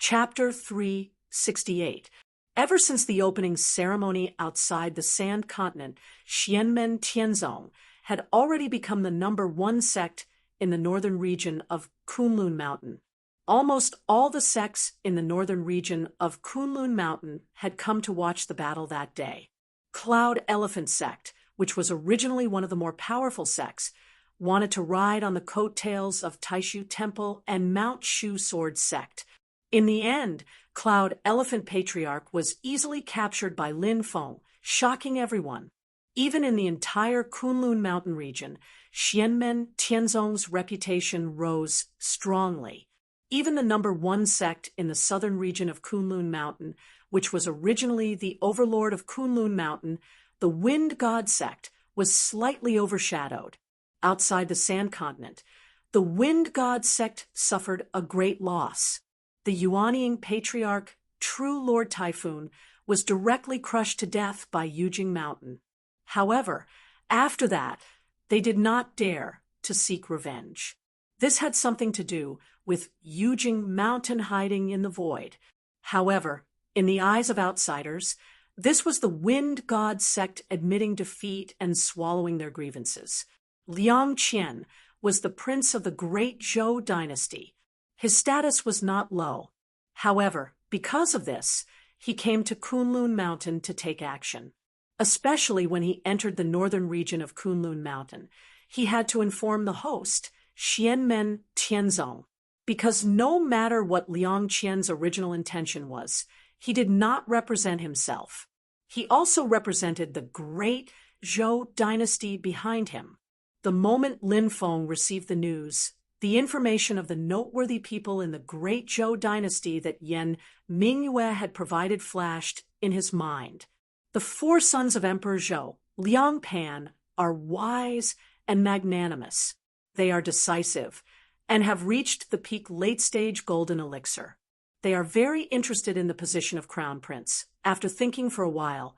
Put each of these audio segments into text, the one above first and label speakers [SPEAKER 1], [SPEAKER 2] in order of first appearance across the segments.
[SPEAKER 1] Chapter 368. Ever since the opening ceremony outside the Sand Continent, Xianmen Tianzong had already become the #1 sect in the northern region of Kunlun Mountain. Almost all the sects in the northern region of Kunlun Mountain had come to watch the battle that day. Cloud Elephant Sect, which was originally one of the more powerful sects, wanted to ride on the coattails of Taishu Temple and Mount Shu Sword Sect. In the end, Cloud Elephant Patriarch was easily captured by Lin Feng, shocking everyone. Even in the entire Kunlun Mountain region, Xianmen Tianzong's reputation rose strongly. Even the #1 sect in the southern region of Kunlun Mountain, which was originally the overlord of Kunlun Mountain, the Wind God sect, was slightly overshadowed. Outside the Sand Continent, the Wind God sect suffered a great loss. The Yuanying Patriarch, True Lord Typhoon, was directly crushed to death by Yujing Mountain. However, after that, they did not dare to seek revenge. This had something to do with Yujing Mountain hiding in the void. However, in the eyes of outsiders, this was the Wind God sect admitting defeat and swallowing their grievances. Liang Qian was the prince of the great Zhou dynasty. His status was not low. However, because of this, he came to Kunlun Mountain to take action. Especially when he entered the northern region of Kunlun Mountain, he had to inform the host, Xianmen Tianzong, because no matter what Liang Qian's original intention was, he did not represent himself. He also represented the great Zhou dynasty behind him. The moment Lin Feng received the news, the information of the noteworthy people in the great Zhou dynasty that Yan Mingyue had provided flashed in his mind. The 4 sons of Emperor Zhou, Liang Pan, are wise and magnanimous. They are decisive and have reached the peak late-stage golden elixir. They are very interested in the position of crown prince. After thinking for a while,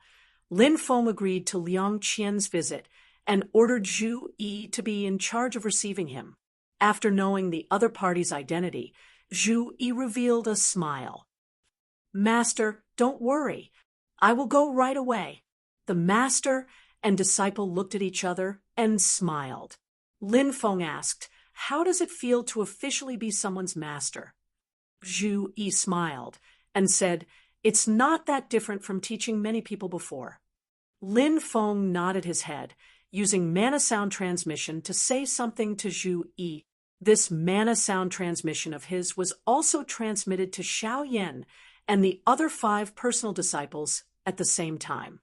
[SPEAKER 1] Lin Feng agreed to Liang Qian's visit and ordered Zhu Yi to be in charge of receiving him. After knowing the other party's identity, Zhu Yi revealed a smile. "Master, don't worry. I will go right away." The master and disciple looked at each other and smiled. Lin Feng asked, "How does it feel to officially be someone's master?" Zhu Yi smiled and said, "It's not that different from teaching many people before." Lin Feng nodded his head, using mana sound transmission to say something to Zhu Yi. This mana sound transmission of his was also transmitted to Xiao Yan and the other 5 personal disciples at the same time.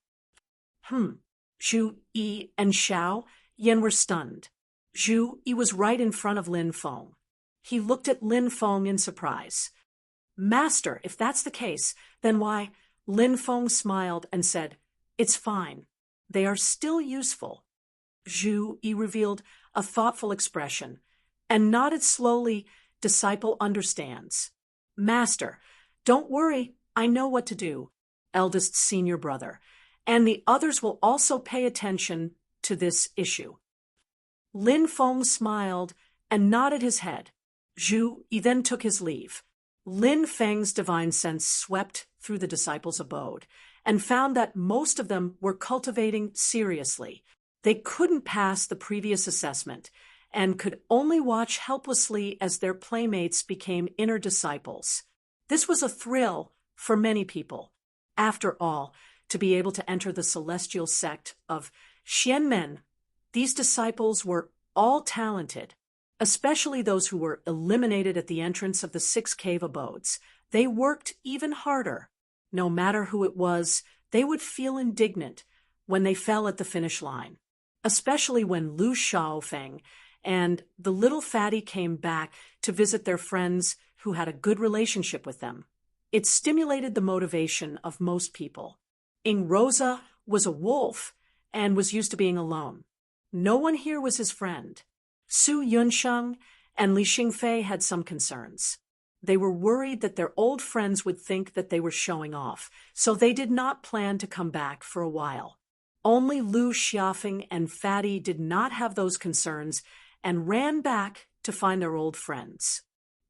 [SPEAKER 1] Zhu Yi and Xiao Yan were stunned. Zhu Yi was right in front of Lin Feng. He looked at Lin Feng in surprise. "Master, if that's the case, then why?" Lin Feng smiled and said, "It's fine. They are still useful." Zhu Yi revealed a thoughtful expression and nodded slowly. "Disciple understands." "Master, don't worry, I know what to do," eldest senior brother, "and the others will also pay attention to this issue." Lin Feng smiled and nodded his head. Zhu Yi then took his leave. Lin Feng's divine sense swept through the disciples' abode and found that most of them were cultivating seriously. They couldn't pass the previous assessment and could only watch helplessly as their playmates became inner disciples. This was a thrill for many people. After all, to be able to enter the celestial sect of Xianmen, these disciples were all talented, especially those who were eliminated at the entrance of the 6 cave abodes. They worked even harder. No matter who it was, they would feel indignant when they fell at the finish line, especially when Lu Shaofeng and the little fatty came back to visit their friends who had a good relationship with them. It stimulated the motivation of most people. Ing Rosa was a wolf and was used to being alone. No one here was his friend. Su Yunsheng and Li Xingfei had some concerns. They were worried that their old friends would think that they were showing off, so they did not plan to come back for a while. Only Lu Xiafeng and Fatty did not have those concerns and ran back to find their old friends.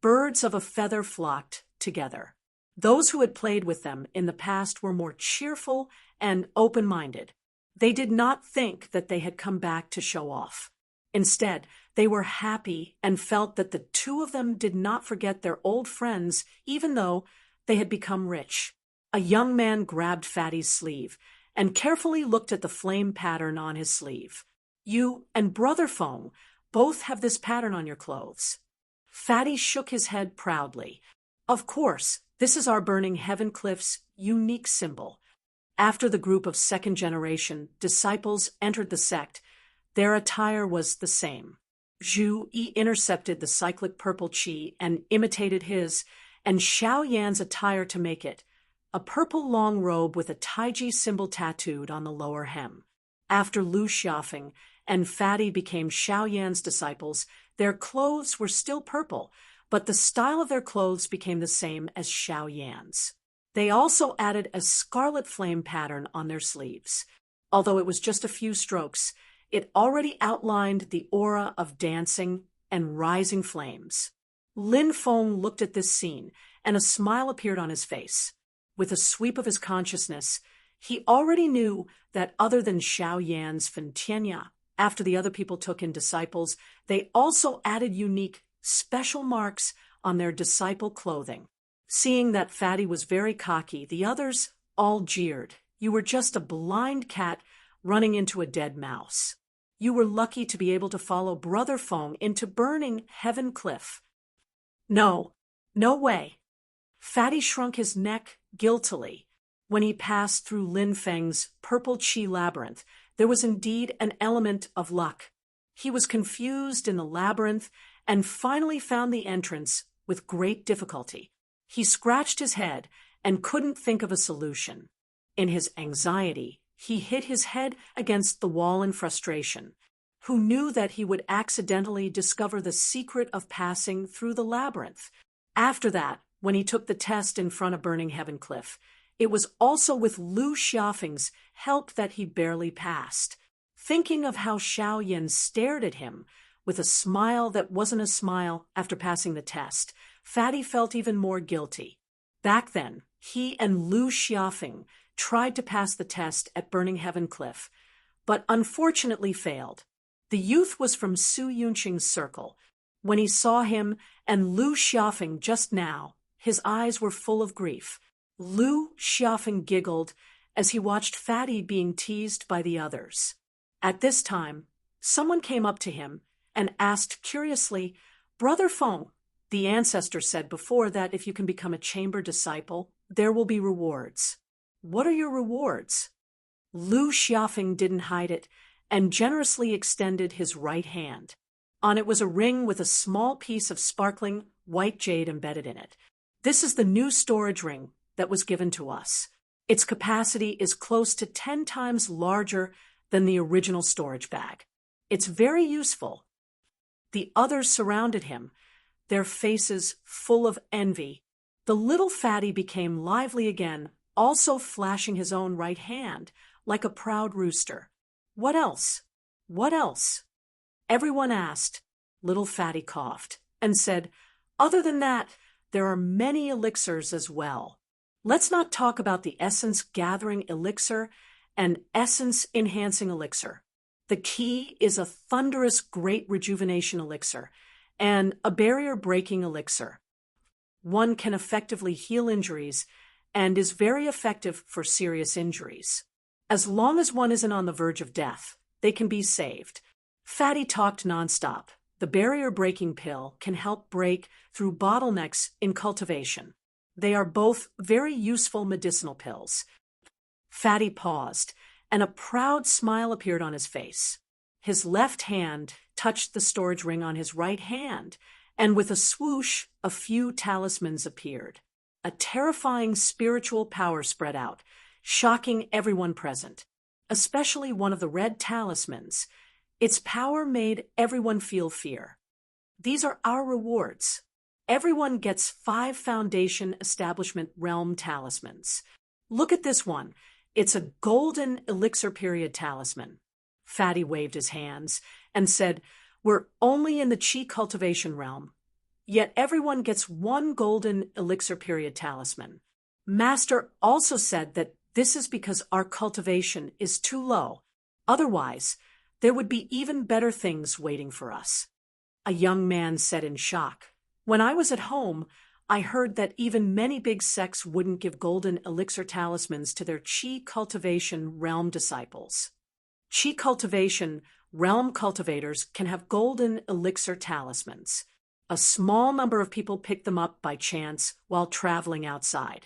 [SPEAKER 1] Birds of a feather flocked together. Those who had played with them in the past were more cheerful and open-minded. They did not think that they had come back to show off. Instead, they were happy and felt that the two of them did not forget their old friends, even though they had become rich. A young man grabbed Fatty's sleeve and carefully looked at the flame pattern on his sleeve. You and Brother Fong both have this pattern on your clothes. Fatty shook his head proudly. Of course, this is our Burning Heaven Cliff's unique symbol. After the group of second-generation disciples entered the sect, their attire was the same. Zhu Yi intercepted the cyclic purple chi and imitated his, and Xiao Yan's attire to make it, a purple long robe with a Taiji symbol tattooed on the lower hem. After Lu Xiaofeng and Fatty became Xiao Yan's disciples, their clothes were still purple, but the style of their clothes became the same as Xiao Yan's. They also added a scarlet flame pattern on their sleeves. Although it was just a few strokes, it already outlined the aura of dancing and rising flames. Lin Feng looked at this scene, and a smile appeared on his face. With a sweep of his consciousness, he already knew that other than Xiao Yan's Fentianya, after the other people took in disciples, they also added unique, special marks on their disciple clothing. Seeing that Fatty was very cocky, the others all jeered. You were just a blind cat running into a dead mouse. You were lucky to be able to follow Brother Fong into Burning Heaven Cliff. No, no way. Fatty shrunk his neck guiltily. When he passed through Lin Feng's purple chi labyrinth, there was indeed an element of luck. He was confused in the labyrinth and finally found the entrance with great difficulty. He scratched his head and couldn't think of a solution. In his anxiety, he hit his head against the wall in frustration. Who knew that he would accidentally discover the secret of passing through the labyrinth? After that, when he took the test in front of Burning Heaven Cliff, it was also with Lu Xiaofeng's help that he barely passed. Thinking of how Xiao Yan stared at him with a smile that wasn't a smile after passing the test, Fatty felt even more guilty. Back then, he and Lu Xiaofeng tried to pass the test at Burning Heaven Cliff, but unfortunately failed. The youth was from Su Yunqing's circle. When he saw him and Lu Xiaofeng just now, his eyes were full of grief. Lu Xiaofeng giggled as he watched Fatty being teased by the others. At this time, someone came up to him and asked curiously, "Brother Fong, the ancestor said before that if you can become a chamber disciple, there will be rewards. What are your rewards?" Lu Xiaofeng didn't hide it and generously extended his right hand. On it was a ring with a small piece of sparkling white jade embedded in it. This is the new storage ring that was given to us. Its capacity is close to 10 times larger than the original storage bag. It's very useful. The others surrounded him, their faces full of envy. The little Fatty became lively again, also flashing his own right hand, like a proud rooster. What else? What else? Everyone asked. Little Fatty coughed and said, "Other than that, there are many elixirs as well. Let's not talk about the essence-gathering elixir and essence-enhancing elixir. The key is a thunderous great rejuvenation elixir and a barrier-breaking elixir. One can effectively heal injuries and is very effective for serious injuries. As long as one isn't on the verge of death, they can be saved." Fatty talked nonstop. The barrier-breaking pill can help break through bottlenecks in cultivation. They are both very useful medicinal pills. Fatty paused, and a proud smile appeared on his face. His left hand touched the storage ring on his right hand, and with a swoosh, a few talismans appeared. A terrifying spiritual power spread out, shocking everyone present, especially one of the red talismans. Its power made everyone feel fear. These are our rewards. Everyone gets 5 Foundation Establishment Realm talismans. Look at this one. It's a golden elixir period talisman. Fatty waved his hands and said, "We're only in the chi cultivation realm. yet everyone gets one golden elixir period talisman. Master also said that this is because our cultivation is too low. Otherwise, there would be even better things waiting for us. A young man said in shock. When I was at home, I heard that even many big sects wouldn't give golden elixir talismans to their Qi cultivation realm disciples. Qi cultivation realm cultivators can have golden elixir talismans. A small number of people pick them up by chance while traveling outside.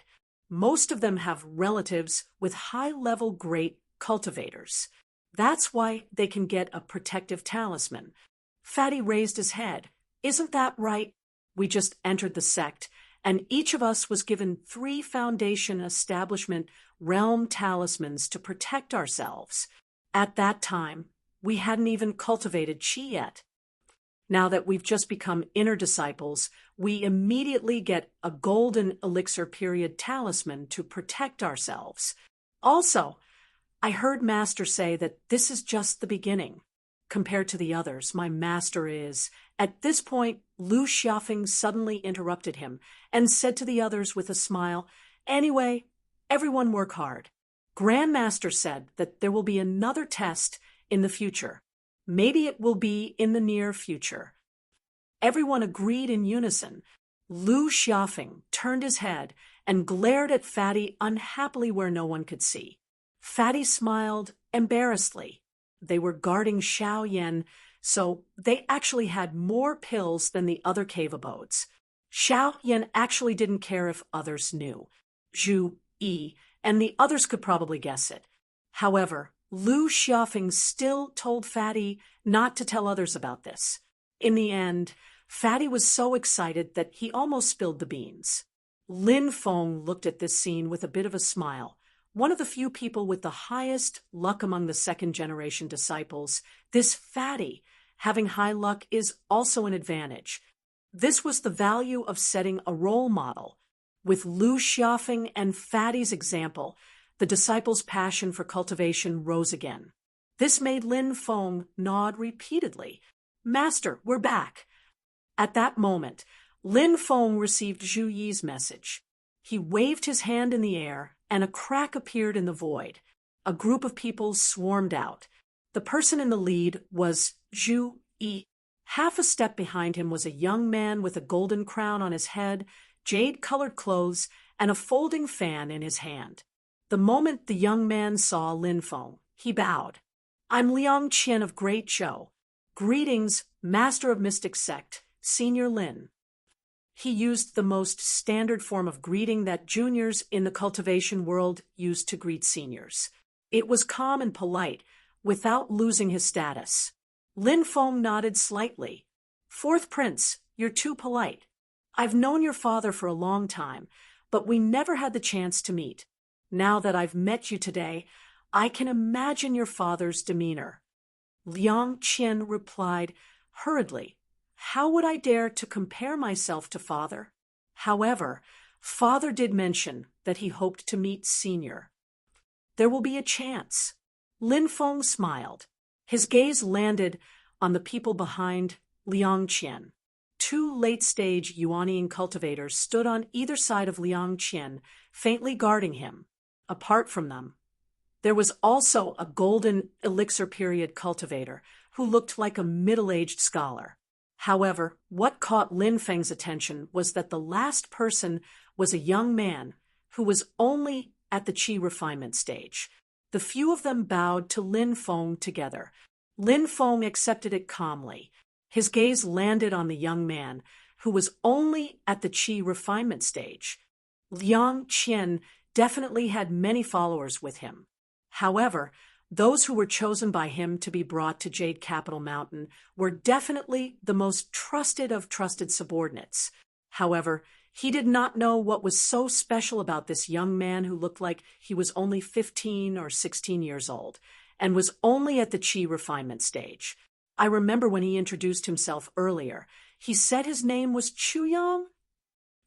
[SPEAKER 1] Most of them have relatives with high-level great cultivators. That's why they can get a protective talisman. Fatty raised his head. Isn't that right? We just entered the sect, and each of us was given 3 foundation establishment realm talismans to protect ourselves. At that time, we hadn't even cultivated Qi yet. Now that we've just become inner disciples, we immediately get a golden elixir period talisman to protect ourselves. Also, I heard Master say that this is just the beginning. Compared to the others, my master is. At this point, Lu Xiaofeng suddenly interrupted him and said to the others with a smile, "Anyway, everyone work hard." Grandmaster said that there will be another test in the future. Maybe it will be in the near future. Everyone agreed in unison. Lu Xiaofeng turned his head and glared at Fatty unhappily where no one could see. Fatty smiled embarrassedly. They were guarding Xiao Yan, so they actually had more pills than the other cave abodes. Xiao Yan actually didn't care if others knew. Zhu Yi and the others could probably guess it. However, Lu Xiaofeng still told Fatty not to tell others about this. In the end, Fatty was so excited that he almost spilled the beans. Lin Feng looked at this scene with a bit of a smile. One of the few people with the highest luck among the second-generation disciples, this Fatty, having high luck is also an advantage. This was the value of setting a role model. With Lu Xiaofeng and Fatty's example, the disciples' passion for cultivation rose again. This made Lin Feng nod repeatedly. "Master, we're back." At that moment, Lin Feng received Zhu Yi's message. He waved his hand in the air, and a crack appeared in the void. A group of people swarmed out. The person in the lead was Zhu Yi. Half a step behind him was a young man with a golden crown on his head, jade-colored clothes, and a folding fan in his hand. The moment the young man saw Lin Feng, he bowed. "I'm Liang Qian of Great Zhou. Greetings, Master of Mystic Sect, Senior Lin." He used the most standard form of greeting that juniors in the cultivation world used to greet seniors. It was calm and polite, without losing his status. Lin Feng nodded slightly. "Fourth Prince, you're too polite. I've known your father for a long time, but we never had the chance to meet. Now that I've met you today, I can imagine your father's demeanor." Liang Qian replied hurriedly, "How would I dare to compare myself to father?" However, father did mention that he hoped to meet senior. "There will be a chance." Lin Feng smiled. His gaze landed on the people behind Liang Qian. 2 late-stage Yuanian cultivators stood on either side of Liang Qian, faintly guarding him. Apart from them, there was also a golden elixir period cultivator who looked like a middle-aged scholar. However, what caught Lin Feng's attention was that the last person was a young man who was only at the Qi refinement stage. The few of them bowed to Lin Feng together. Lin Feng accepted it calmly. His gaze landed on the young man, who was only at the Qi refinement stage. Liang Qian definitely had many followers with him. However, those who were chosen by him to be brought to Jade Capital Mountain were definitely the most trusted of trusted subordinates. However, he did not know what was so special about this young man who looked like he was only 15 or 16 years old, and was only at the Qi refinement stage. I remember when he introduced himself earlier, he said his name was Chuyang?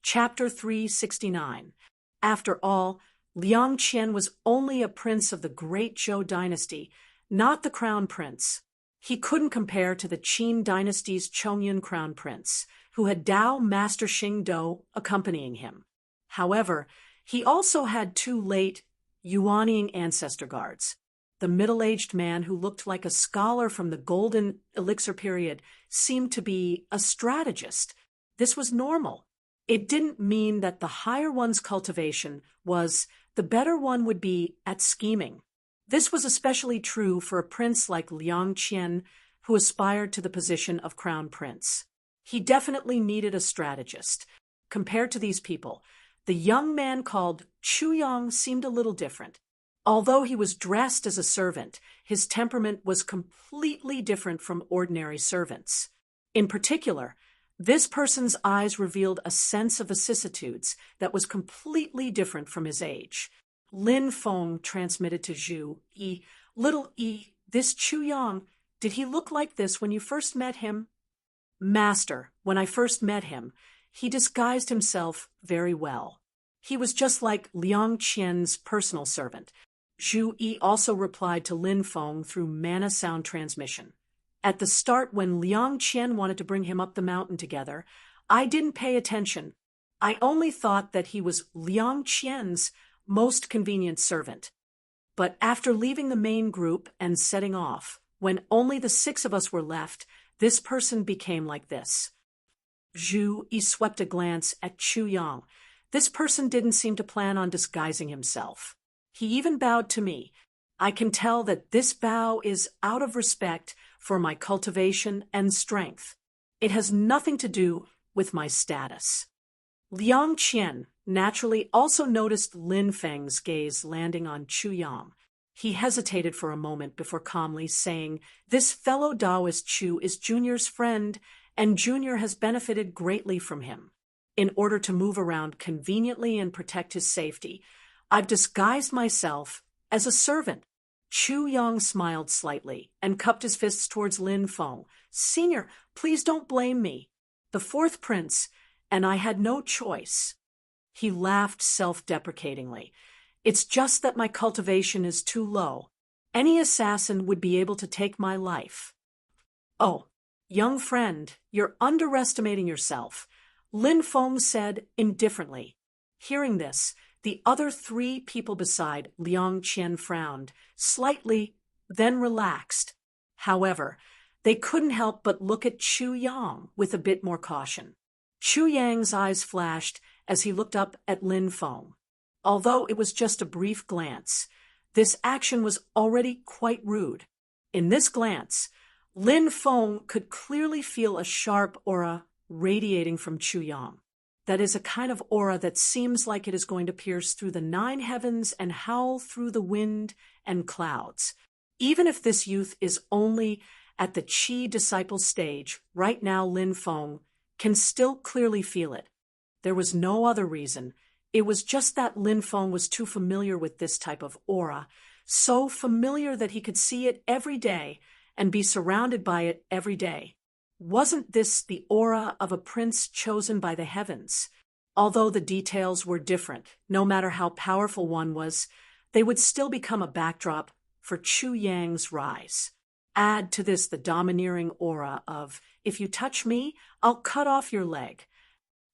[SPEAKER 1] Chapter 369. After all, Liang Qian was only a prince of the Great Zhou dynasty, not the crown prince. He couldn't compare to the Qin dynasty's Chongyun crown prince, who had Dao Master Xingdo accompanying him. However, he also had two late Yuanying ancestor guards. The middle-aged man who looked like a scholar from the golden elixir period seemed to be a strategist. This was normal. It didn't mean that the higher one's cultivation was the better one would be at scheming. This was especially true for a prince like Liang Qian, who aspired to the position of crown prince. He definitely needed a strategist. Compared to these people, the young man called Chu Yang seemed a little different. Although he was dressed as a servant, his temperament was completely different from ordinary servants. In particular, this person's eyes revealed a sense of vicissitudes that was completely different from his age. Lin Feng transmitted to Zhu Yi, "Little Yi, this Chu Yang, did he look like this when you first met him?" "Master, when I first met him, he disguised himself very well. He was just like Liang Qian's personal servant." Zhu Yi also replied to Lin Feng through mana sound transmission. "At the start, when Liang Qian wanted to bring him up the mountain together, I didn't pay attention. I only thought that he was Liang Qian's most convenient servant. But after leaving the main group and setting off, when only the 6 of us were left, this person became like this." Zhu Yi swept a glance at Chu Yang. This person didn't seem to plan on disguising himself. He even bowed to me. I can tell that this bow is out of respect for my cultivation and strength. It has nothing to do with my status. Liang Qian naturally also noticed Lin Feng's gaze landing on Chu Yang. He hesitated for a moment before calmly saying, "This fellow Taoist Chu is Junior's friend, and Junior has benefited greatly from him. In order to move around conveniently and protect his safety, I've disguised myself as a servant." Chu Yang smiled slightly and cupped his fists towards Lin Feng. "Senior, please don't blame me. The 4th prince, and I had no choice." He laughed self-deprecatingly. "It's just that my cultivation is too low. Any assassin would be able to take my life." "Oh, young friend, you're underestimating yourself," Lin Feng said indifferently. Hearing this, the other 3 people beside Liang Qian frowned slightly, then relaxed. However, they couldn't help but look at Chu Yang with a bit more caution. Chu Yang's eyes flashed as he looked up at Lin Feng. Although it was just a brief glance, this action was already quite rude. In this glance, Lin Feng could clearly feel a sharp aura radiating from Chu Yang. That is a kind of aura that seems like it is going to pierce through the 9 heavens and howl through the wind and clouds. Even if this youth is only at the Qi disciple stage, right now Lin Feng can still clearly feel it. There was no other reason. It was just that Lin Feng was too familiar with this type of aura, so familiar that he could see it every day and be surrounded by it every day. Wasn't this the aura of a prince chosen by the heavens? Although the details were different, no matter how powerful one was, they would still become a backdrop for Chu Yang's rise. Add to this the domineering aura of, "If you touch me, I'll cut off your leg."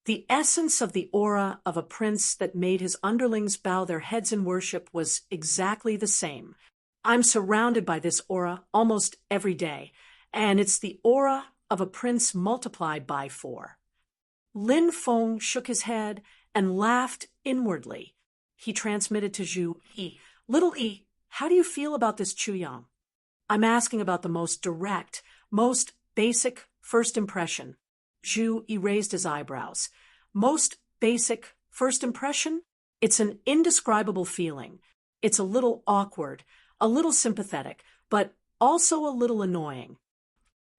[SPEAKER 1] The essence of the aura of a prince that made his underlings bow their heads in worship was exactly the same. I'm surrounded by this aura almost every day, and it's the aura of a prince multiplied by 4. Lin Feng shook his head and laughed inwardly. He transmitted to Zhu Yi, "Little Yi, how do you feel about this Chu Yang?" "I'm asking about the most direct, most basic first impression." Zhu Yi raised his eyebrows. "Most basic first impression? It's an indescribable feeling. It's a little awkward, a little sympathetic, but also a little annoying."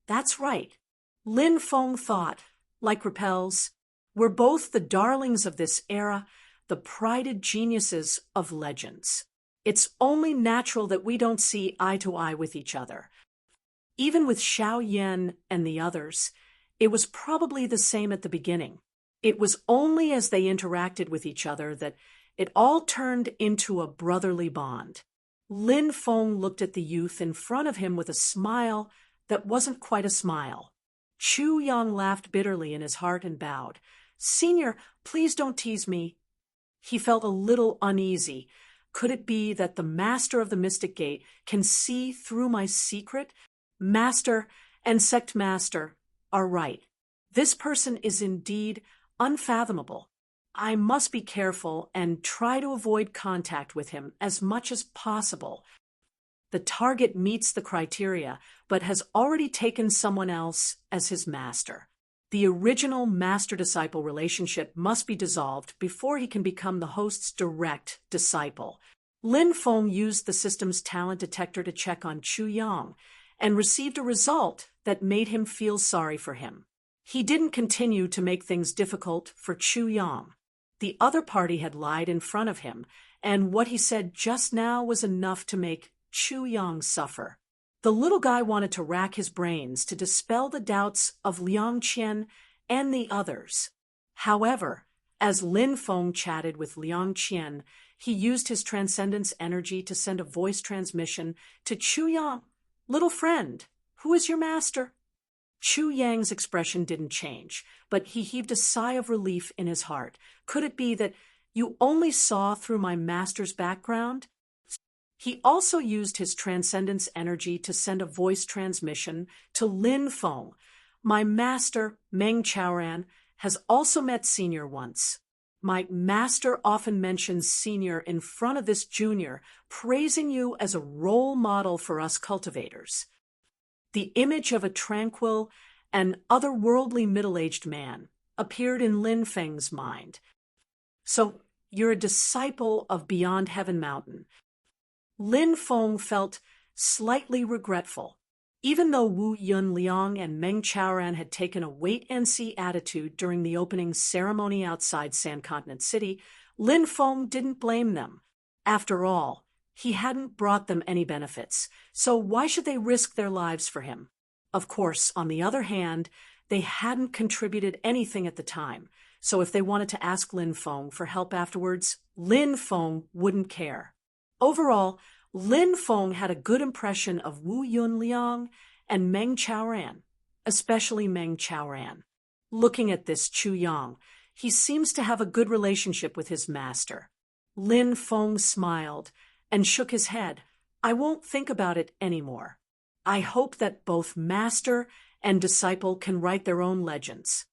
[SPEAKER 1] That's right. Lin Feng thought, like Repels, we're both the darlings of this era, the prided geniuses of legends. It's only natural that we don't see eye to eye with each other. Even with Xiao Yan and the others, it was probably the same at the beginning. It was only as they interacted with each other that it all turned into a brotherly bond. Lin Feng looked at the youth in front of him with a smile that wasn't quite a smile. Chu Yang laughed bitterly in his heart and bowed. "Senior, please don't tease me." He felt a little uneasy. Could it be that the master of the Mystic Gate can see through my secret? Master and sect master are right. This person is indeed unfathomable. I must be careful and try to avoid contact with him as much as possible. The target meets the criteria, but has already taken someone else as his master. The original master-disciple relationship must be dissolved before he can become the host's direct disciple. Lin Feng used the system's talent detector to check on Chu Yang and received a result that made him feel sorry for him. He didn't continue to make things difficult for Chu Yang. The other party had lied in front of him, and what he said just now was enough to make Chu Yang suffer. The little guy wanted to rack his brains to dispel the doubts of Liang Qian and the others. However, as Lin Feng chatted with Liang Qian, he used his transcendence energy to send a voice transmission to Chu Yang. "Little friend, who is your master?" Chu Yang's expression didn't change, but he heaved a sigh of relief in his heart. "Could it be that you only saw through my master's background?" He also used his transcendence energy to send a voice transmission to Lin Feng. "My master, Meng Chaoran, has also met Senior once. My master often mentions Senior in front of this junior, praising you as a role model for us cultivators." The image of a tranquil and otherworldly middle-aged man appeared in Lin Feng's mind. "So, you're a disciple of Beyond Heaven Mountain." Lin Feng felt slightly regretful. Even though Wu Yunliang and Meng Chaoran had taken a wait-and-see attitude during the opening ceremony outside Sand Continent City, Lin Feng didn't blame them. After all, he hadn't brought them any benefits, so why should they risk their lives for him? Of course, on the other hand, they hadn't contributed anything at the time, so if they wanted to ask Lin Feng for help afterwards, Lin Feng wouldn't care. Overall, Lin Feng had a good impression of Wu Yunliang and Meng Chaoran, especially Meng Chaoran. Looking at this Chu Yang, he seems to have a good relationship with his master. Lin Feng smiled and shook his head. "I won't think about it anymore. I hope that both master and disciple can write their own legends."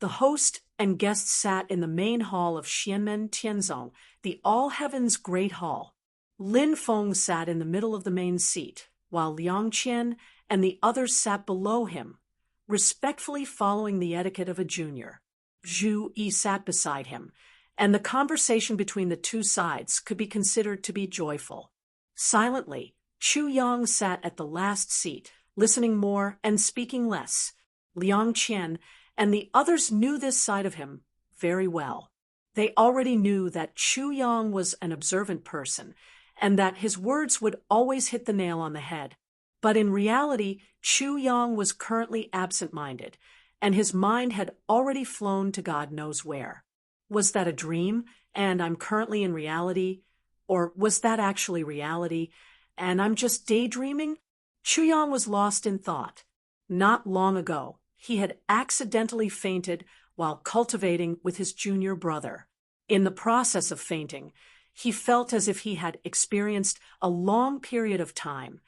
[SPEAKER 1] The host and guests sat in the main hall of Xianmen Tianzong, the All Heavens Great Hall. Lin Feng sat in the middle of the main seat, while Liang Qian and the others sat below him, respectfully following the etiquette of a junior. Zhu Yi sat beside him, and the conversation between the two sides could be considered to be joyful. Silently, Chu Yang sat at the last seat, listening more and speaking less. Liang Qian and the others knew this side of him very well. They already knew that Chu Yang was an observant person, and that his words would always hit the nail on the head. But in reality, Chu Yang was currently absent-minded, and his mind had already flown to God knows where. Was that a dream, and I'm currently in reality? Or was that actually reality, and I'm just daydreaming? Chu Yang was lost in thought. Not long ago, he had accidentally fainted while cultivating with his junior brother. In the process of fainting, he felt as if he had experienced a long period of time,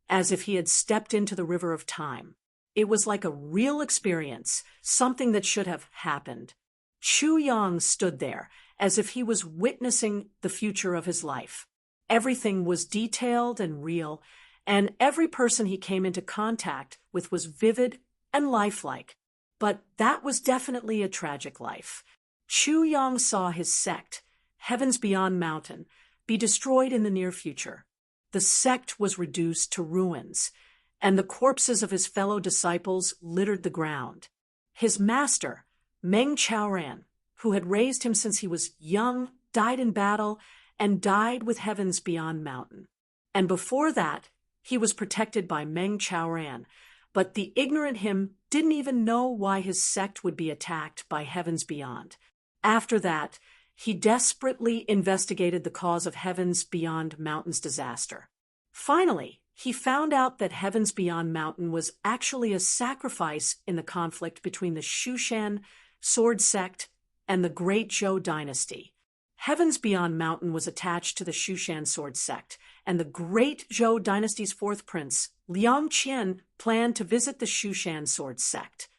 [SPEAKER 1] as if he had stepped into the river of time. It was like a real experience, something that should have happened. Chu Yang stood there, as if he was witnessing the future of his life. Everything was detailed and real, and every person he came into contact with was vivid and lifelike. But that was definitely a tragic life. Chu Yang saw his sect, Heavens Beyond Mountain, be destroyed in the near future. The sect was reduced to ruins, and the corpses of his fellow disciples littered the ground. His master, Meng Chaoran, who had raised him since he was young, died in battle, and died with Heavens Beyond Mountain. And before that, he was protected by Meng Chaoran, but the ignorant him didn't even know why his sect would be attacked by Heavens Beyond. After that, he desperately investigated the cause of Heavens Beyond Mountain's disaster. Finally, he found out that Heavens Beyond Mountain was actually a sacrifice in the conflict between the Shushan sword sect and the Great Zhou dynasty. Heavens Beyond Mountain was attached to the Shushan sword sect, and the Great Zhou dynasty's fourth prince, Liang Qian, planned to visit the Shushan sword sect.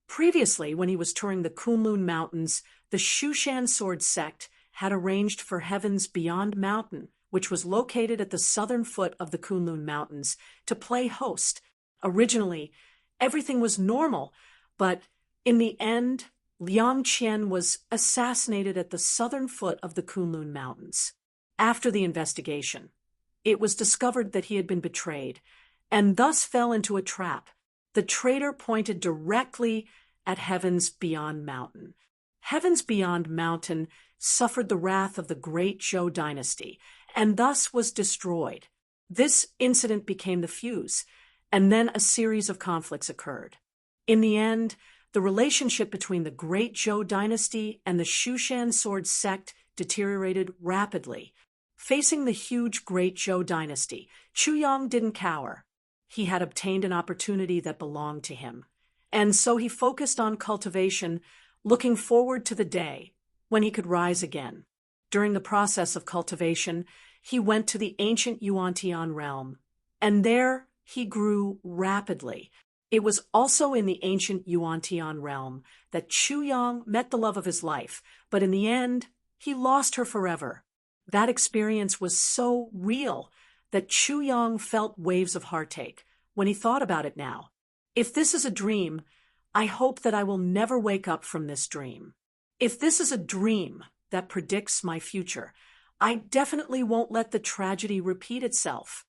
[SPEAKER 1] Previously, when he was touring the Kunlun Mountains, the Shushan sword sect had arranged for Heavens Beyond Mountain, which was located at the southern foot of the Kunlun Mountains, to play host. Originally, everything was normal, but in the end, Liang Qian was assassinated at the southern foot of the Kunlun Mountains. After the investigation, it was discovered that he had been betrayed, and thus fell into a trap. The traitor pointed directly at Heavens Beyond Mountain. Heavens Beyond Mountain suffered the wrath of the Great Zhou dynasty, and thus was destroyed. This incident became the fuse, and then a series of conflicts occurred. In the end, the relationship between the Great Zhou dynasty and the Shushan sword sect deteriorated rapidly. Facing the huge Great Zhou dynasty, Chu Yang didn't cower. He had obtained an opportunity that belonged to him, and so he focused on cultivation, looking forward to the day when he could rise again. During the process of cultivation, he went to the ancient Yuan-Tian realm, and there he grew rapidly. It was also in the ancient Yuan-Tian realm that Chu Yang met the love of his life, but in the end, he lost her forever. That experience was so real that Chu Yang felt waves of heartache when he thought about it now. If this is a dream, I hope that I will never wake up from this dream. If this is a dream that predicts my future, I definitely won't let the tragedy repeat itself.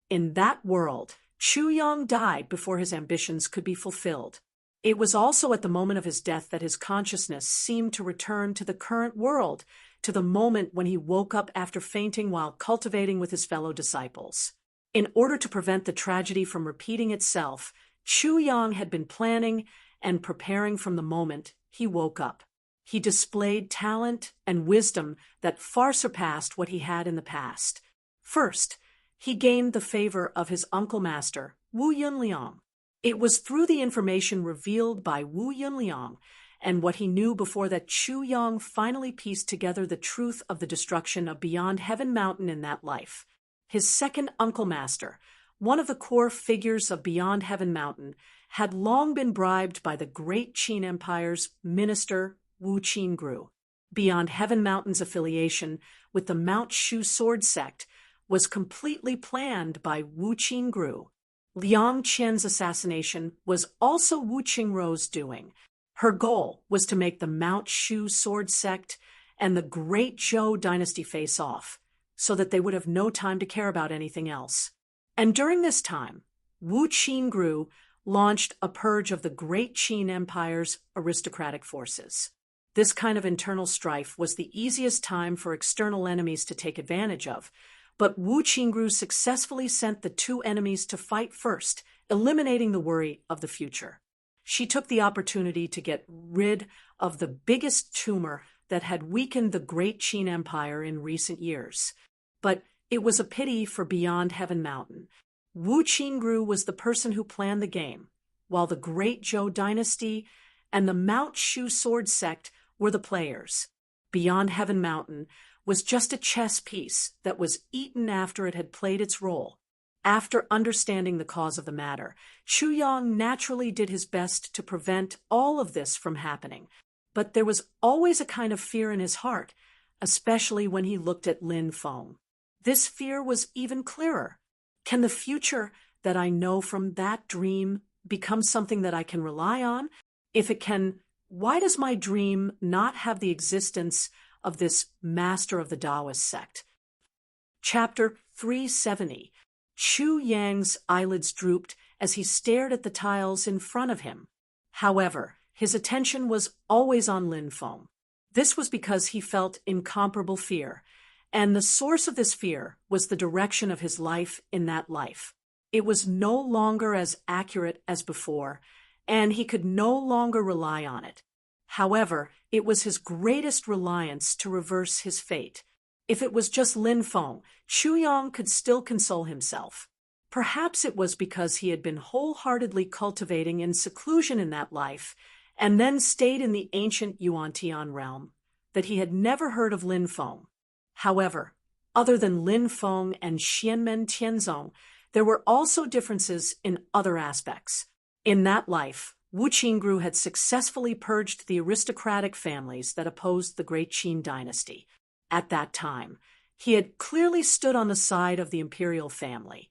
[SPEAKER 1] In that world, Chu Yang died before his ambitions could be fulfilled. It was also at the moment of his death that his consciousness seemed to return to the current world, to the moment when he woke up after fainting while cultivating with his fellow disciples. In order to prevent the tragedy from repeating itself, Chu Yang had been planning and preparing from the moment he woke up. He displayed talent and wisdom that far surpassed what he had in the past. First, he gained the favor of his uncle master, Wu Yunliang. It was through the information revealed by Wu Yunliang and what he knew before that Chu Yang finally pieced together the truth of the destruction of Beyond Heaven Mountain in that life. His second uncle master, one of the core figures of Beyond Heaven Mountain, had long been bribed by the Great Qin Empire's minister, Wu Qingru. Beyond Heaven Mountain's affiliation with the Mount Shu sword sect was completely planned by Wu Qingru. Liang Qian's assassination was also Wu Qingru's doing. Her goal was to make the Mount Shu sword sect and the Great Zhou dynasty face off, so that they would have no time to care about anything else. And during this time, Wu Qingru launched a purge of the Great Qin Empire's aristocratic forces. This kind of internal strife was the easiest time for external enemies to take advantage of, but Wu Qingru successfully sent the two enemies to fight first, eliminating the worry of the future. She took the opportunity to get rid of the biggest tumor that had weakened the Great Qin Empire in recent years. But it was a pity for Beyond Heaven Mountain. Wu Qingru was the person who planned the game, while the Great Zhou dynasty and the Mount Shu sword sect were the players. Beyond Heaven Mountain was just a chess piece that was eaten after it had played its role. After understanding the cause of the matter, Chu Yang naturally did his best to prevent all of this from happening. But there was always a kind of fear in his heart, especially when he looked at Lin Feng. This fear was even clearer. Can the future that I know from that dream become something that I can rely on? If it can, why does my dream not have the existence of this master of the Taoist sect? Chapter 370. Chu Yang's eyelids drooped as he stared at the tiles in front of him. However, his attention was always on Lin Feng. This was because he felt incomparable fear, and the source of this fear was the direction of his life in that life. It was no longer as accurate as before, and he could no longer rely on it. However, it was his greatest reliance to reverse his fate. If it was just Lin Feng, Chu Yang could still console himself. Perhaps it was because he had been wholeheartedly cultivating in seclusion in that life, and then stayed in the ancient Yuan-Tian realm, that he had never heard of Lin Feng. However, other than Lin Feng and Xianmen Tianzong, there were also differences in other aspects. In that life, Wu Qingru had successfully purged the aristocratic families that opposed the great Qin dynasty. At that time, he had clearly stood on the side of the imperial family.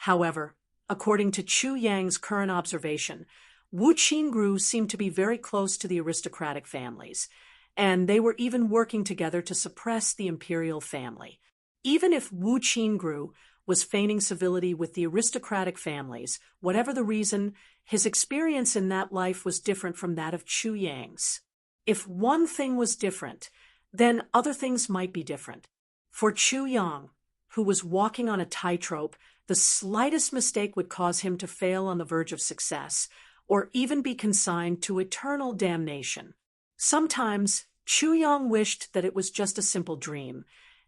[SPEAKER 1] However, according to Chu Yang's current observation, Wu Qingru seemed to be very close to the aristocratic families, and they were even working together to suppress the imperial family. Even if Wu Qingru was feigning civility with the aristocratic families, whatever the reason, his experience in that life was different from that of Chu Yang's. If one thing was different, then other things might be different. For Chu Yang, who was walking on a tightrope, the slightest mistake would cause him to fail on the verge of success, or even be consigned to eternal damnation. Sometimes, Chu Yang wished that it was just a simple dream,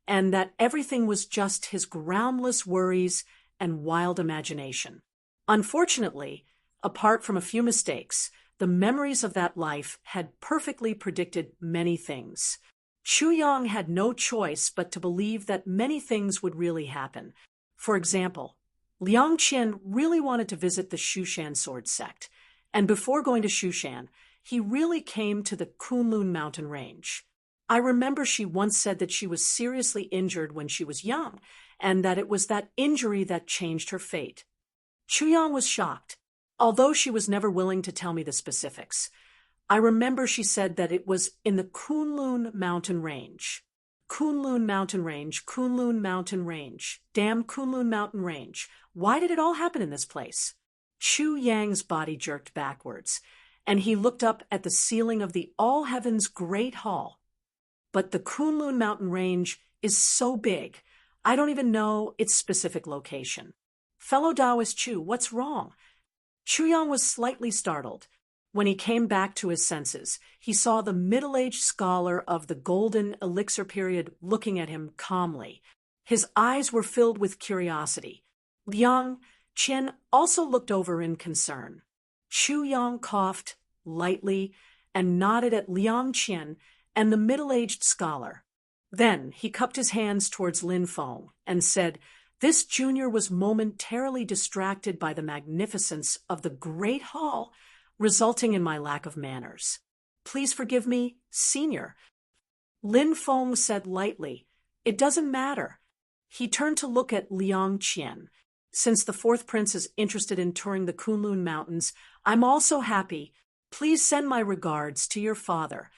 [SPEAKER 1] and that everything was just his groundless worries and wild imagination. Unfortunately, apart from a few mistakes, the memories of that life had perfectly predicted many things. Chu Yang had no choice but to believe that many things would really happen. For example, Liang Qian really wanted to visit the Shushan sword sect, and before going to Shushan, he really came to the Kunlun mountain range. I remember she once said that she was seriously injured when she was young, and that it was that injury that changed her fate. Chu Yang was shocked, although she was never willing to tell me the specifics. I remember she said that it was in the Kunlun mountain range. Kunlun mountain range, Kunlun mountain range, damn Kunlun mountain range. Why did it all happen in this place? Chu Yang's body jerked backwards, and he looked up at the ceiling of the All Heavens Great Hall. But the Kunlun mountain range is so big, I don't even know its specific location. Fellow Taoist Chu, what's wrong? Chu Yang was slightly startled. When he came back to his senses, he saw the middle-aged scholar of the golden elixir period looking at him calmly. His eyes were filled with curiosity. Liang Qian also looked over in concern. Chu Yang coughed lightly and nodded at Liang Qian and the middle-aged scholar. Then he cupped his hands towards Lin Feng and said, "This junior was momentarily distracted by the magnificence of the great hall, resulting in my lack of manners. Please forgive me, senior." Lin Feng said lightly, "It doesn't matter." He turned to look at Liang Qian. "Since the fourth prince is interested in touring the Kunlun Mountains, I'm also happy. Please send my regards to your father."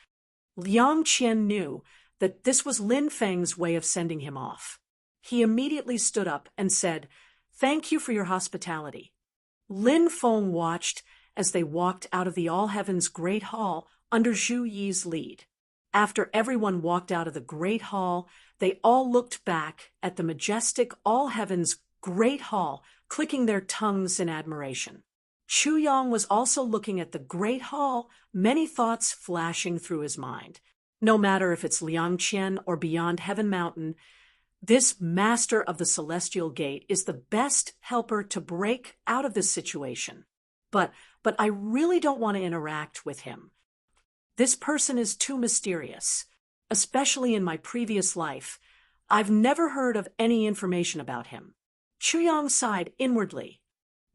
[SPEAKER 1] Liang Qian knew that this was Lin Feng's way of sending him off. He immediately stood up and said, "Thank you for your hospitality." Lin Feng watched as they walked out of the All Heavens Great Hall under Zhu Yi's lead. After everyone walked out of the Great Hall, they all looked back at the majestic All Heavens Great Hall, clicking their tongues in admiration. Chu Yang was also looking at the Great Hall, many thoughts flashing through his mind. No matter if it's Liang Qian or beyond Heaven Mountain, this master of the Celestial Gate is the best helper to break out of this situation. But I really don't want to interact with him. This person is too mysterious. Especially in my previous life, I've never heard of any information about him. Chu Yang sighed inwardly.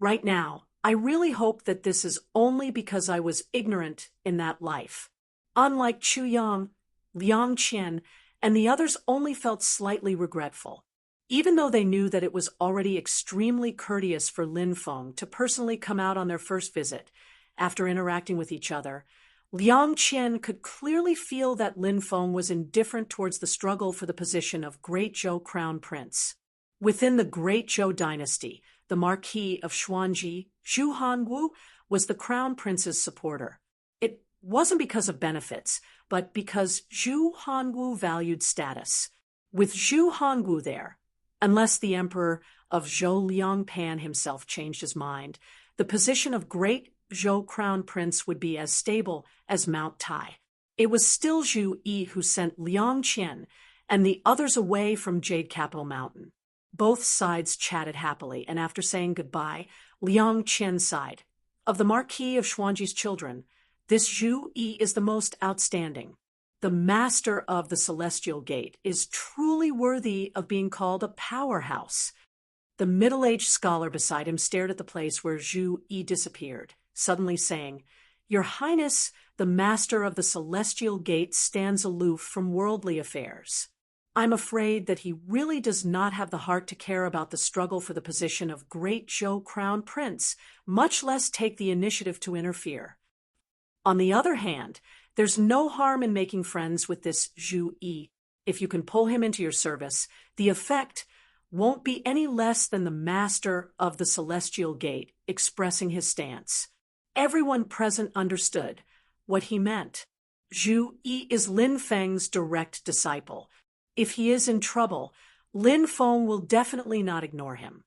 [SPEAKER 1] Right now, I really hope that this is only because I was ignorant in that life. Unlike Chu Yang, Liang Qian, and the others only felt slightly regretful. Even though they knew that it was already extremely courteous for Lin Feng to personally come out on their first visit, after interacting with each other, Liang Qian could clearly feel that Lin Feng was indifferent towards the struggle for the position of Great Zhou Crown Prince. Within the Great Zhou dynasty, the Marquis of Xuanji, Zhu Hangu, was the Crown Prince's supporter. It wasn't because of benefits, but because Zhu Hangu valued status. With Zhu Hangu there, unless the Emperor of Zhou Liangpan himself changed his mind, the position of Great Zhou Crown Prince would be as stable as Mount Tai. It was still Zhu Yi who sent Liang Qian and the others away from Jade Capital Mountain. Both sides chatted happily, and after saying goodbye, Liang Qian sighed. Of the Marquis of Xuanji's children, this Zhu Yi is the most outstanding. The master of the Celestial Gate is truly worthy of being called a powerhouse. The middle-aged scholar beside him stared at the place where Zhu Yi disappeared, suddenly saying, "Your Highness, the master of the Celestial Gate stands aloof from worldly affairs. I'm afraid that he really does not have the heart to care about the struggle for the position of Great Zhou Crown Prince, much less take the initiative to interfere. On the other hand, there's no harm in making friends with this Zhu Yi. If you can pull him into your service, the effect won't be any less than the master of the Celestial Gate expressing his stance." Everyone present understood what he meant. Zhu Yi is Lin Feng's direct disciple. If he is in trouble, Lin Feng will definitely not ignore him.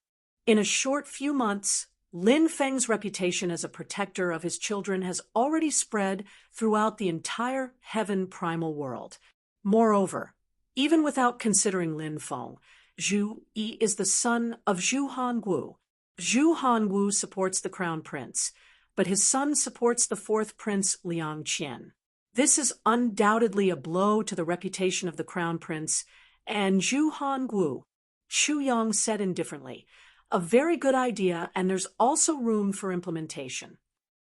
[SPEAKER 1] In a short few months, Lin Feng's reputation as a protector of his children has already spread throughout the entire heaven primal world. Moreover, even without considering Lin Feng, Zhu Yi is the son of Zhu Hangu. Zhu Hangu supports the crown prince, but his son supports the fourth prince Liang Qian. This is undoubtedly a blow to the reputation of the crown prince and Zhu Hangu. Chu Yang said indifferently, "A very good idea, and there's also room for implementation."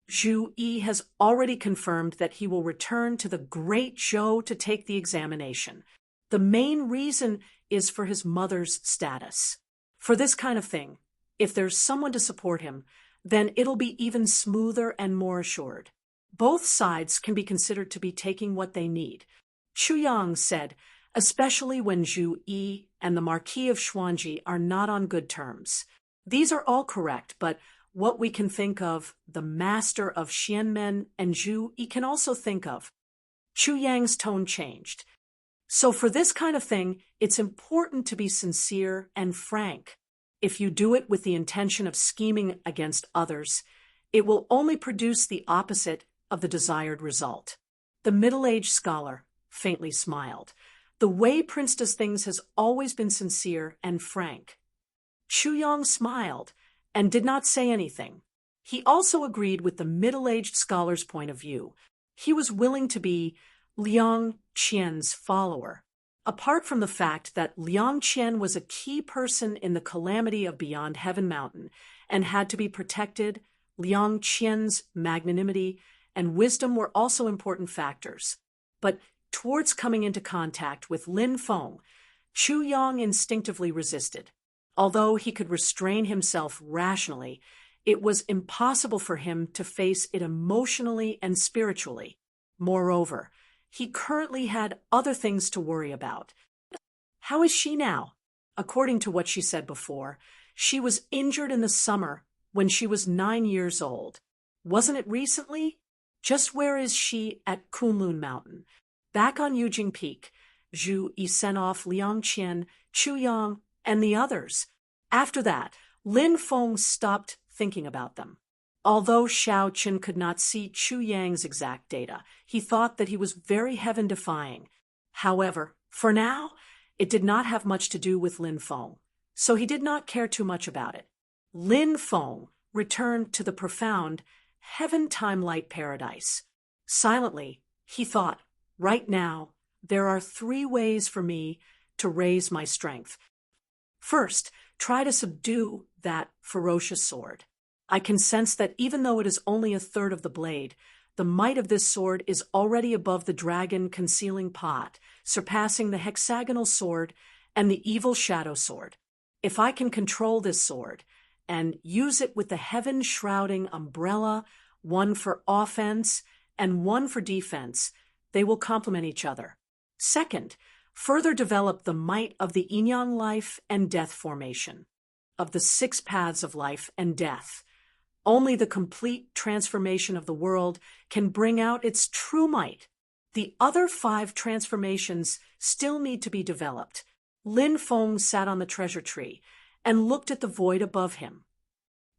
[SPEAKER 1] Zhu Yi has already confirmed that he will return to the Great Zhou to take the examination. The main reason is for his mother's status. For this kind of thing, if there's someone to support him, then it'll be even smoother and more assured. Both sides can be considered to be taking what they need. Chu Yang said, especially when Zhu Yi and the Marquis of Xuanji are not on good terms. These are all correct, but what we can think of, the master of Xianmen and Zhu Yi can also think of. Chu Yang's tone changed. So for this kind of thing, it's important to be sincere and frank. If you do it with the intention of scheming against others, it will only produce the opposite of the desired result. The middle-aged scholar faintly smiled. The way Prince does things has always been sincere and frank. Chu Yang smiled and did not say anything. He also agreed with the middle-aged scholar's point of view. He was willing to be Liang Qian's follower. Apart from the fact that Liang Qian was a key person in the calamity of Beyond Heaven Mountain and had to be protected, Liang Qian's magnanimity and wisdom were also important factors. But towards coming into contact with Lin Feng, Chu Yang instinctively resisted. Although he could restrain himself rationally, it was impossible for him to face it emotionally and spiritually. Moreover, he currently had other things to worry about. How is she now? According to what she said before, she was injured in the summer when she was 9 years old. Wasn't it recently? Just where is she at Kunlun Mountain? Back on Yujing Peak, Zhu Yi sent off Liang Qian, Chu Yang, and the others. After that, Lin Feng stopped thinking about them. Although Xiao Qin could not see Chu Yang's exact data, he thought that he was very heaven-defying. However, for now, it did not have much to do with Lin Feng, so he did not care too much about it. Lin Feng returned to the profound heaven-time-light paradise. Silently, he thought, right now, there are 3 ways for me to raise my strength. First, try to subdue that ferocious sword. I can sense that even though it is only 1/3 of the blade, the might of this sword is already above the dragon concealing pot, surpassing the hexagonal sword and the evil shadow sword. If I can control this sword and use it with the heaven-shrouding umbrella, one for offense and one for defense, they will complement each other. Second, further develop the might of the yin-yang life and death formation, of the 6 paths of life and death. Only the complete transformation of the world can bring out its true might. The other 5 transformations still need to be developed. Lin Feng sat on the treasure tree and looked at the void above him.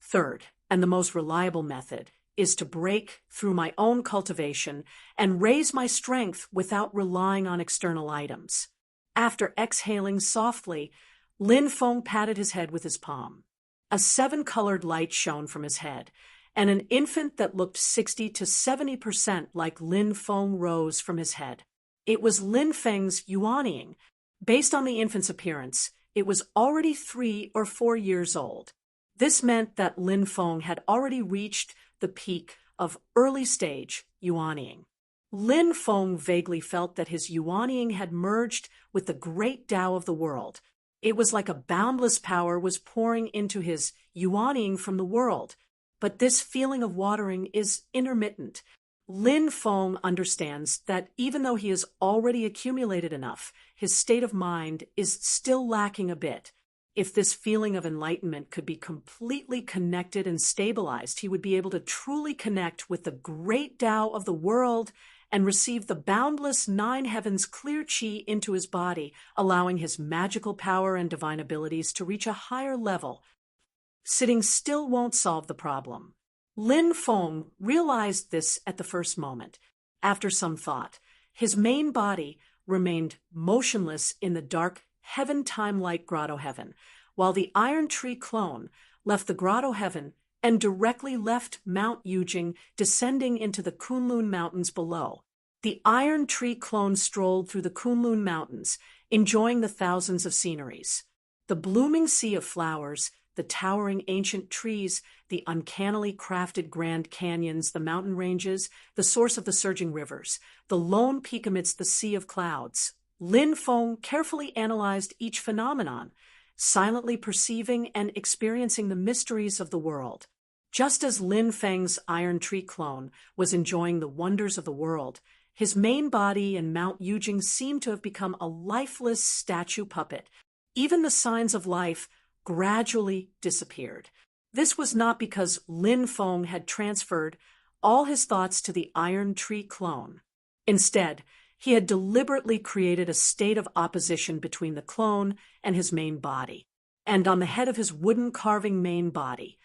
[SPEAKER 1] Third, and the most reliable method, is to break through my own cultivation and raise my strength without relying on external items. After exhaling softly, Lin Feng patted his head with his palm. A 7-colored light shone from his head, and an infant that looked 60 to 70% like Lin Feng rose from his head. It was Lin Feng's Yuanying. Based on the infant's appearance, it was already 3 or 4 years old. This meant that Lin Feng had already reached the peak of early-stage Yuanying. Lin Feng vaguely felt that his Yuanying had merged with the great Tao of the world. It was like a boundless power was pouring into his Yuanying from the world. But this feeling of watering is intermittent. Lin Feng understands that even though he has already accumulated enough, his state of mind is still lacking a bit. If this feeling of enlightenment could be completely connected and stabilized, he would be able to truly connect with the great Tao of the world and receive the boundless 9 heavens clear qi into his body, allowing his magical power and divine abilities to reach a higher level. Sitting still won't solve the problem. Lin Feng realized this at the first moment. After some thought, his main body remained motionless in the dark heaven-time-like grotto heaven, while the iron tree clone left the grotto heaven and directly left Mount Yujing, descending into the Kunlun Mountains below. The iron tree clone strolled through the Kunlun Mountains, enjoying the thousands of sceneries. The blooming sea of flowers, the towering ancient trees, the uncannily crafted grand canyons, the mountain ranges, the source of the surging rivers, the lone peak amidst the sea of clouds. Lin Feng carefully analyzed each phenomenon, silently perceiving and experiencing the mysteries of the world. Just as Lin Feng's iron tree clone was enjoying the wonders of the world, his main body and Mount Yujing seemed to have become a lifeless statue puppet. Even the signs of life gradually disappeared. This was not because Lin Feng had transferred all his thoughts to the iron tree clone. Instead, he had deliberately created a state of opposition between the clone and his main body. And on the head of his wooden carving main body,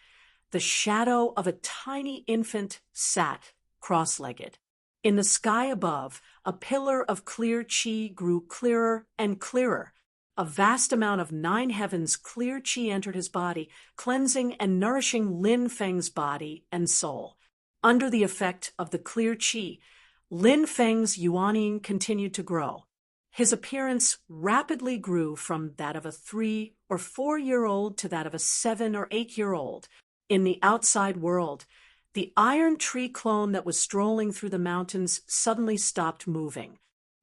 [SPEAKER 1] the shadow of a tiny infant sat cross-legged. In the sky above, a pillar of clear qi grew clearer and clearer. A vast amount of 9 heavens clear qi entered his body, cleansing and nourishing Lin Feng's body and soul. Under the effect of the clear qi, Lin Feng's Yuanying continued to grow. His appearance rapidly grew from that of a 3 or 4-year-old to that of a 7 or 8-year-old. In the outside world, the iron tree clone that was strolling through the mountains suddenly stopped moving.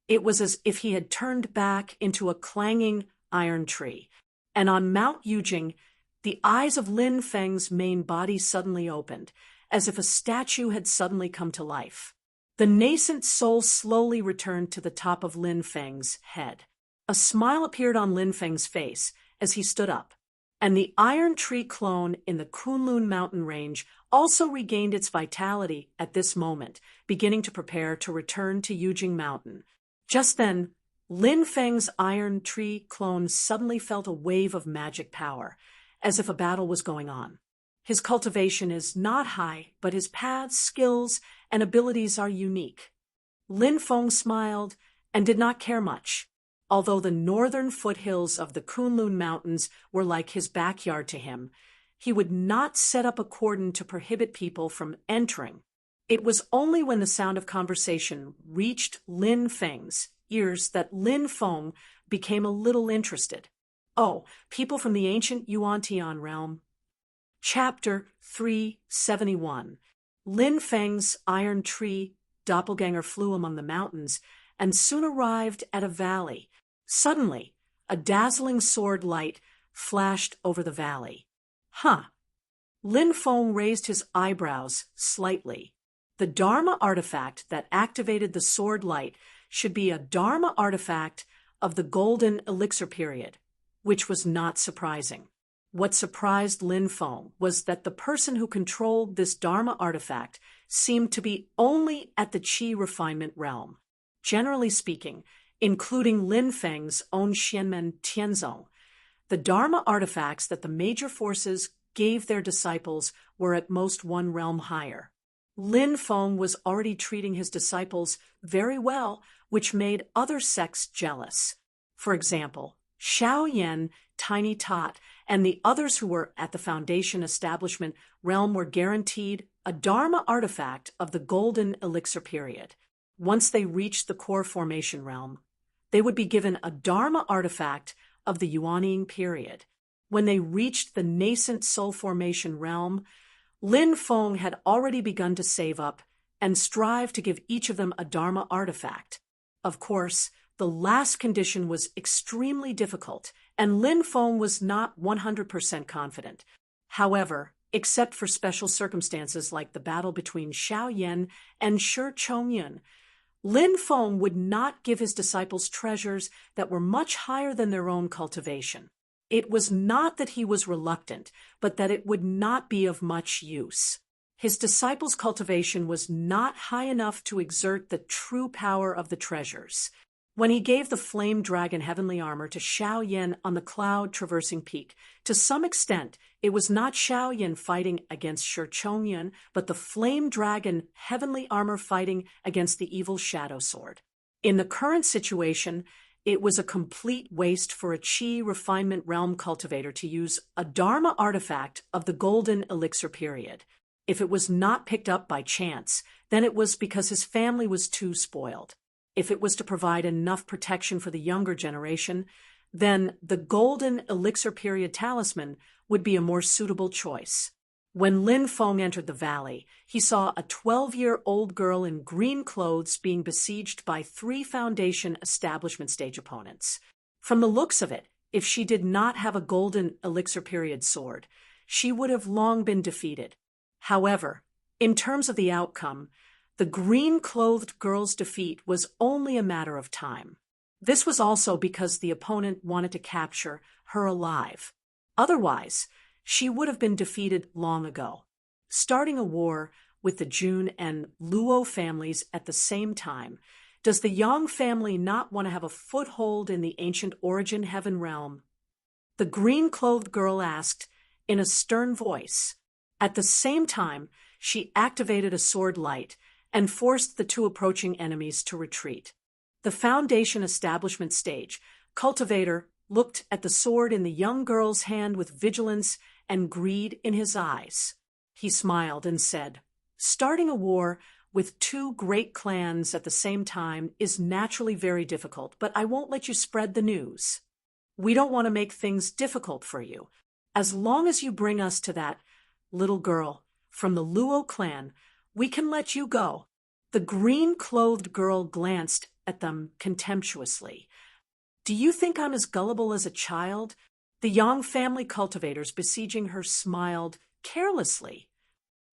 [SPEAKER 1] It was as if he had turned back into a clanging iron tree. And on Mount Yujing, the eyes of Lin Feng's main body suddenly opened, as if a statue had suddenly come to life. The nascent soul slowly returned to the top of Lin Feng's head. A smile appeared on Lin Feng's face as he stood up, and the iron tree clone in the Kunlun mountain range also regained its vitality at this moment, beginning to prepare to return to Yujing Mountain. Just then, Lin Feng's iron tree clone suddenly felt a wave of magic power, as if a battle was going on. His cultivation is not high, but his paths, skills, and abilities are unique. Lin Feng smiled and did not care much. Although the northern foothills of the Kunlun Mountains were like his backyard to him, he would not set up a cordon to prohibit people from entering. It was only when the sound of conversation reached Lin Feng's ears that Lin Feng became a little interested. Oh, people from the ancient Yuan-Tian realm. Chapter 371. Lin Feng's iron tree doppelganger flew among the mountains and soon arrived at a valley. Suddenly, a dazzling sword light flashed over the valley. Huh. Lin Feng raised his eyebrows slightly. The Dharma artifact that activated the sword light should be a Dharma artifact of the golden elixir period, which was not surprising. What surprised Lin Feng was that the person who controlled this Dharma artifact seemed to be only at the Qi refinement realm. Generally speaking, including Lin Feng's own Xianmen Tianzong, the Dharma artifacts that the major forces gave their disciples were at most 1 realm higher. Lin Feng was already treating his disciples very well, which made other sects jealous. For example, Xiao Yan, Tiny Tot, and the others who were at the Foundation Establishment realm were guaranteed a Dharma artifact of the Golden Elixir period. Once they reached the core formation realm, they would be given a Dharma artifact of the Yuanying period. When they reached the nascent soul formation realm, Lin Feng had already begun to save up and strive to give each of them a Dharma artifact. Of course, the last condition was extremely difficult, and Lin Feng was not 100% confident. However, except for special circumstances like the battle between Xiao Yan and Shi Chongyun, Lin Feng would not give his disciples treasures that were much higher than their own cultivation. It was not that he was reluctant, but that it would not be of much use. His disciples' cultivation was not high enough to exert the true power of the treasures. When he gave the flame dragon heavenly armor to Xiao Yan on the cloud-traversing peak, to some extent, it was not Xiao Yan fighting against Shi Chongyun, but the flame dragon heavenly armor fighting against the evil shadow sword. In the current situation, it was a complete waste for a Qi refinement realm cultivator to use a Dharma artifact of the Golden Elixir period. If it was not picked up by chance, then it was because his family was too spoiled. If it was to provide enough protection for the younger generation, then the Golden Elixir period talisman would be a more suitable choice. When Lin Feng entered the valley, he saw a 12-year-old girl in green clothes being besieged by 3 Foundation establishment stage opponents. From the looks of it, if she did not have a Golden Elixir period sword, she would have long been defeated. However, in terms of the outcome, the green-clothed girl's defeat was only a matter of time. This was also because the opponent wanted to capture her alive. Otherwise, she would have been defeated long ago. Starting a war with the Jun and Luo families at the same time, does the Yang family not want to have a foothold in the ancient origin heaven realm? The green-clothed girl asked in a stern voice. At the same time, she activated a sword light and forced the 2 approaching enemies to retreat. The Foundation establishment stage cultivator looked at the sword in the young girl's hand with vigilance and greed in his eyes. He smiled and said, "Starting a war with 2 great clans at the same time is naturally very difficult, but I won't let you spread the news. We don't want to make things difficult for you. As long as you bring us to that little girl from the Luo clan, we can let you go." The green-clothed girl glanced at them contemptuously. "Do you think I'm as gullible as a child?" The Yang family cultivators besieging her smiled carelessly.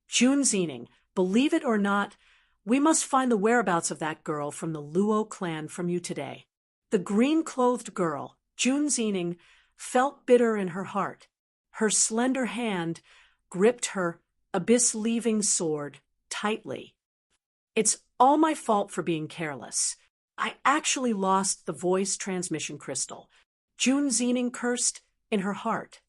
[SPEAKER 1] "Jun Zining, believe it or not, we must find the whereabouts of that girl from the Luo clan from you today." The green-clothed girl, Jun Zining, felt bitter in her heart. Her slender hand gripped her abyss-leaving sword tightly. "It's all my fault for being careless. I actually lost the voice transmission crystal," Jun Zining cursed in her heart.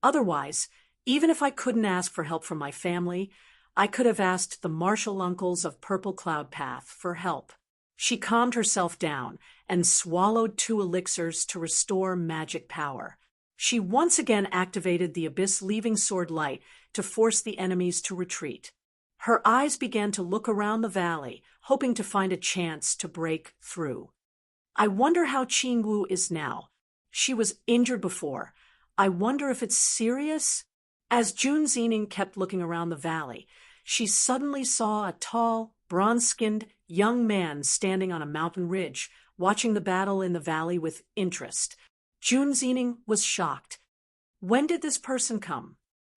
[SPEAKER 1] "Otherwise, even if I couldn't ask for help from my family, I could have asked the martial uncles of Purple Cloud Path for help." She calmed herself down and swallowed 2 elixirs to restore magic power. She once again activated the abyss-leaving sword light to force the enemies to retreat. Her eyes began to look around the valley, hoping to find a chance to break through. "I wonder how Qing Wu is now. She was injured before. I wonder if it's serious?" As Jun Zining kept looking around the valley, she suddenly saw a tall, bronze-skinned young man standing on a mountain ridge, watching the battle in the valley with interest. Jun Zining was shocked. When did this person come?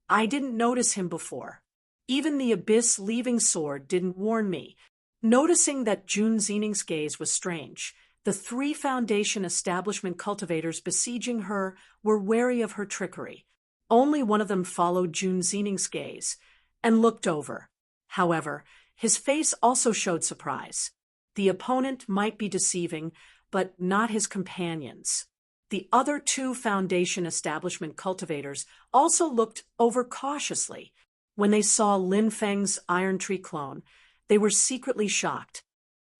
[SPEAKER 1] I didn't notice him before. Even the abyss-leaving sword didn't warn me. Noticing that Jun Zining's gaze was strange, the 3 Foundation establishment cultivators besieging her were wary of her trickery. Only one of them followed Jun Zining's gaze and looked over. However, his face also showed surprise. The opponent might be deceiving, but not his companions. The other 2 Foundation establishment cultivators also looked over cautiously. When they saw Lin Feng's Iron Tree clone, they were secretly shocked.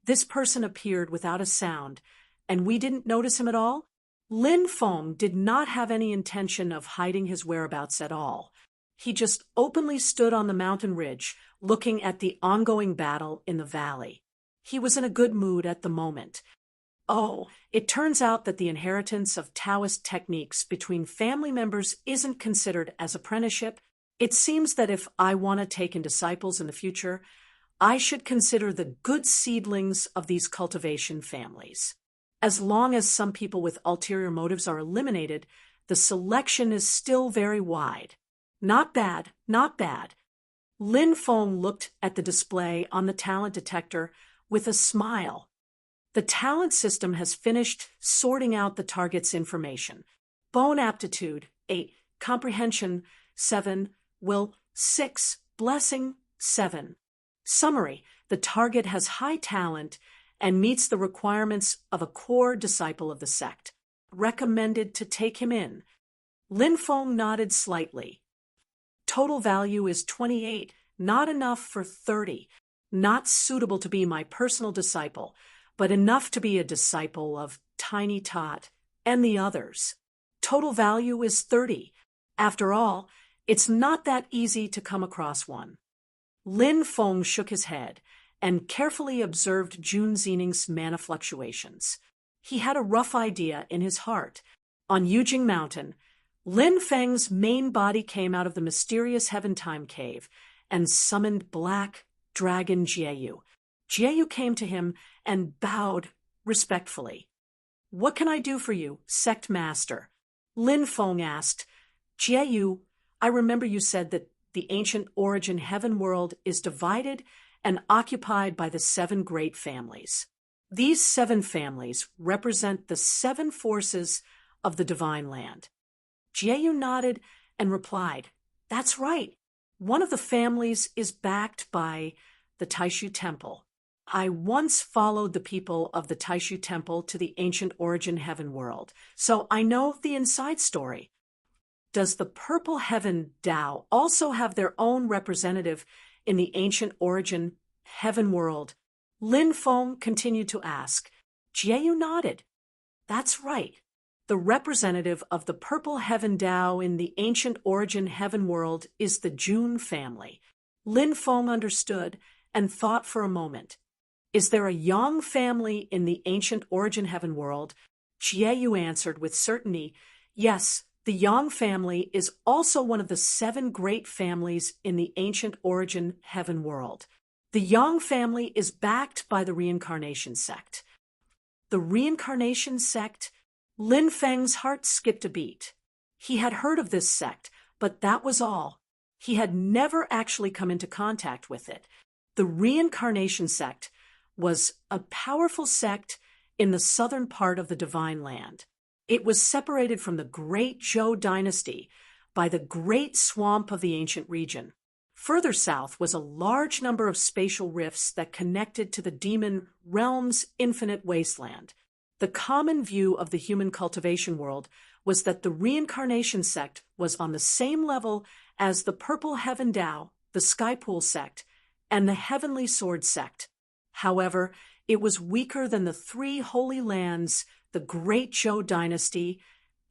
[SPEAKER 1] This person appeared without a sound, and we didn't notice him at all? Lin Feng did not have any intention of hiding his whereabouts at all. He just openly stood on the mountain ridge, looking at the ongoing battle in the valley. He was in a good mood at the moment. Oh, it turns out that the inheritance of Taoist techniques between family members isn't considered as apprenticeship. It seems that if I want to take in disciples in the future, I should consider the good seedlings of these cultivation families. As long as some people with ulterior motives are eliminated, the selection is still very wide. Not bad, not bad. Lin Feng looked at the display on the talent detector with a smile. The talent system has finished sorting out the target's information. Bone aptitude, 8. Comprehension, 7. Will, 6. Blessing, 7. Summary: the target has high talent and meets the requirements of a core disciple of the sect. Recommended to take him in. Lin Feng nodded slightly. Total value is 28, not enough for 30. Not suitable to be my personal disciple, but enough to be a disciple of Tiny Tot and the others. Total value is 30. After all, it's not that easy to come across one. Lin Feng shook his head and carefully observed Jun Xining's mana fluctuations. He had a rough idea in his heart. On Yujing Mountain, Lin Feng's main body came out of the mysterious Heaven-Time Cave and summoned Black Dragon Jieyu. Jieyu came to him and bowed respectfully. "What can I do for you, Sect Master?" Lin Feng asked. "Jieyu, I remember you said that the ancient origin heaven world is divided and occupied by the 7 great families. These 7 families represent the 7 forces of the divine land." Jieyu nodded and replied, "That's right. One of the families is backed by the Taishu Temple. I once followed the people of the Taishu Temple to the ancient origin heaven world, so I know the inside story." "Does the Purple Heaven Tao also have their own representative in the ancient origin heaven world?" Lin Feng continued to ask. Jieyu nodded. "That's right. The representative of the Purple Heaven Tao in the ancient origin heaven world is the Jun family." Lin Feng understood and thought for a moment. "Is there a Yang family in the ancient origin heaven world?" Jieyu answered with certainty, "Yes, the Yang family is also one of the 7 great families in the ancient origin heaven world. The Yang family is backed by the Reincarnation sect." The Reincarnation sect? Lin Feng's heart skipped a beat. He had heard of this sect, but that was all. He had never actually come into contact with it. The Reincarnation sect was a powerful sect in the southern part of the Divine Land. It was separated from the Great Zhou dynasty by the Great Swamp of the ancient region. Further south was a large number of spatial rifts that connected to the demon realm's infinite wasteland. The common view of the human cultivation world was that the Reincarnation sect was on the same level as the Purple Heaven Tao, the Skypool sect, and the Heavenly Sword sect. However, it was weaker than the 3 holy lands, the Great Zhou dynasty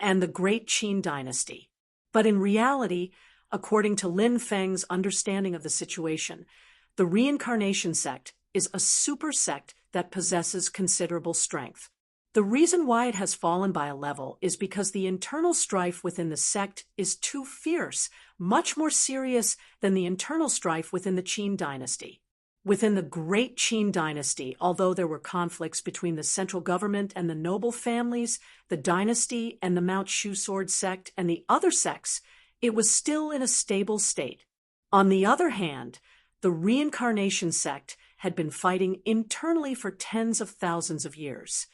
[SPEAKER 1] and the Great Qin dynasty. But in reality, according to Lin Feng's understanding of the situation, the Reincarnation sect is a super sect that possesses considerable strength. The reason why it has fallen by a level is because the internal strife within the sect is too fierce, much more serious than the internal strife within the Qin dynasty. Within the Great Qin dynasty, although there were conflicts between the central government and the noble families, the dynasty and the Mount Shu Sword sect and the other sects, it was still in a stable state. On the other hand, the Reincarnation sect had been fighting internally for tens of thousands of years.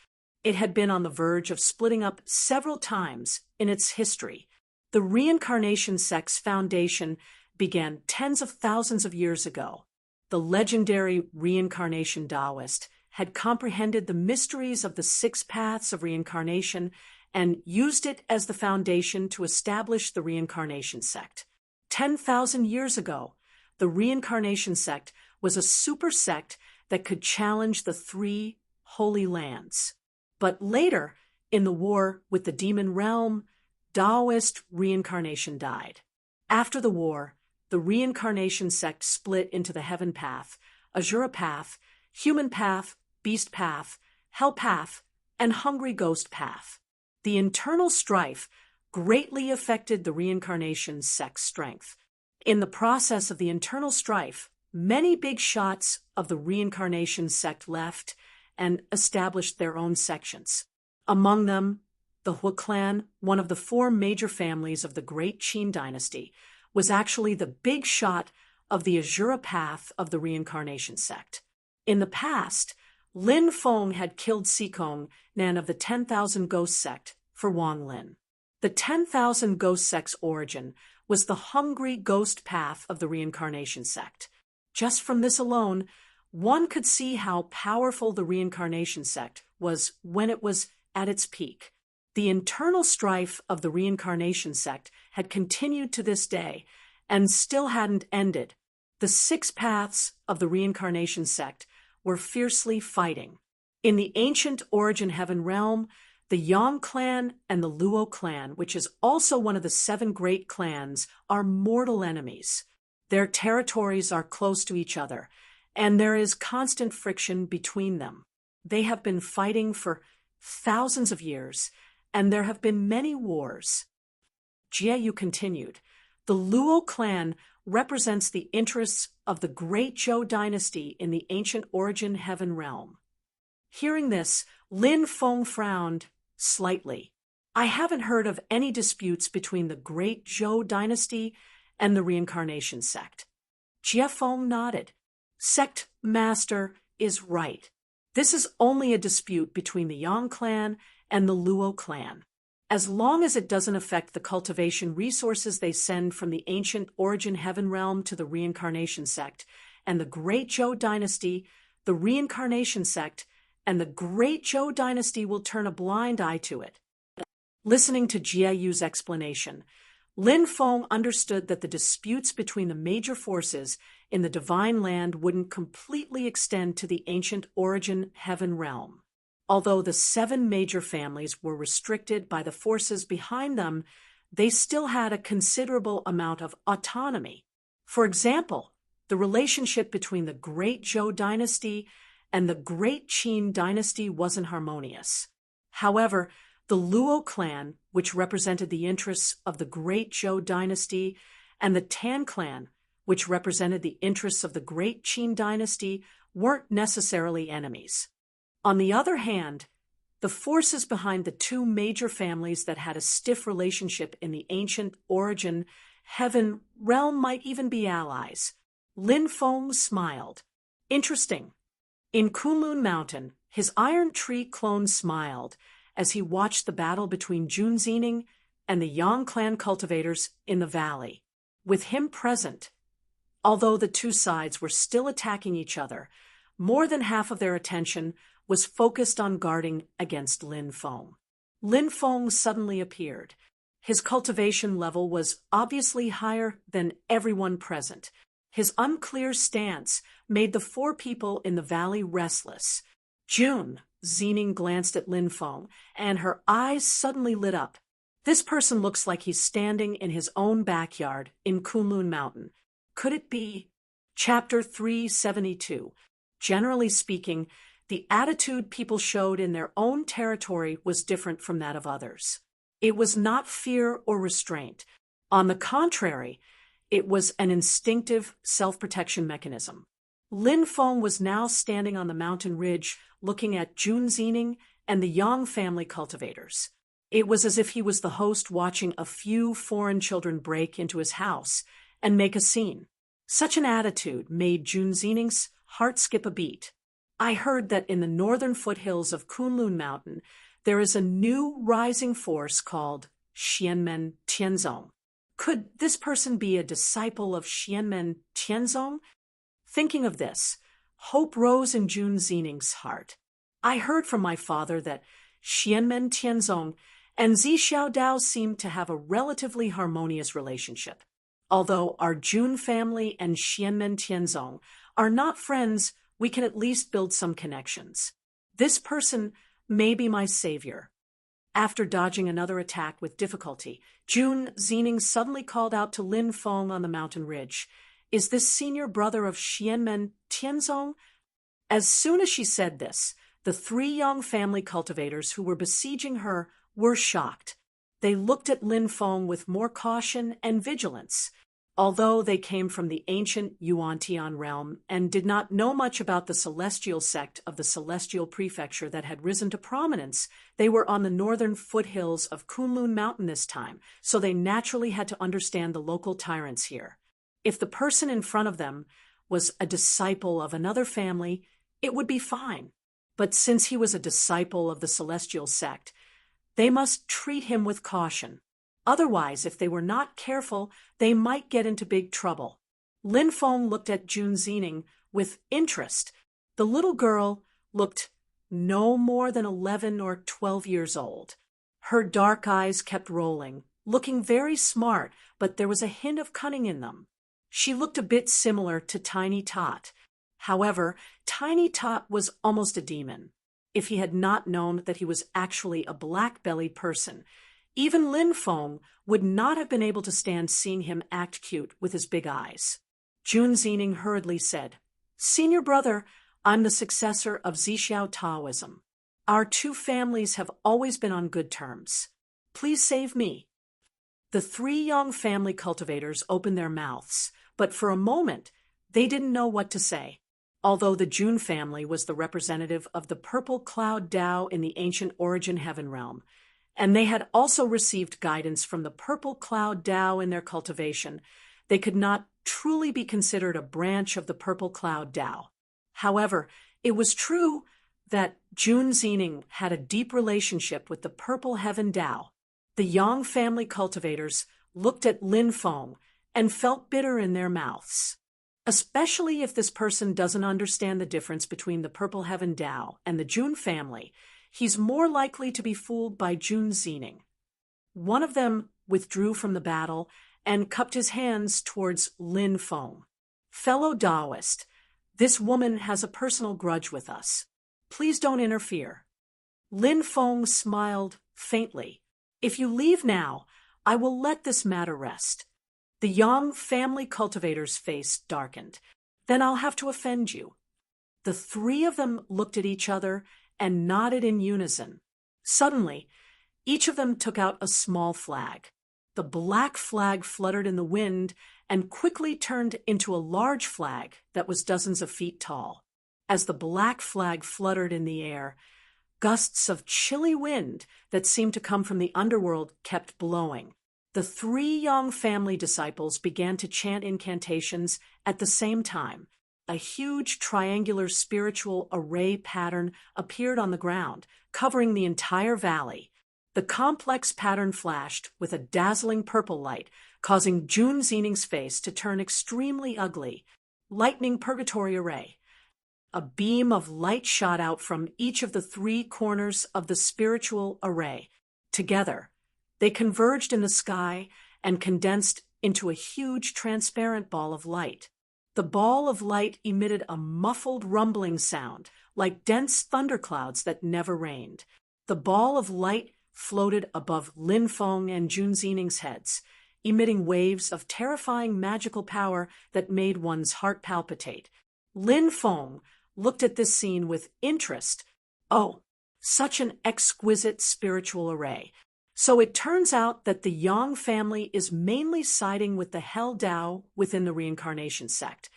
[SPEAKER 1] It had been on the verge of splitting up several times in its history. The Reincarnation sect's foundation began tens of thousands of years ago. The legendary Reincarnation Taoist had comprehended the mysteries of the 6 paths of reincarnation and used it as the foundation to establish the Reincarnation sect. 10,000 years ago, the Reincarnation sect was a super sect that could challenge the 3 holy lands. But later, In the war with the demon realm, Taoist reincarnation died. After the war, the reincarnation sect split into the heaven path, Asura path, human path, beast path, hell path, and hungry ghost path. The internal strife greatly affected the reincarnation sect's strength. In the process of the internal strife, many big shots of the reincarnation sect left and established their own sections. Among them, the Hui clan, one of the four major families of the Great Qin dynasty, was actually the big shot of the Asura path of the reincarnation sect. In the past, Lin Feng had killed Sikong, Nan of the 10,000 Ghost sect, for Wang Lin. The 10,000 Ghost sect's origin was the hungry ghost path of the reincarnation sect. Just from this alone, one could see how powerful the reincarnation sect was when it was at its peak. The internal strife of the reincarnation sect had continued to this day and still hadn't ended. The 6 paths of the reincarnation sect were fiercely fighting. In the ancient origin heaven realm, the Yang clan and the Luo clan, which is also one of the 7 great clans, are mortal enemies. Their territories are close to each other, and there is constant friction between them. They have been fighting for thousands of years, and there have been many wars. Jieyu continued, the Luo clan represents the interests of the Great Zhou dynasty in the ancient origin heaven realm. Hearing this, Lin Feng frowned slightly. I haven't heard of any disputes between the Great Zhou dynasty and the reincarnation sect. Jie Feng nodded. Sect master is right. This is only a dispute between the Yang clan and the Luo clan. As long as it doesn't affect the cultivation resources they send from the ancient origin heaven realm to the reincarnation sect and the Great Zhou dynasty, the reincarnation sect and the Great Zhou dynasty will turn a blind eye to it. Listening to Jieyu's explanation, Lin Feng understood that the disputes between the major forces in the divine land wouldn't completely extend to the ancient origin heaven realm. Although the 7 major families were restricted by the forces behind them, they still had a considerable amount of autonomy. For example, the relationship between the Great Zhou dynasty and the Great Qin dynasty wasn't harmonious. However, the Luo clan, which represented the interests of the Great Zhou dynasty, and the Tan clan, which represented the interests of the Great Qin dynasty, weren't necessarily enemies. On the other hand, the forces behind the 2 major families that had a stiff relationship in the ancient origin heaven realm might even be allies. Lin Feng smiled. Interesting. In Kunlun Mountain, his iron tree clone smiled as he watched the battle between Jun Zining and the Yang clan cultivators in the valley. With him present, although the 2 sides were still attacking each other, more than half of their attention was focused on guarding against Lin Feng. Lin Feng suddenly appeared. His cultivation level was obviously higher than everyone present. His unclear stance made the 4 people in the valley restless. June, Zining glanced at Lin Feng, and her eyes suddenly lit up. This person looks like he's standing in his own backyard in Kunlun Mountain. Could it be? Chapter 372. Generally speaking, the attitude people showed in their own territory was different from that of others. It was not fear or restraint. On the contrary, it was an instinctive self-protection mechanism. Lin Feng was now standing on the mountain ridge, looking at Jun Zining and the Yang family cultivators. It was as if he was the host watching a few foreign children break into his house and make a scene. Such an attitude made Jun Zining's heart skip a beat. I heard that in the northern foothills of Kunlun Mountain, there is a new rising force called Xianmen Tianzong. Could this person be a disciple of Xianmen Tianzong? Thinking of this, hope rose in Jun Zining's heart. I heard from my father that Xianmen Tianzong and Zi Xiaodao seemed to have a relatively harmonious relationship. Although our Jun family and Xianmen Tianzong are not friends, we can at least build some connections. This person may be my savior. After dodging another attack with difficulty, Jun Xiening suddenly called out to Lin Feng on the mountain ridge, "Is this senior brother of Xianmen Tianzong?" As soon as she said this, the three young family cultivators who were besieging her were shocked. They looked at Lin Feng with more caution and vigilance. Although they came from the ancient Yuan-Tian realm and did not know much about the celestial sect of the Celestial Prefecture that had risen to prominence, they were on the northern foothills of Kunlun Mountain this time, so they naturally had to understand the local tyrants here. If the person in front of them was a disciple of another family, it would be fine. But since he was a disciple of the celestial sect, they must treat him with caution. Otherwise, if they were not careful, they might get into big trouble. Lin Feng looked at Jun Xiening with interest. The little girl looked no more than 11 or 12 years old. Her dark eyes kept rolling, looking very smart, but there was a hint of cunning in them. She looked a bit similar to Tiny Tot. However, Tiny Tot was almost a demon. If he had not known that he was actually a black-bellied person, even Lin Feng would not have been able to stand seeing him act cute with his big eyes. Jun Xiening hurriedly said, "Senior brother, I'm the successor of Zixiao Taoism. Our two families have always been on good terms. Please save me." The three young family cultivators opened their mouths, but for a moment they didn't know what to say. Although the Jun family was the representative of the purple cloud Tao in the ancient origin heaven realm, and they had also received guidance from the purple cloud Tao in their cultivation, they could not truly be considered a branch of the purple cloud Tao. However, it was true that Jun Xiening had a deep relationship with the purple heaven Tao. The Yang family cultivators looked at Lin Feng and felt bitter in their mouths. Especially if this person doesn't understand the difference between the purple heaven Tao and the Jun family, he's more likely to be fooled by Jun Xiening. One of them withdrew from the battle and cupped his hands towards Lin Feng. "Fellow Taoist, this woman has a personal grudge with us. Please don't interfere." Lin Feng smiled faintly. "If you leave now, I will let this matter rest." The Yang family cultivator's face darkened. "Then I'll have to offend you." The three of them looked at each other and nodded in unison. Suddenly, each of them took out a small flag. The black flag fluttered in the wind and quickly turned into a large flag that was dozens of feet tall. As the black flag fluttered in the air, gusts of chilly wind that seemed to come from the underworld kept blowing. The three Yang family disciples began to chant incantations at the same time. A huge triangular spiritual array pattern appeared on the ground, covering the entire valley. The complex pattern flashed with a dazzling purple light, causing Jun Xining's face to turn extremely ugly. Lightning Purgatory Array. A beam of light shot out from each of the three corners of the spiritual array. Together, they converged in the sky and condensed into a huge transparent ball of light. The ball of light emitted a muffled rumbling sound, like dense thunderclouds that never rained. The ball of light floated above Lin Feng and Jun Xining's heads, emitting waves of terrifying magical power that made one's heart palpitate. Lin Feng looked at this scene with interest. Oh, such an exquisite spiritual array. So it turns out that the Yang family is mainly siding with the Hell Tao within the reincarnation sect.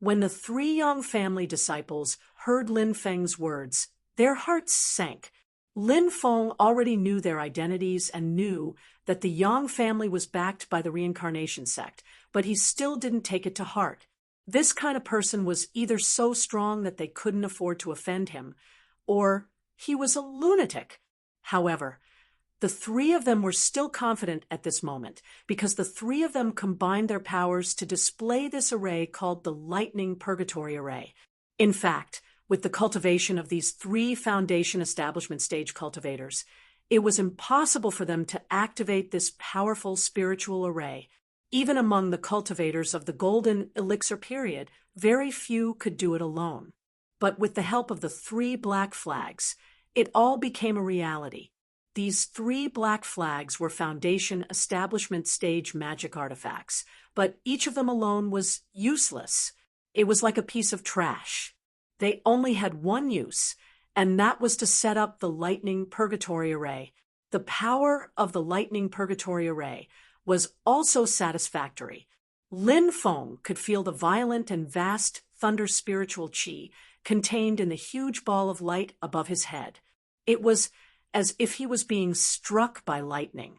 [SPEAKER 1] When the three Yang family disciples heard Lin Feng's words, their hearts sank. Lin Feng already knew their identities and knew that the Yang family was backed by the reincarnation sect, but he still didn't take it to heart. This kind of person was either so strong that they couldn't afford to offend him, or he was a lunatic. However, the three of them were still confident at this moment, because the three of them combined their powers to display this array called the Lightning Purgatory Array. In fact, with the cultivation of these three foundation establishment stage cultivators, it was impossible for them to activate this powerful spiritual array. Even among the cultivators of the Golden Elixir period, very few could do it alone. But with the help of the three black flags, it all became a reality. these 3 black flags were Foundation establishment stage magic artifacts, but each of them alone was useless. It was like a piece of trash. They only had one use, and that was to set up the lightning purgatory array. The power of the lightning purgatory array was also satisfactory. Lin Feng could feel the violent and vast thunder spiritual qi contained in the huge ball of light above his head. It was as if he was being struck by lightning.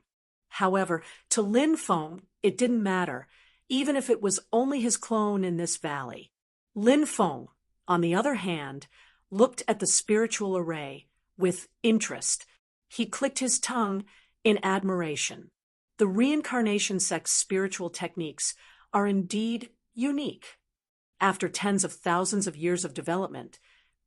[SPEAKER 1] However, to Lin Feng, it didn't matter, even if it was only his clone in this valley. Lin Feng, on the other hand, looked at the spiritual array with interest. He clicked his tongue in admiration. The reincarnation sect's spiritual techniques are indeed unique. After tens of thousands of years of development,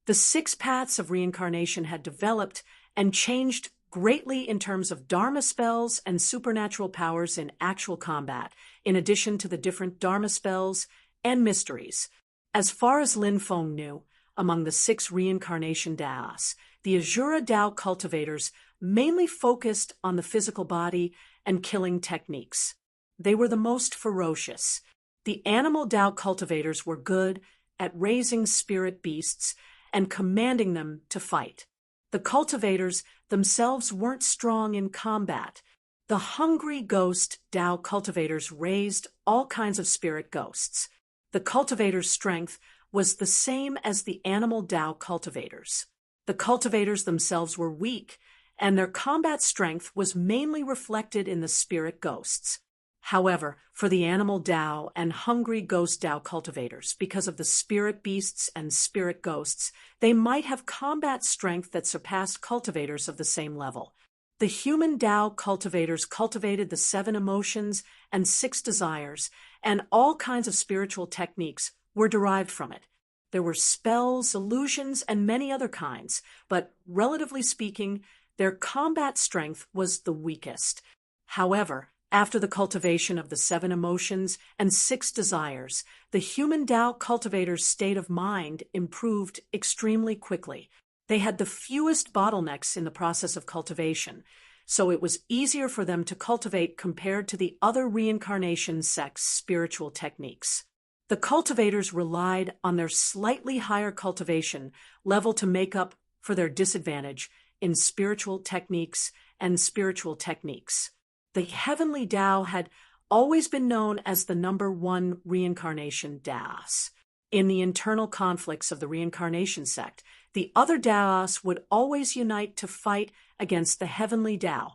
[SPEAKER 1] the 6 paths of reincarnation had developed and changed greatly in terms of Dharma spells and supernatural powers in actual combat, in addition to the different Dharma spells and mysteries. As far as Lin Feng knew, among the 6 reincarnation Daos, the Azura Dao cultivators mainly focused on the physical body and killing techniques. They were the most ferocious. The animal Dao cultivators were good at raising spirit beasts and commanding them to fight. The cultivators themselves weren't strong in combat. The hungry ghost Dao cultivators raised all kinds of spirit ghosts. The cultivators' strength was the same as the animal Dao cultivators. The cultivators themselves were weak, and their combat strength was mainly reflected in the spirit ghosts. However, for the animal Dao and hungry ghost Dao cultivators, because of the spirit beasts and spirit ghosts, they might have combat strength that surpassed cultivators of the same level. The human Dao cultivators cultivated the 7 emotions and 6 desires, and all kinds of spiritual techniques were derived from it. There were spells, illusions, and many other kinds, but relatively speaking, their combat strength was the weakest. However, after the cultivation of the 7 emotions and 6 desires, the human Dao cultivators' state of mind improved extremely quickly. They had the fewest bottlenecks in the process of cultivation, so it was easier for them to cultivate compared to the other reincarnation sect's spiritual techniques. The cultivators relied on their slightly higher cultivation level to make up for their disadvantage in spiritual techniques and spiritual techniques. The heavenly Dao had always been known as the #1 reincarnation Daos. In the internal conflicts of the reincarnation sect, the other Daos would always unite to fight against the heavenly Dao.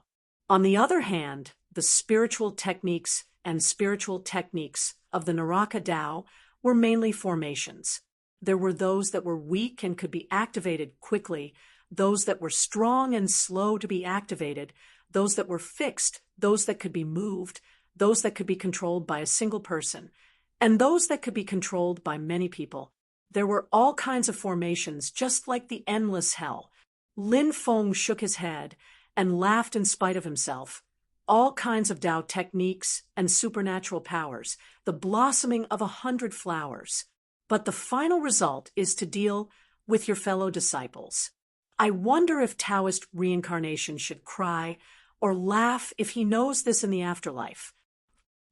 [SPEAKER 1] On the other hand, the spiritual techniques and spiritual techniques of the Naraka Dao were mainly formations. There were those that were weak and could be activated quickly, those that were strong and slow to be activated, those that were fixed, those that could be moved, those that could be controlled by a single person, and those that could be controlled by many people. There were all kinds of formations, just like the endless hell. Lin Feng shook his head and laughed in spite of himself. All kinds of Dao techniques and supernatural powers, the blossoming of 100 flowers. But the final result is to deal with your fellow disciples. I wonder if Taoist reincarnation should cry or laugh if he knows this in the afterlife.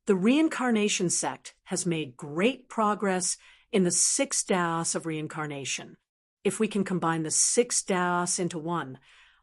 [SPEAKER 1] The reincarnation sect has made great progress in the 6 Daos of reincarnation. If we can combine the 6 Daos into one,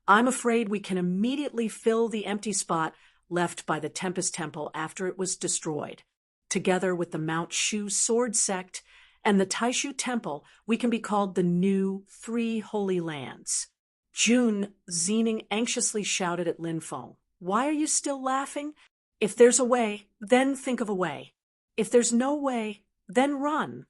[SPEAKER 1] I'm afraid we can immediately fill the empty spot left by the Tempest Temple after it was destroyed. Together with the Mount Shu Sword Sect and the Taishu Temple, we can be called the new 3 Holy Lands. Jun Zening anxiously shouted at Lin Feng, "Why are you still laughing? If there's a way, then think of a way. If there's no way, then run."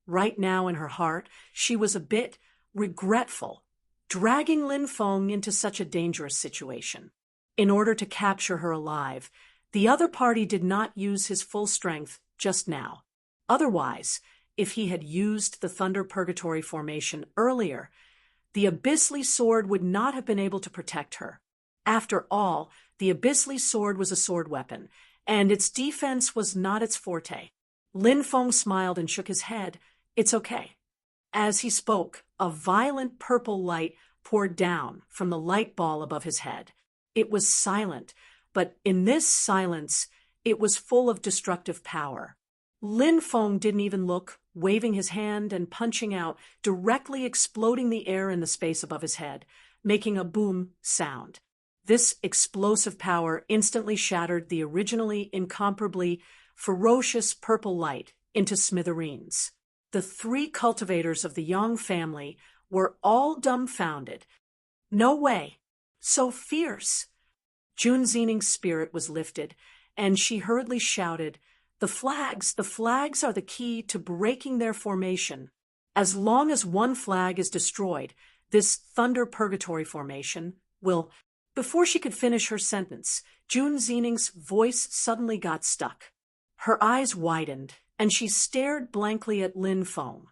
[SPEAKER 1] Right now in her heart, she was a bit regretful, dragging Lin Feng into such a dangerous situation. In order to capture her alive, the other party did not use his full strength just now. Otherwise, if he had used the Thunder Purgatory formation earlier, the Abyssly Sword would not have been able to protect her. After all, the Abyssly Sword was a sword weapon, and its defense was not its forte. Lin Feng smiled and shook his head. "It's okay." As he spoke, a violent purple light poured down from the light ball above his head. It was silent, but in this silence, it was full of destructive power. Lin Feng didn't even look, waving his hand and punching out, directly exploding the air in the space above his head, making a boom sound. This explosive power instantly shattered the originally incomparably ferocious purple light into smithereens. The three cultivators of the Yang family were all dumbfounded. No way! So fierce! Jun Xining's spirit was lifted, and she hurriedly shouted, the flags are the key to breaking their formation. As long as one flag is destroyed, this thunder purgatory formation will... Before she could finish her sentence, Jun Xining's voice suddenly got stuck. Her eyes widened, and she stared blankly at Lin Feng.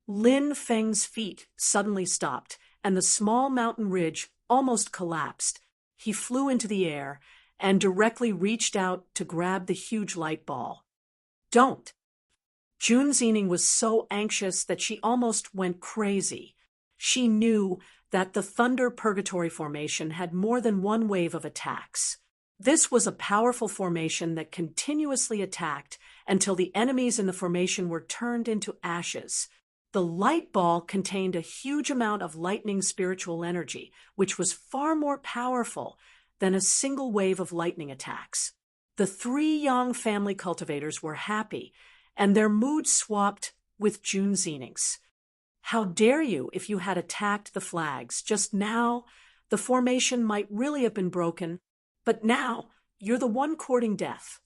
[SPEAKER 1] Lin Feng's feet suddenly stopped, and the small mountain ridge almost collapsed. He flew into the air and directly reached out to grab the huge light ball. Don't! Jun Xining was so anxious that she almost went crazy. She knew that the Thunder Purgatory Formation had more than one wave of attacks. This was a powerful formation that continuously attacked until the enemies in the formation were turned into ashes. The light ball contained a huge amount of lightning spiritual energy, which was far more powerful than a single wave of lightning attacks. The three Yang family cultivators were happy, and their mood swapped with Jun Xining's. How dare you, if you had attacked the flags just now, the formation might really have been broken, but now you're the one courting death.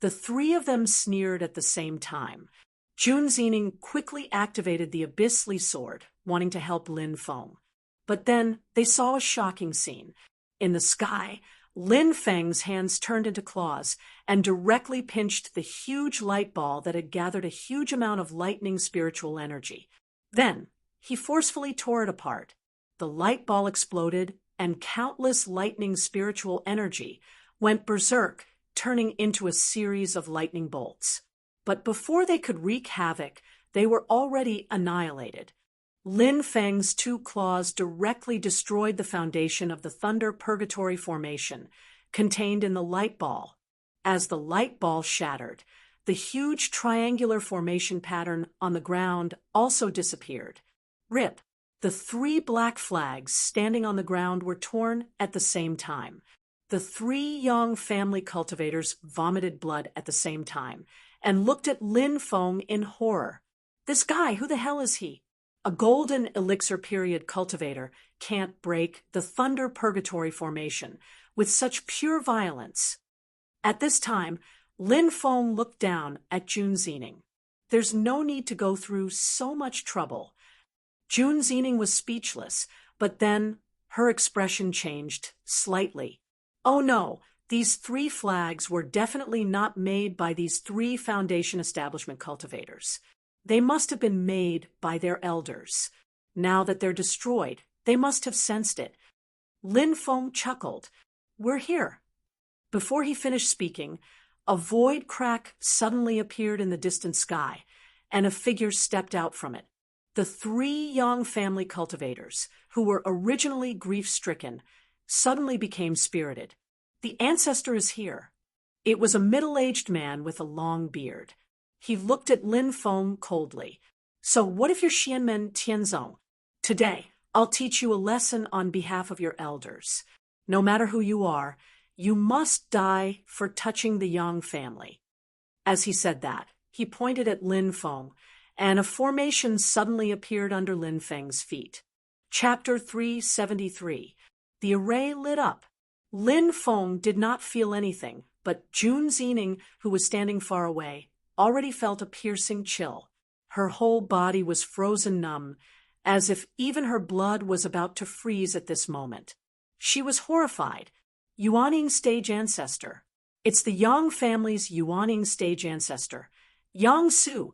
[SPEAKER 1] The three of them sneered at the same time. Jun Xining quickly activated the Abyssly Sword, wanting to help Lin Feng. But then they saw a shocking scene. In the sky, Lin Feng's hands turned into claws and directly pinched the huge light ball that had gathered a huge amount of lightning spiritual energy. Then, he forcefully tore it apart. The light ball exploded, and countless lightning spiritual energy went berserk, turning into a series of lightning bolts. But before they could wreak havoc, they were already annihilated. Lin Feng's two claws directly destroyed the foundation of the Thunder Purgatory Formation, contained in the light ball. As the light ball shattered, the huge triangular formation pattern on the ground also disappeared. Rip! The three black flags standing on the ground were torn at the same time. The three Yang family cultivators vomited blood at the same time and looked at Lin Feng in horror. This guy, who the hell is he? A golden elixir period cultivator can't break the Thunder Purgatory Formation with such pure violence. At this time, Lin Feng looked down at Jun Xining. There's no need to go through so much trouble. Jun Xining was speechless, but then her expression changed slightly. Oh no, these three flags were definitely not made by these three Foundation Establishment cultivators. They must have been made by their elders. Now that they're destroyed, they must have sensed it. Lin Feng chuckled. We're here. Before he finished speaking, a void crack suddenly appeared in the distant sky, and a figure stepped out from it. The three Yang family cultivators, who were originally grief-stricken, suddenly became spirited. The ancestor is here. It was a middle-aged man with a long beard. He looked at Lin Feng coldly. So what if you're Xianmen Tianzong? Today, I'll teach you a lesson on behalf of your elders. No matter who you are, you must die for touching the Yang family. As he said that, he pointed at Lin Feng, and a formation suddenly appeared under Lin Feng's feet. Chapter 373. The array lit up. Lin Feng did not feel anything, but Jun Xining, who was standing far away, already felt a piercing chill. Her whole body was frozen numb, as if even her blood was about to freeze at this moment. She was horrified. Yuaning stage ancestor. It's the Yang family's Yuaning stage ancestor. Yang Su.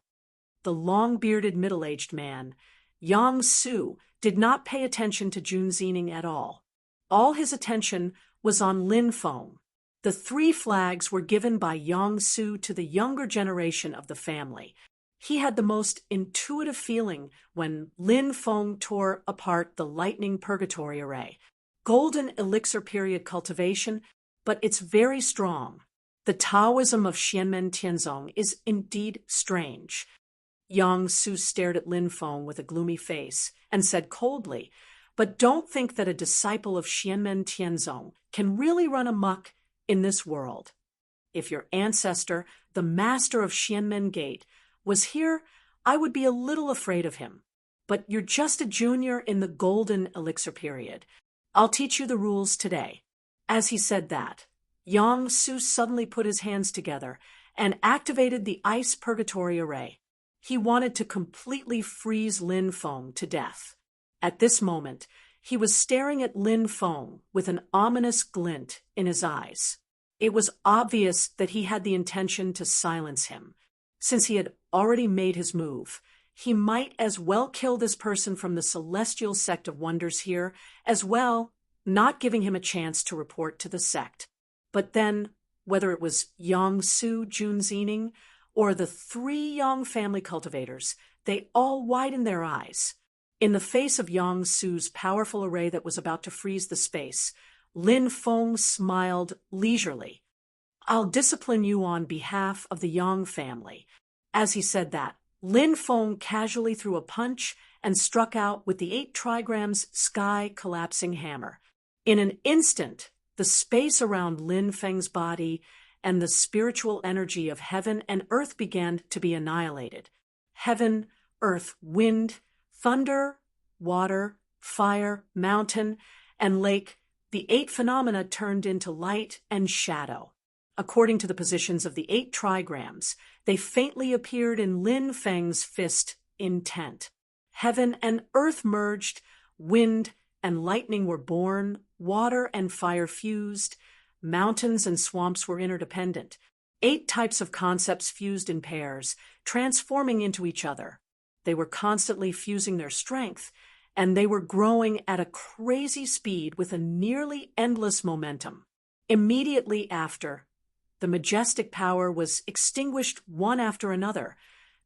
[SPEAKER 1] The long-bearded middle-aged man, Yang Su, did not pay attention to Jun Xining at all. All his attention was on Lin Feng. The three flags were given by Yang Su to the younger generation of the family. He had the most intuitive feeling when Lin Feng tore apart the lightning purgatory array. golden elixir period cultivation, but it's very strong. The Taoism of Xianmen Tianzong is indeed strange. Yang Su stared at Lin Feng with a gloomy face and said coldly, "But don't think that a disciple of Xianmen Tianzong can really run amok in this world. If your ancestor, the master of Xianmen Gate, was here, I would be a little afraid of him. But you're just a junior in the golden elixir period. I'll teach you the rules today." As he said that, Yang Su suddenly put his hands together and activated the ice purgatory array. He wanted to completely freeze Lin Feng to death. At this moment, he was staring at Lin Feng with an ominous glint in his eyes. It was obvious that he had the intention to silence him. Since he had already made his move, he might as well kill this person from the celestial sect of wonders here as well, not giving him a chance to report to the sect. But then, whether it was Yang Su Junzining or the 3 Yang family cultivators, they all widened their eyes. In the face of Yang Su's powerful array that was about to freeze the space, Lin Feng smiled leisurely. "I'll discipline you on behalf of the Yang family." As he said that, Lin Feng casually threw a punch and struck out with the 8 trigrams sky-collapsing hammer. In an instant, the space around Lin Feng's body and the spiritual energy of heaven and earth began to be annihilated. Heaven, earth, wind, thunder, water, fire, mountain, and lake, the 8 phenomena turned into light and shadow. According to the positions of the 8 trigrams, they faintly appeared in Lin Feng's fist intent. Heaven and earth merged, wind and lightning were born, water and fire fused, mountains and swamps were interdependent. 8 types of concepts fused in pairs, transforming into each other. They were constantly fusing their strength, and they were growing at a crazy speed with a nearly endless momentum. Immediately after, the majestic power was extinguished one after another,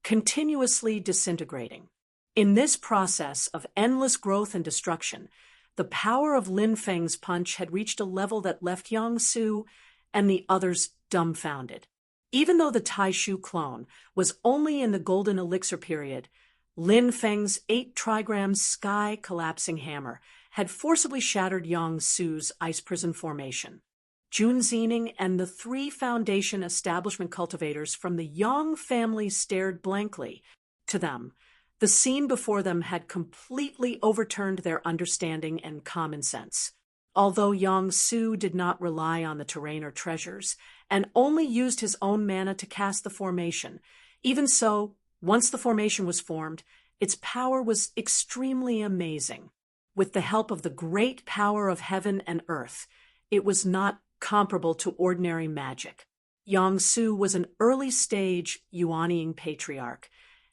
[SPEAKER 1] continuously disintegrating. In this process of endless growth and destruction, the power of Lin Feng's punch had reached a level that left Yang Su and the others dumbfounded. Even though the Taishu clone was only in the golden elixir period, Lin Feng's 8 trigrams sky-collapsing hammer had forcibly shattered Yang Su's ice prison formation. Jun Zining and the 3 foundation establishment cultivators from the Yang family stared blankly. To them, the scene before them had completely overturned their understanding and common sense. Although Yang Su did not rely on the terrain or treasures, and only used his own mana to cast the formation, even so, once the formation was formed, its power was extremely amazing. With the help of the great power of heaven and earth, it was not comparable to ordinary magic. Yang Su was an early-stage Yuanying patriarch,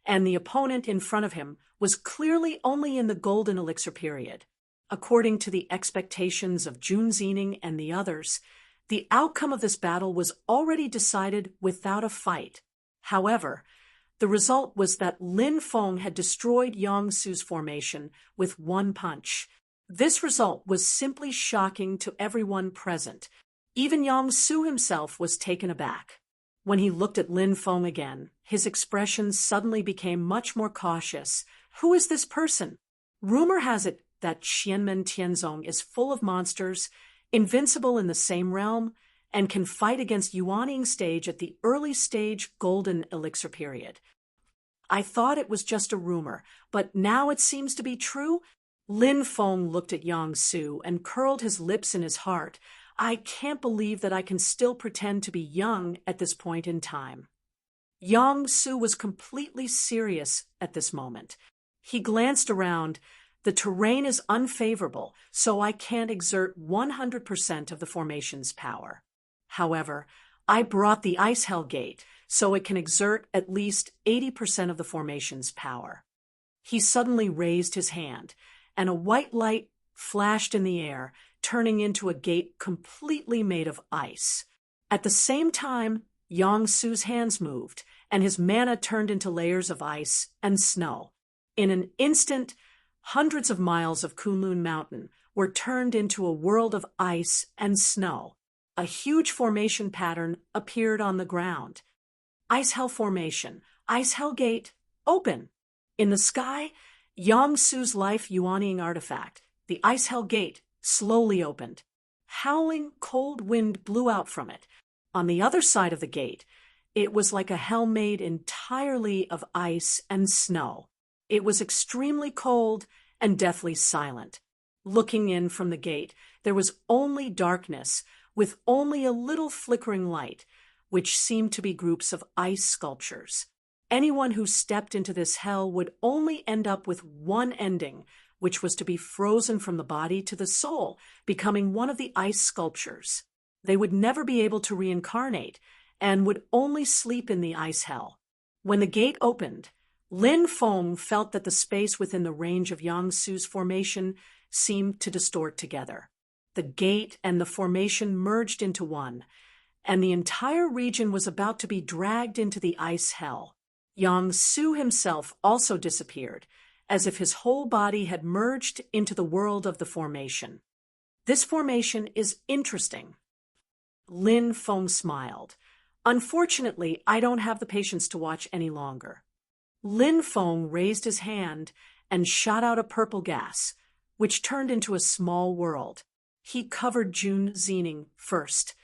[SPEAKER 1] and the opponent in front of him was clearly only in the golden elixir period. According to the expectations of Jun Zining and the others, the outcome of this battle was already decided without a fight. However, the result was that Lin Feng had destroyed Yang Su's formation with one punch. This result was simply shocking to everyone present. Even Yang Su himself was taken aback. When he looked at Lin Feng again, his expression suddenly became much more cautious. Who is this person? Rumor has it that Xianmen Tianzong is full of monsters, invincible in the same realm, and can fight against Yuanying stage at the early stage golden elixir period. I thought it was just a rumor, but now it seems to be true. Lin Feng looked at Yang Su and curled his lips in his heart. I can't believe that I can still pretend to be young at this point in time. Yang Su was completely serious at this moment. He glanced around. The terrain is unfavorable, so I can't exert 100% of the formation's power. However, I brought the Ice Hell Gate, so it can exert at least 80% of the formation's power. He suddenly raised his hand, and a white light flashed in the air, turning into a gate completely made of ice. At the same time, Yang Su's hands moved, and his mana turned into layers of ice and snow. In an instant, hundreds of miles of Kunlun Mountain were turned into a world of ice and snow. A huge formation pattern appeared on the ground. Ice Hell Formation, Ice Hell Gate, open. In the sky, Yong-Su's life yuanying artifact, the Ice Hell Gate, slowly opened. Howling, cold wind blew out from it. On the other side of the gate, it was like a hell made entirely of ice and snow. It was extremely cold and deathly silent. Looking in from the gate, there was only darkness, with only a little flickering light, which seemed to be groups of ice sculptures. Anyone who stepped into this hell would only end up with one ending, which was to be frozen from the body to the soul, becoming one of the ice sculptures. They would never be able to reincarnate, and would only sleep in the ice hell. When the gate opened, Lin Feng felt that the space within the range of Yong-Su's formation seemed to distort together. The gate and the formation merged into one, and the entire region was about to be dragged into the ice hell. Yong-Su himself also disappeared, as if his whole body had merged into the world of the formation. This formation is interesting. Lin Feng smiled. Unfortunately, I don't have the patience to watch any longer. Lin Feng raised his hand and shot out a purple gas, which turned into a small world. He covered June Zening first.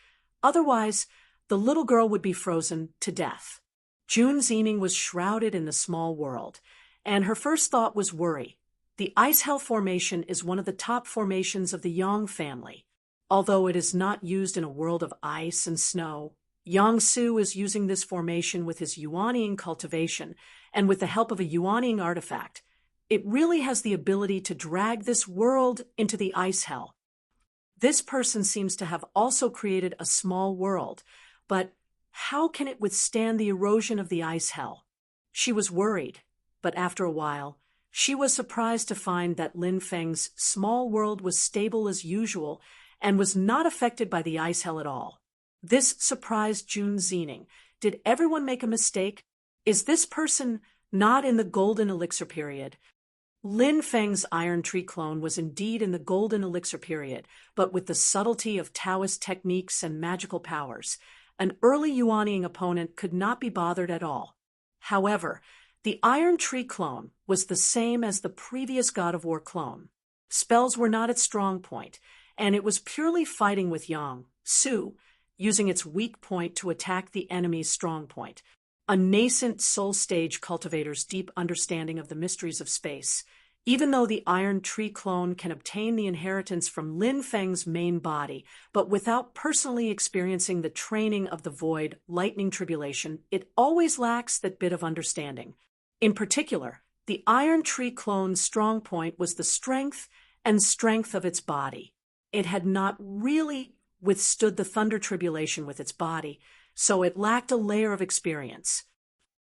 [SPEAKER 1] Otherwise, the little girl would be frozen to death. June Zening was shrouded in the small world, and her first thought was worry. The Ice Hell Formation is one of the top formations of the Yang family. Although it is not used in a world of ice and snow, Yong-Su is using this formation with his yuanying cultivation, and with the help of a yuanying artifact, it really has the ability to drag this world into the ice hell. This person seems to have also created a small world, but how can it withstand the erosion of the ice hell? She was worried, but after a while, she was surprised to find that Lin Feng's small world was stable as usual and was not affected by the ice hell at all. This surprised June Zening. Did everyone make a mistake? Is this person not in the golden elixir period? Lin Feng's iron tree clone was indeed in the golden elixir period, but with the subtlety of Taoist techniques and magical powers. An early yuanying opponent could not be bothered at all. However, the iron tree clone was the same as the previous God of War clone. Spells were not its strong point, and it was purely fighting with Yong-Su, using its weak point to attack the enemy's strong point. A nascent soul stage cultivator's deep understanding of the mysteries of space. Even though the iron tree clone can obtain the inheritance from Lin Feng's main body, but without personally experiencing the training of the void, lightning tribulation, it always lacks that bit of understanding. In particular, the iron tree clone's strong point was the strength of its body. It had not really withstood the thunder tribulation with its body, so it lacked a layer of experience.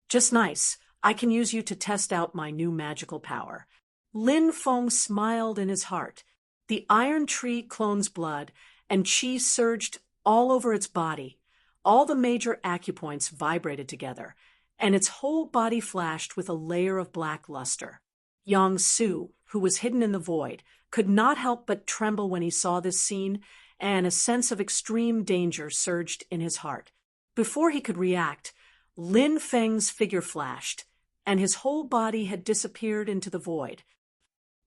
[SPEAKER 1] Just nice. I can use you to test out my new magical power. Lin Feng smiled in his heart. The iron tree clone's blood and qi surged all over its body. All the major acupoints vibrated together, and its whole body flashed with a layer of black luster. Yong-Su, who was hidden in the void, could not help but tremble when he saw this scene, and a sense of extreme danger surged in his heart. Before he could react, Lin Feng's figure flashed, and his whole body had disappeared into the void.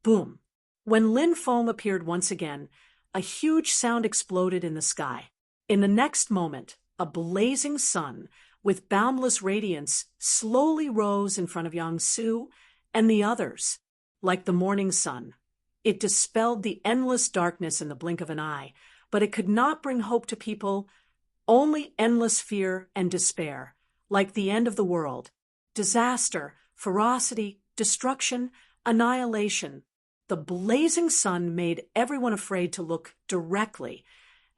[SPEAKER 1] Boom! When Lin Feng appeared once again, a huge sound exploded in the sky. In the next moment, a blazing sun, with boundless radiance, slowly rose in front of Yong-Su and the others. Like the morning sun, it dispelled the endless darkness in the blink of an eye, but it could not bring hope to people, only endless fear and despair, like the end of the world. Disaster, ferocity, destruction, annihilation. The blazing sun made everyone afraid to look directly,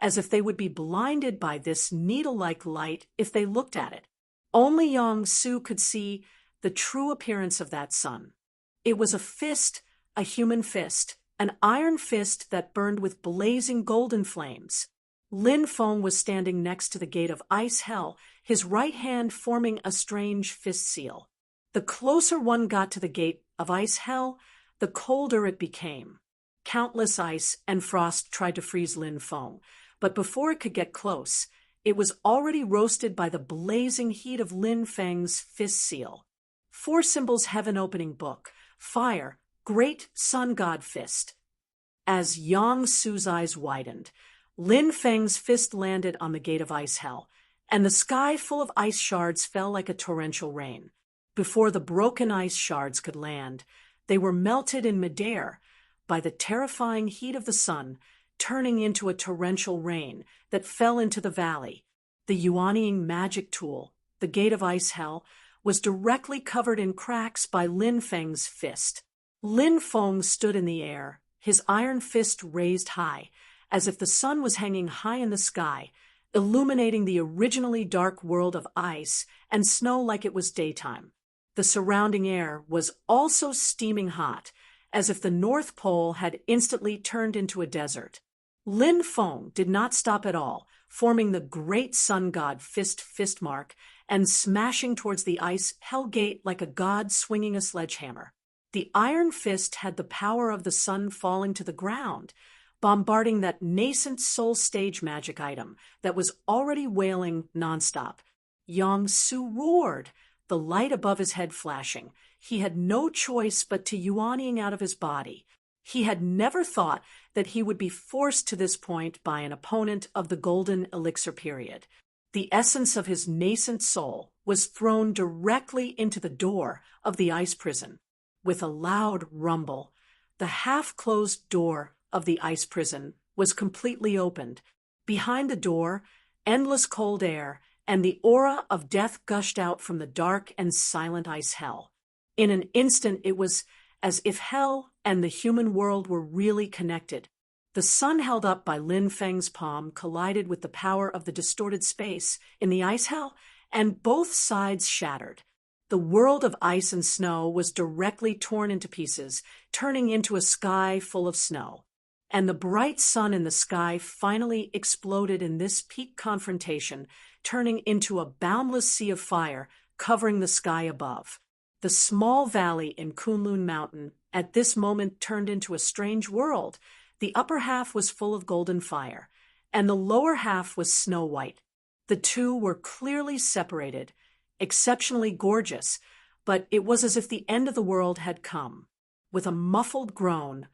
[SPEAKER 1] as if they would be blinded by this needle-like light if they looked at it. Only Yong-Su could see the true appearance of that sun. It was a fist, a human fist, an iron fist that burned with blazing golden flames. Lin Feng was standing next to the gate of ice hell, his right hand forming a strange fist seal. The closer one got to the gate of ice hell, the colder it became. countless ice and frost tried to freeze Lin Feng, but before it could get close, it was already roasted by the blazing heat of Lin Feng's fist seal. 4 symbols heaven opening book, fire, great sun god fist. As Yang Su's eyes widened, Lin Feng's fist landed on the gate of ice hell, and the sky full of ice shards fell like a torrential rain. Before the broken ice shards could land, they were melted in midair by the terrifying heat of the sun, turning into a torrential rain that fell into the valley. The Yuanying magic tool, the gate of ice hell, was directly covered in cracks by Lin Feng's fist. Lin Feng stood in the air, his iron fist raised high, as if the sun was hanging high in the sky, illuminating the originally dark world of ice and snow like it was daytime. The surrounding air was also steaming hot, as if the North Pole had instantly turned into a desert. Lin Feng did not stop at all, forming the great sun god fist mark and smashing towards the ice hell gate like a god swinging a sledgehammer. The iron fist had the power of the sun falling to the ground, bombarding that nascent soul stage magic item that was already wailing nonstop. Yang Su roared, the light above his head flashing. He had no choice but to yuanying out of his body. He had never thought that he would be forced to this point by an opponent of the golden elixir period. The essence of his nascent soul was thrown directly into the door of the ice prison. With a loud rumble, the half-closed door of the ice prison was completely opened. Behind the door, endless cold air and the aura of death gushed out from the dark and silent ice hell. In an instant, it was as if hell and the human world were really connected. The sun held up by Lin Feng's palm collided with the power of the distorted space in the ice hell, and both sides shattered. The world of ice and snow was directly torn into pieces, turning into a sky full of snow. And the bright sun in the sky finally exploded in this peak confrontation, turning into a boundless sea of fire covering the sky above. The small valley in Kunlun Mountain at this moment turned into a strange world. The upper half was full of golden fire, and the lower half was snow white. The two were clearly separated, exceptionally gorgeous, but it was as if the end of the world had come. With a muffled groan,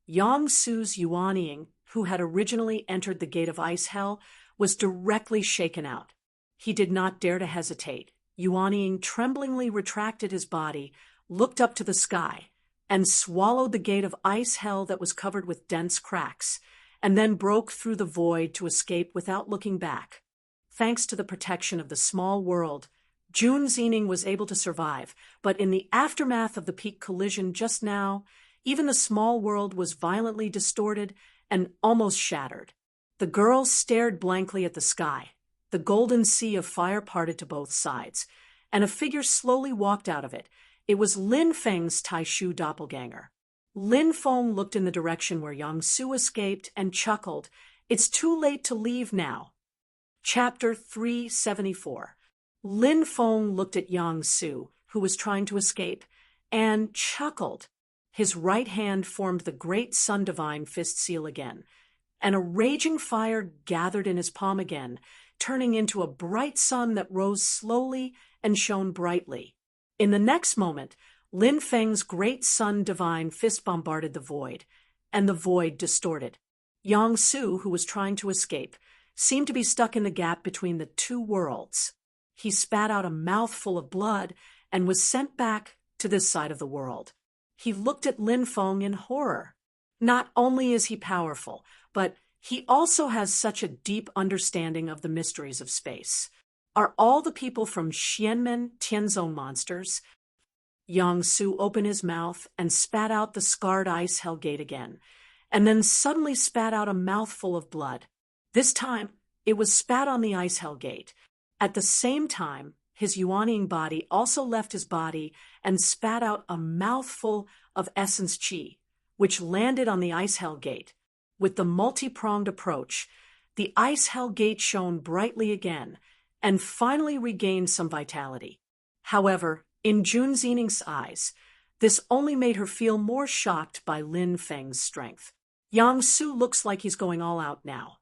[SPEAKER 1] Yang Su's yuanying, who had originally entered the gate of ice hell, was directly shaken out. He did not dare to hesitate. Yuanying tremblingly retracted his body, looked up to the sky, and swallowed the gate of ice hell that was covered with dense cracks, and then broke through the void to escape without looking back. Thanks to the protection of the small world, Jun Xening was able to survive, but in the aftermath of the peak collision just now, even the small world was violently distorted and almost shattered. The girl stared blankly at the sky. The golden sea of fire parted to both sides, and a figure slowly walked out of it. It was Lin Feng's Taishu doppelganger. Lin Feng looked in the direction where Yang Su escaped and chuckled. It's too late to leave now. Chapter 374. Lin Feng looked at Yang Su, who was trying to escape, and chuckled. His right hand formed the great sun divine fist seal again, and a raging fire gathered in his palm again, turning into a bright sun that rose slowly and shone brightly. In the next moment, Lin Feng's great sun divine fist bombarded the void, and the void distorted. Yang Su, who was trying to escape, seemed to be stuck in the gap between the two worlds. He spat out a mouthful of blood and was sent back to this side of the world. He looked at Lin Feng in horror. Not only is he powerful, but he also has such a deep understanding of the mysteries of space. Are all the people from Xianmen Tianzong monsters? Yang Su opened his mouth and spat out the scarred ice hell gate again, and then suddenly spat out a mouthful of blood. This time, it was spat on the ice hell gate. At the same time, his yuanying body also left his body and spat out a mouthful of essence qi, which landed on the ice hell gate. With the multi-pronged approach, the ice hell gate shone brightly again and finally regained some vitality. However, in Jun Xening's eyes, This only made her feel more shocked by Lin Feng's strength. Yang Su looks like he's going all out now.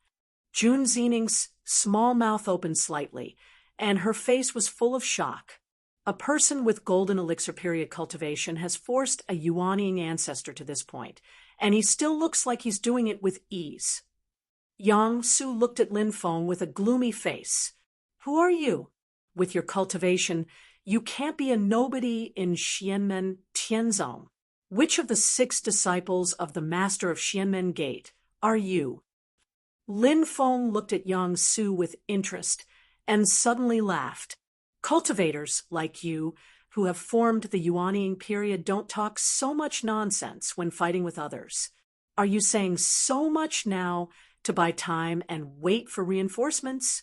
[SPEAKER 1] Jun Xining's small mouth opened slightly, and her face was full of shock. A person with golden elixir period cultivation has forced a Yuanying ancestor to this point, and he still looks like he's doing it with ease. Yang Su looked at Lin Feng with a gloomy face. Who are you? With your cultivation, you can't be a nobody in Xianmen Tianzong. Which of the 6 disciples of the master of Xianmen Gate are you? Lin Feng looked at Yang Su with interest and suddenly laughed. Cultivators like you, who have formed the Yuanying period, don't talk so much nonsense when fighting with others. Are you saying so much now to buy time and wait for reinforcements?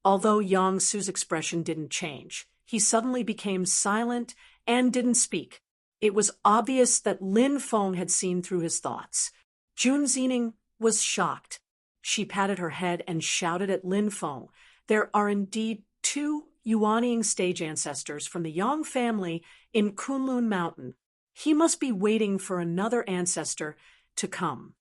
[SPEAKER 1] Although Yang Su's expression didn't change, he suddenly became silent and didn't speak. It was obvious that Lin Feng had seen through his thoughts. Jun Xining was shocked. She patted her head and shouted at Lin Feng, "There are indeed 2 Yuanying stage ancestors from the Yang family in Kunlun Mountain. He must be waiting for another ancestor to come."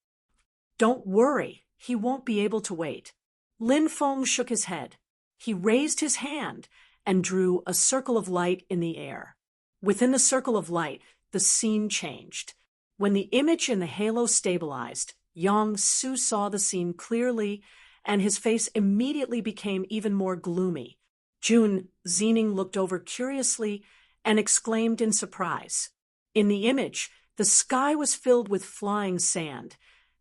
[SPEAKER 1] "Don't worry, he won't be able to wait." Lin Feng shook his head. He raised his hand and drew a circle of light in the air. Within the circle of light, the scene changed. When the image in the halo stabilized, Yang Su saw the scene clearly, and his face immediately became even more gloomy. Jun Xining looked over curiously and exclaimed in surprise. In the image, the sky was filled with flying sand,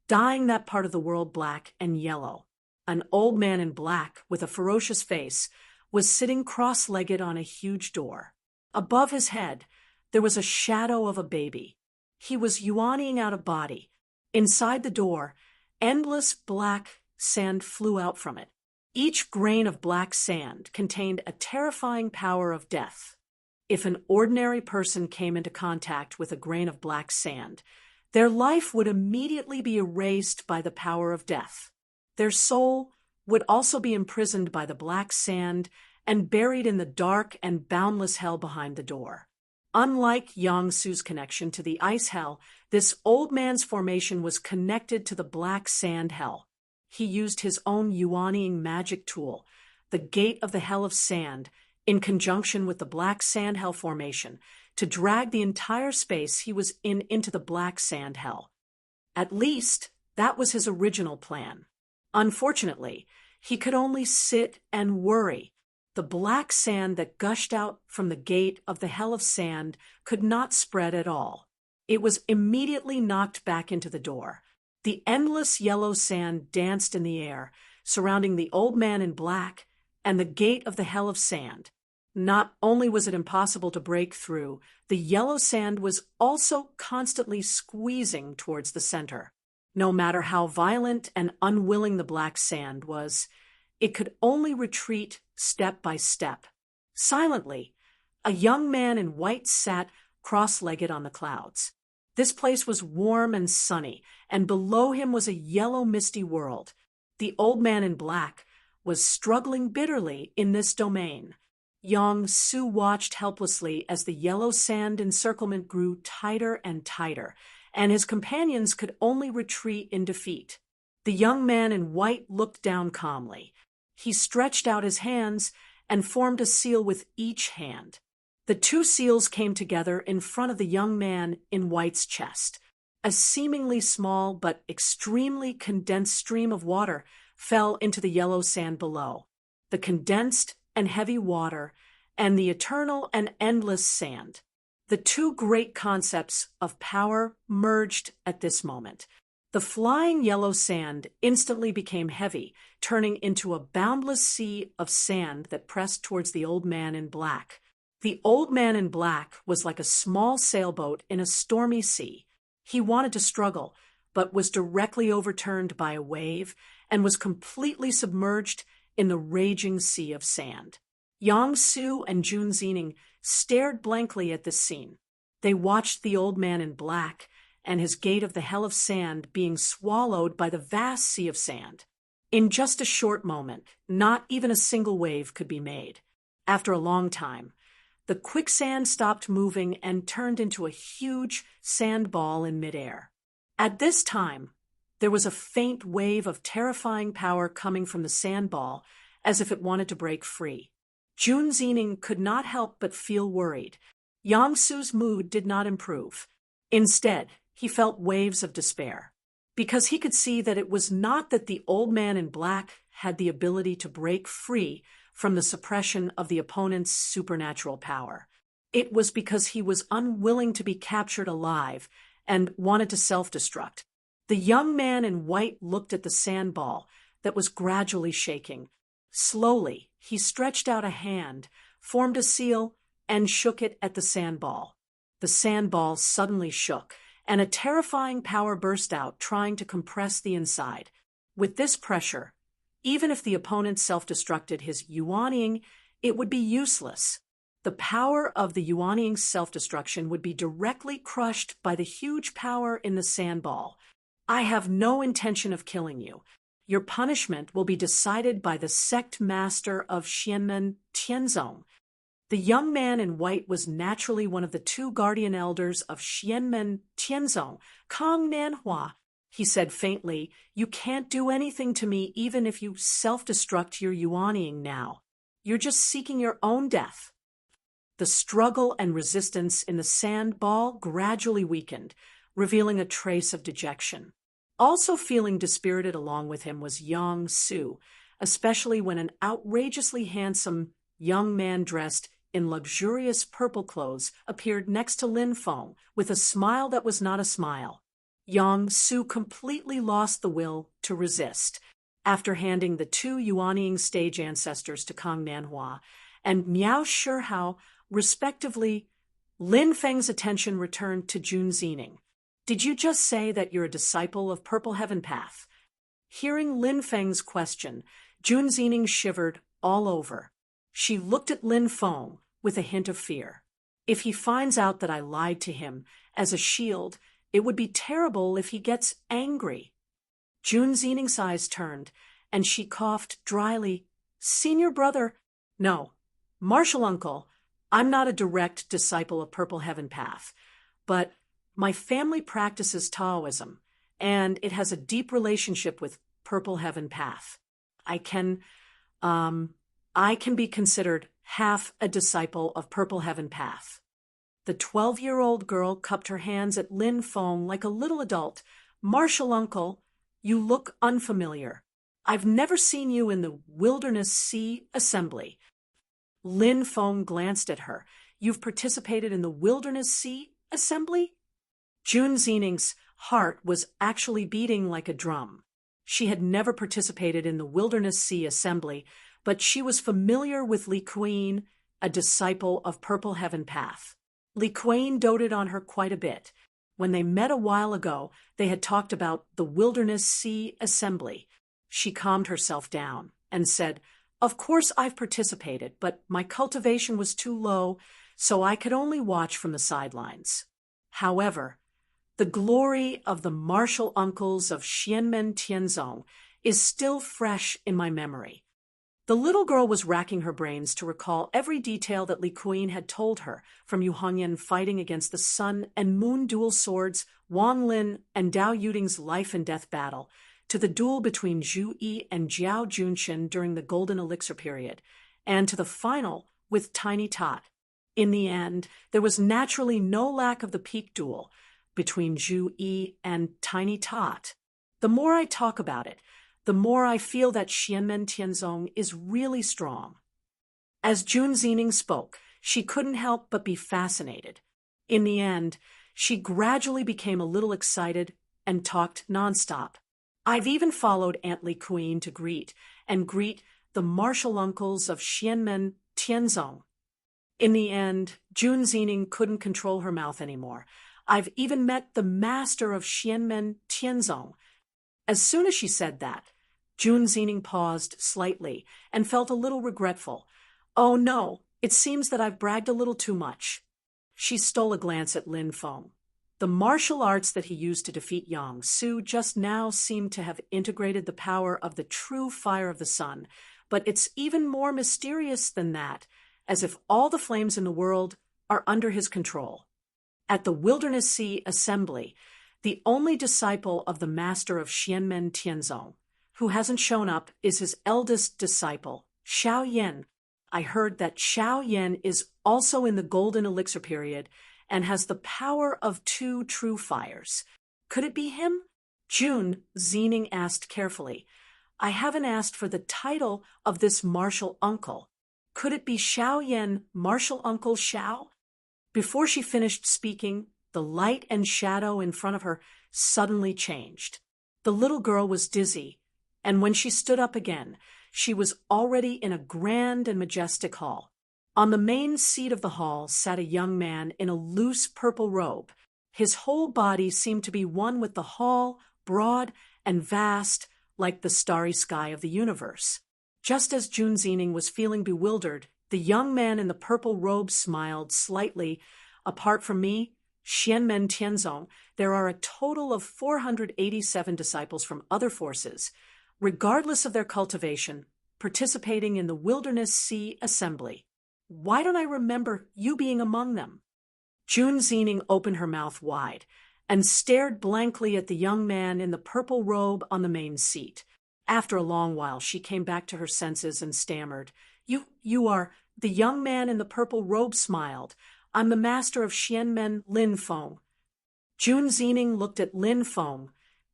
[SPEAKER 1] dyeing that part of the world black and yellow. An old man in black, with a ferocious face, was sitting cross-legged on a huge door. Above his head, there was a shadow of a baby. He was yuanying out of body. Inside the door, endless black sand flew out from it. Each grain of black sand contained a terrifying power of death. If an ordinary person came into contact with a grain of black sand, their life would immediately be erased by the power of death. Their soul would also be imprisoned by the black sand and buried in the dark and boundless hell behind the door. Unlike Yang Su's connection to the ice hell, this old man's formation was connected to the black sand hell. He used his own yuanying magic tool, the Gate of the Hell of Sand, in conjunction with the black sand hell formation, to drag the entire space he was in into the black sand hell. At least, that was his original plan. Unfortunately, he could only sit and worry. The black sand that gushed out from the Gate of the Hell of Sand could not spread at all. It was immediately knocked back into the door. The endless yellow sand danced in the air, surrounding the old man in black and the Gate of the Hell of Sand. Not only was it impossible to break through, the yellow sand was also constantly squeezing towards the center. No matter how violent and unwilling the black sand was, it could only retreat step by step. Silently, a young man in white sat cross-legged on the clouds. This place was warm and sunny, and below him was a yellow misty world. The old man in black was struggling bitterly in this domain. Yang Su watched helplessly as the yellow sand encirclement grew tighter and tighter, and his companions could only retreat in defeat. The young man in white looked down calmly. He stretched out his hands and formed a seal with each hand. The 2 seals came together in front of the young man in white's chest. A seemingly small but extremely condensed stream of water fell into the yellow sand below. The condensed and heavy water and the eternal and endless sand. The 2 great concepts of power merged at this moment. The flying yellow sand instantly became heavy, turning into a boundless sea of sand that pressed towards the old man in black. The old man in black was like a small sailboat in a stormy sea. He wanted to struggle, but was directly overturned by a wave and was completely submerged in the raging sea of sand. Yang Su and Jun Xining stared blankly at this scene. They watched the old man in black and his Gate of the Hell of Sand being swallowed by the vast sea of sand. In just a short moment, not even a single wave could be made. After a long time, The quicksand stopped moving and turned into a huge sandball in midair. At this time, there was a faint wave of terrifying power coming from the sandball, as if it wanted to break free. Jun Zining could not help but feel worried. Yang Su's mood did not improve. Instead, he felt waves of despair, because he could see that it was not that the old man in black had the ability to break free from the suppression of the opponent's supernatural power. It was because he was unwilling to be captured alive and wanted to self-destruct. The young man in white looked at the sandball that was gradually shaking. Slowly, he stretched out a hand, formed a seal, and shook it at the sandball. The sandball suddenly shook, and a terrifying power burst out, trying to compress the inside. With this pressure, even if the opponent self-destructed his yuanying, it would be useless. The power of the yuanying self-destruction would be directly crushed by the huge power in the sandball. I have no intention of killing you. Your punishment will be decided by the sect master of Xianmen Tianzong. The young man in white was naturally one of the two guardian elders of Xianmen Tianzong, Kang Nanhua. He said faintly, "You can't do anything to me even if you self-destruct your yuanying now. You're just seeking your own death." The struggle and resistance in the sandball gradually weakened, revealing a trace of dejection. Also feeling dispirited along with him was Yang Su, especially when an outrageously handsome young man dressed in luxurious purple clothes appeared next to Lin Feng with a smile that was not a smile. Yang Su completely lost the will to resist. After handing the two yuanying stage ancestors to Kang Nanhua and Miao Shihao, respectively, Lin Feng's attention returned to Jun Zining. "Did you just say that you're a disciple of Purple Heaven Path?" Hearing Lin Feng's question, Jun Zining shivered all over. She looked at Lin Feng with a hint of fear. If he finds out that I lied to him as a shield, it would be terrible if he gets angry. Jun Zining's eyes turned, and she coughed dryly. "Senior brother, no, martial uncle, I'm not a direct disciple of Purple Heaven Path, but my family practices Taoism, and it has a deep relationship with Purple Heaven Path. I can be considered half a disciple of Purple Heaven Path." The 12-year-old girl cupped her hands at Lin Feng like a little adult. "Martial uncle, you look unfamiliar. I've never seen you in the Wilderness Sea Assembly." Lin Feng glanced at her. "You've participated in the Wilderness Sea Assembly?" Jun Zining's heart was actually beating like a drum. She had never participated in the Wilderness Sea Assembly, but she was familiar with Li Kuan, a disciple of Purple Heaven Path. Li Kuan doted on her quite a bit. When they met a while ago, they had talked about the Wilderness Sea Assembly. She calmed herself down and said, "Of course I've participated, but my cultivation was too low, so I could only watch from the sidelines. However, the glory of the martial uncles of Xianmen Tianzong is still fresh in my memory." The little girl was racking her brains to recall every detail that Li Kuan had told her, from Yu Hongyan fighting against the sun and moon dual swords, Wang Lin and Dao Yuding's life and death battle, to the duel between Zhu Yi and Jiao Junxin during the Golden Elixir period, and to the final with Tiny Tot. In the end, there was naturally no lack of the peak duel between Zhu Yi and Tiny Tot. The more I talk about it, the more I feel that Xianmen Tianzong is really strong. As Jun Zining spoke, she couldn't help but be fascinated. In the end, she gradually became a little excited and talked nonstop. "I've even followed Aunt Li Kuan to greet the martial uncles of Xianmen Tianzong." In the end, Jun Zining couldn't control her mouth anymore. "I've even met the master of Xianmen Tianzong." As soon as she said that, Jun Zining paused slightly and felt a little regretful. "Oh no, it seems that I've bragged a little too much." She stole a glance at Lin Feng. The martial arts that he used to defeat Yang Su just now seemed to have integrated the power of the true fire of the sun, but it's even more mysterious than that, as if all the flames in the world are under his control. At the Wilderness Sea Assembly, the only disciple of the master of Xianmen Tianzong who hasn't shown up is his eldest disciple, Xiao Yan. I heard that Xiao Yan is also in the golden elixir period and has the power of 2 true fires. Could it be him? June, Zening asked carefully. I haven't asked for the title of this martial uncle. Could it be Xiao Yan, martial uncle Xiao? Before she finished speaking, the light and shadow in front of her suddenly changed. The little girl was dizzy, and when she stood up again, she was already in a grand and majestic hall. On the main seat of the hall sat a young man in a loose purple robe. His whole body seemed to be one with the hall, broad and vast, like the starry sky of the universe. Just as June Zening was feeling bewildered, the young man in the purple robe smiled slightly. Apart from me, Xianmen Tianzong, there are a total of 487 disciples from other forces, regardless of their cultivation, participating in the Wilderness Sea Assembly. Why don't I remember you being among them? June Zening opened her mouth wide and stared blankly at the young man in the purple robe on the main seat. After a long while, she came back to her senses and stammered, You are... The young man in the purple robe smiled. I'm the master of Xianmen Lin Feng. June Zening looked at Lin Feng,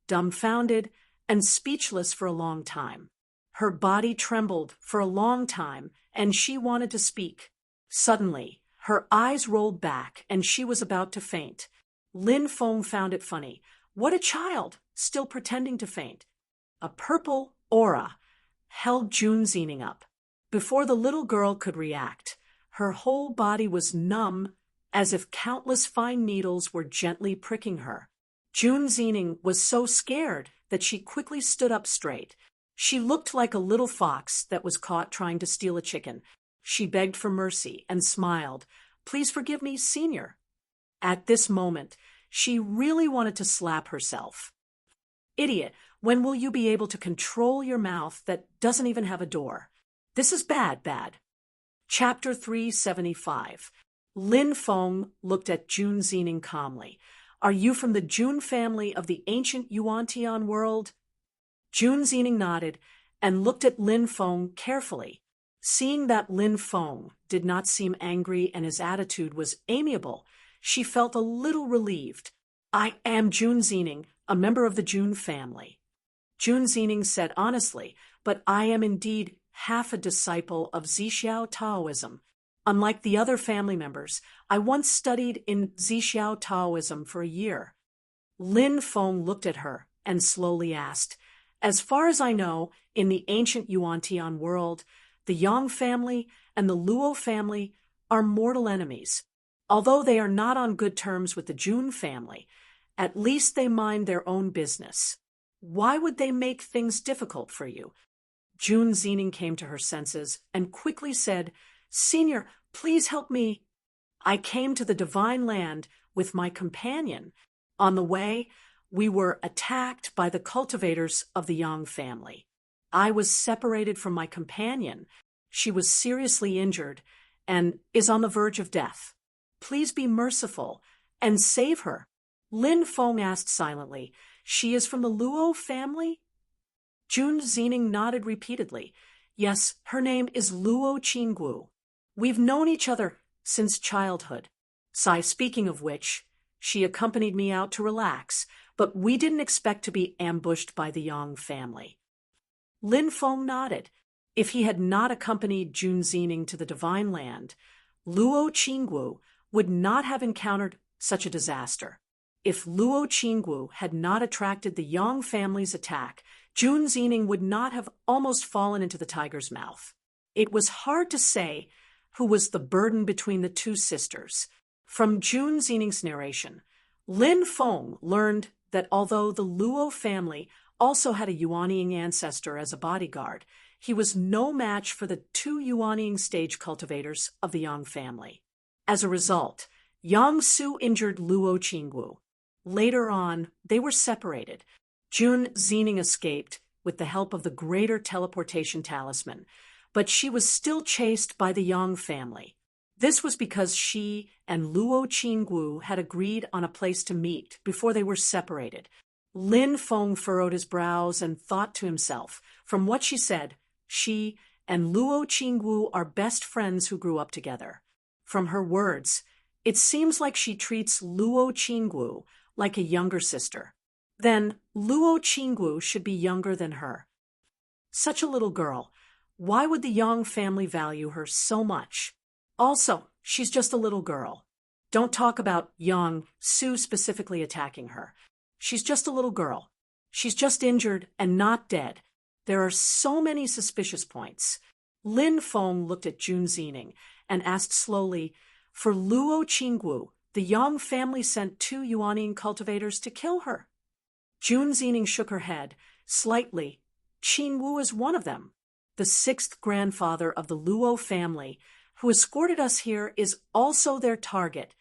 [SPEAKER 1] dumbfounded and speechless for a long time. Her body trembled for a long time, and she wanted to speak. Suddenly, her eyes rolled back, and she was about to faint. Lin Feng found it funny. What a child, still pretending to faint. A purple aura held June Zening up. Before the little girl could react, her whole body was numb, as if countless fine needles were gently pricking her. June Zening was so scared that she quickly stood up straight. She looked like a little fox that was caught trying to steal a chicken. She begged for mercy and smiled. Please forgive me, Senior. At this moment, she really wanted to slap herself. Idiot, when will you be able to control your mouth that doesn't even have a door? This is bad. Chapter 375. Lin Feng looked at June Zening calmly. Are you from the June family of the ancient Yuan-Tian world? June Zening nodded and looked at Lin Feng carefully. Seeing that Lin Feng did not seem angry and his attitude was amiable, she felt a little relieved. I am June Zening, a member of the June family. June Zening said honestly, but I am indeed half a disciple of Zixiao Taoism. Unlike the other family members, I once studied in Zixiao Taoism for a year. Lin Feng looked at her and slowly asked, As far as I know, in the ancient Yuan-Tian world, the Yang family and the Luo family are mortal enemies. Although they are not on good terms with the June family, at least they mind their own business. Why would they make things difficult for you? June Zening came to her senses and quickly said, Senior, please help me. I came to the divine land with my companion. On the way, we were attacked by the cultivators of the Yang family. I was separated from my companion. She was seriously injured and is on the verge of death. Please be merciful and save her. Lin Feng asked silently, She is from the Luo family? June Zening nodded repeatedly. Yes, her name is Luo Qinggu. We've known each other since childhood. Speaking of which, she accompanied me out to relax, but we didn't expect to be ambushed by the Yang family. Lin Feng nodded. If he had not accompanied June Zening to the divine land, Luo Qinggu would not have encountered such a disaster. If Luo Qinggu had not attracted the Yang family's attack, June Zening would not have almost fallen into the tiger's mouth. It was hard to say who was the burden between the two sisters. From June Zening's narration, Lin Feng learned that although the Luo family also had a Yuanying ancestor as a bodyguard, he was no match for the 2 Yuanying stage cultivators of the Yang family. As a result, Yang Su injured Luo Qinggu. Later on, they were separated. June Zening escaped with the help of the greater teleportation talisman, but she was still chased by the Yang family. This was because she and Luo Qinggu had agreed on a place to meet before they were separated. Lin Feng furrowed his brows and thought to himself, from what she said, she and Luo Qinggu are best friends who grew up together. From her words, it seems like she treats Luo Qinggu like a younger sister. Then Luo Qinggu should be younger than her. Such a little girl. Why would the Yang family value her so much? Also, she's just a little girl. Don't talk about Yang Su specifically attacking her. She's just a little girl. She's just injured and not dead. There are so many suspicious points. Lin Feng looked at Jun Zining and asked slowly, for Luo Qinggu, the Yang family sent 2 Yuanning cultivators to kill her. Jun Zining shook her head, slightly. Qingwu is one of them. The 6th grandfather of the Luo family, who escorted us here, is also their target.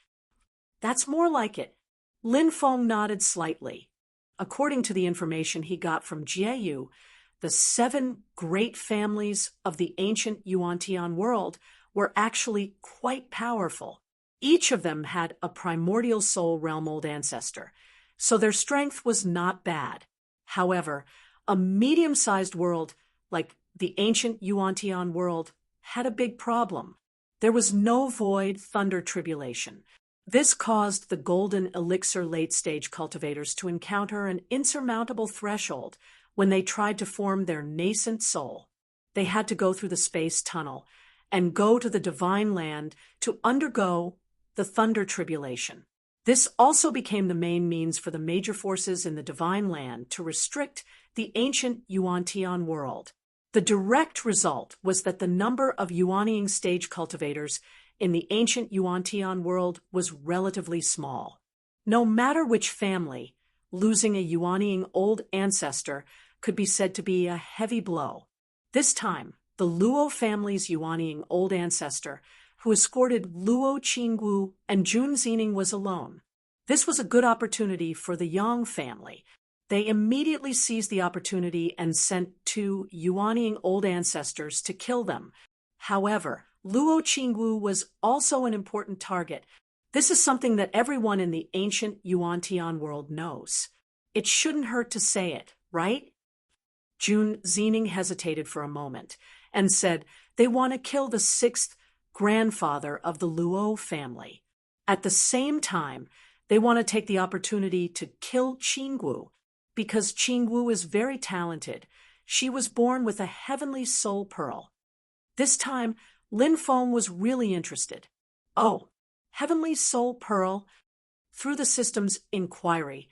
[SPEAKER 1] That's more like it. Lin Feng nodded slightly. According to the information he got from Jieyu, the 7 great families of the ancient Yuan-Tian world were actually quite powerful. Each of them had a primordial soul realm old ancestor, so their strength was not bad. However, a medium-sized world like the ancient Yuan-Tian world had a big problem. There was no void thunder tribulation. This caused the golden elixir late-stage cultivators to encounter an insurmountable threshold when they tried to form their nascent soul. They had to go through the space tunnel and go to the divine land to undergo the thunder tribulation. This also became the main means for the major forces in the divine land to restrict the ancient Yuan-Tian world. The direct result was that the number of Yuanning stage cultivators in the ancient Yuan-Tian world was relatively small. No matter which family, losing a Yuanning old ancestor could be said to be a heavy blow. This time, the Luo family's Yuanning old ancestor, who escorted Luo Qinggu and Jun Zining, was alone. This was a good opportunity for the Yang family. They immediately seized the opportunity and sent 2 Yuanning old ancestors to kill them. However, Luo Qinggu was also an important target. This is something that everyone in the ancient Yuan-Tian world knows. It shouldn't hurt to say it, right? Jun Zining hesitated for a moment and said they want to kill the 6th grandfather of the Luo family. At the same time, they want to take the opportunity to kill Qingwu, because Qingwu is very talented. She was born with a heavenly soul pearl. This time, Lin Feng was really interested. Oh, heavenly soul pearl? Through the system's inquiry,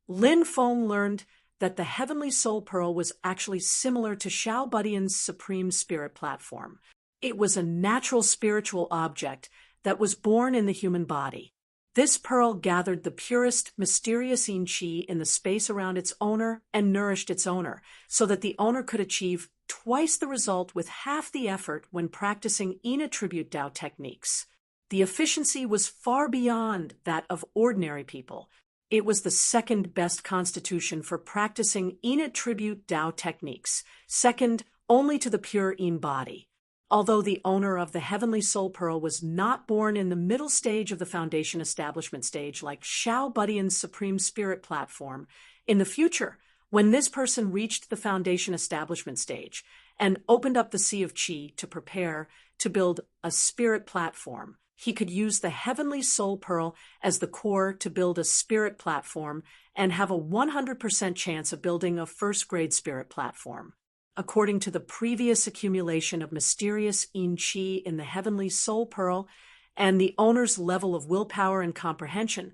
[SPEAKER 1] Lin Feng learned that the heavenly soul pearl was actually similar to Xiao Budian's supreme spirit platform. It was a natural spiritual object that was born in the human body. This pearl gathered the purest, mysterious yin qi in the space around its owner and nourished its owner, so that the owner could achieve twice the result with half the effort when practicing yin attribute Tao techniques. The efficiency was far beyond that of ordinary people. It was the 2nd best constitution for practicing yin attribute Tao techniques, second only to the pure yin body. Although the owner of the heavenly soul pearl was not born in the middle stage of the foundation establishment stage like Xiao Budian's supreme spirit platform, in the future, when this person reached the foundation establishment stage and opened up the Sea of Qi to prepare to build a spirit platform, he could use the heavenly soul pearl as the core to build a spirit platform and have a 100% chance of building a first-grade spirit platform. According to the previous accumulation of mysterious yin qi in the heavenly soul pearl and the owner's level of willpower and comprehension,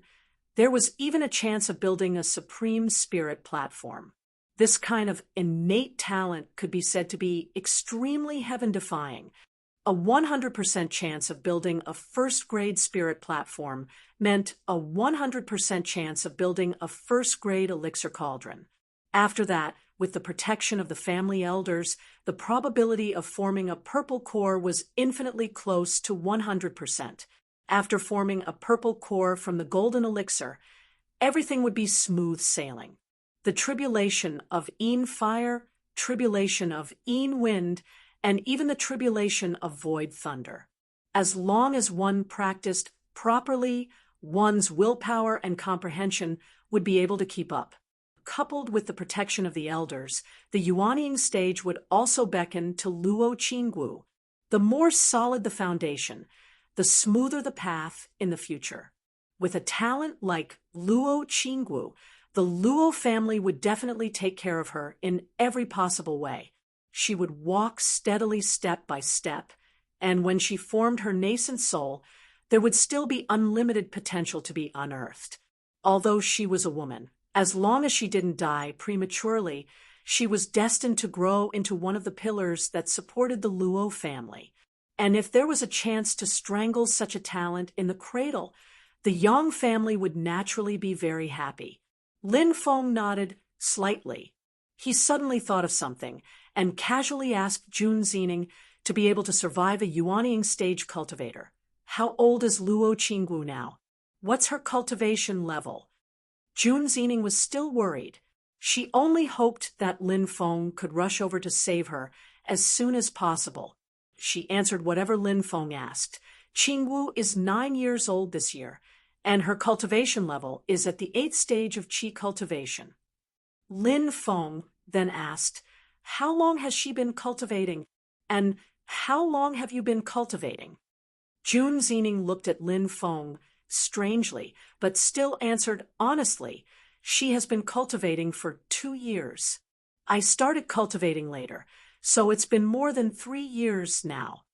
[SPEAKER 1] there was even a chance of building a supreme spirit platform. This kind of innate talent could be said to be extremely heaven-defying. A 100% chance of building a first-grade spirit platform meant a 100% chance of building a first-grade elixir cauldron. After that, with the protection of the family elders, the probability of forming a purple core was infinitely close to 100%. After forming a purple core from the golden elixir, everything would be smooth sailing. The tribulation of yin fire, tribulation of yin wind, and even the tribulation of void thunder. As long as one practiced properly, one's willpower and comprehension would be able to keep up. Coupled with the protection of the elders, the Yuanying stage would also beckon to Luo Qinggu. The more solid the foundation, the smoother the path in the future. With a talent like Luo Qinggu, the Luo family would definitely take care of her in every possible way. She would walk steadily step by step, and when she formed her nascent soul, there would still be unlimited potential to be unearthed. Although she was a woman, as long as she didn't die prematurely, she was destined to grow into one of the pillars that supported the Luo family. And if there was a chance to strangle such a talent in the cradle, the Yang family would naturally be very happy. Lin Feng nodded slightly. He suddenly thought of something and casually asked Jun Zining to be able to survive a Yuanying stage cultivator. How old is Luo Qinggu now? What's her cultivation level? Jun Zining was still worried. She only hoped that Lin Feng could rush over to save her as soon as possible. She answered whatever Lin Feng asked. Qinggu is 9 years old this year, and her cultivation level is at the 8th stage of qi cultivation. Lin Feng then asked, "How long has she been cultivating? And how long have you been cultivating?" Jun Zining looked at Lin Feng strangely, but still answered honestly, "She has been cultivating for 2 years. I started cultivating later, so it's been more than 3 years now."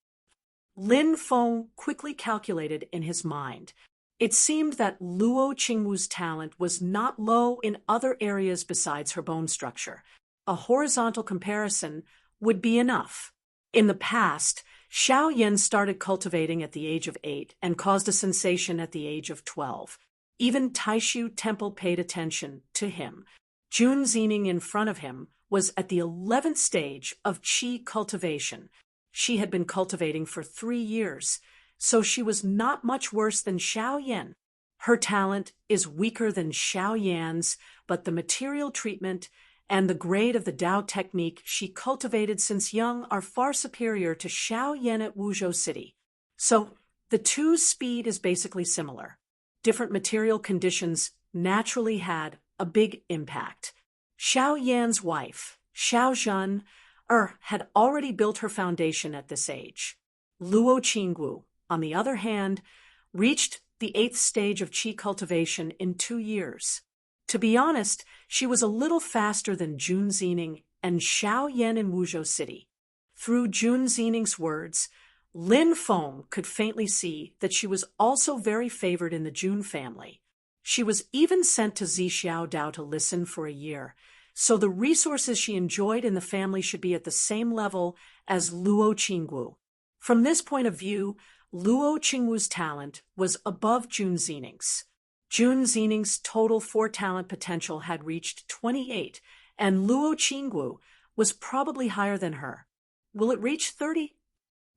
[SPEAKER 1] Lin Feng quickly calculated in his mind. It seemed that Luo Qingwu's talent was not low in other areas besides her bone structure. A horizontal comparison would be enough. In the past, Xiao Yan started cultivating at the age of 8 and caused a sensation at the age of 12. Even Taishu Temple paid attention to him. Jun Zining in front of him was at the 11th stage of qi cultivation. She had been cultivating for 3 years, so she was not much worse than Xiao Yan. Her talent is weaker than Xiao Yan's, but the material treatment and the grade of the Dao technique she cultivated since young are far superior to Xiao Yan at Wuzhou City. So the two's speed is basically similar. Different material conditions naturally had a big impact. Xiao Yan's wife, Xiao Zhen, had already built her foundation at this age. Luo Qinggu, on the other hand, reached the 8th stage of qi cultivation in 2 years. To be honest, she was a little faster than Jun Zining and Xiao Yan in Wuzhou City. Through Jun Zining's words, Lin Feng could faintly see that she was also very favored in the Jun family. She was even sent to Zixiao Dao to listen for a year, so the resources she enjoyed in the family should be at the same level as Luo Qingwu. From this point of view, Luo Qingwu's talent was above Jun Zining's. Jun Zining's total 4-talent potential had reached 28, and Luo Qingwu was probably higher than her. Will it reach 30?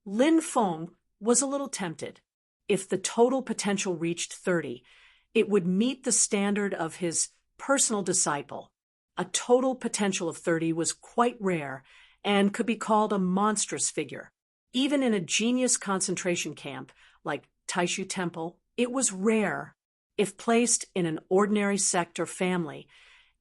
[SPEAKER 1] Lin Feng was a little tempted. If the total potential reached 30, it would meet the standard of his personal disciple. A total potential of 30 was quite rare and could be called a monstrous figure. Even in a genius concentration camp like Taishu Temple, it was rare. If placed in an ordinary sect or family,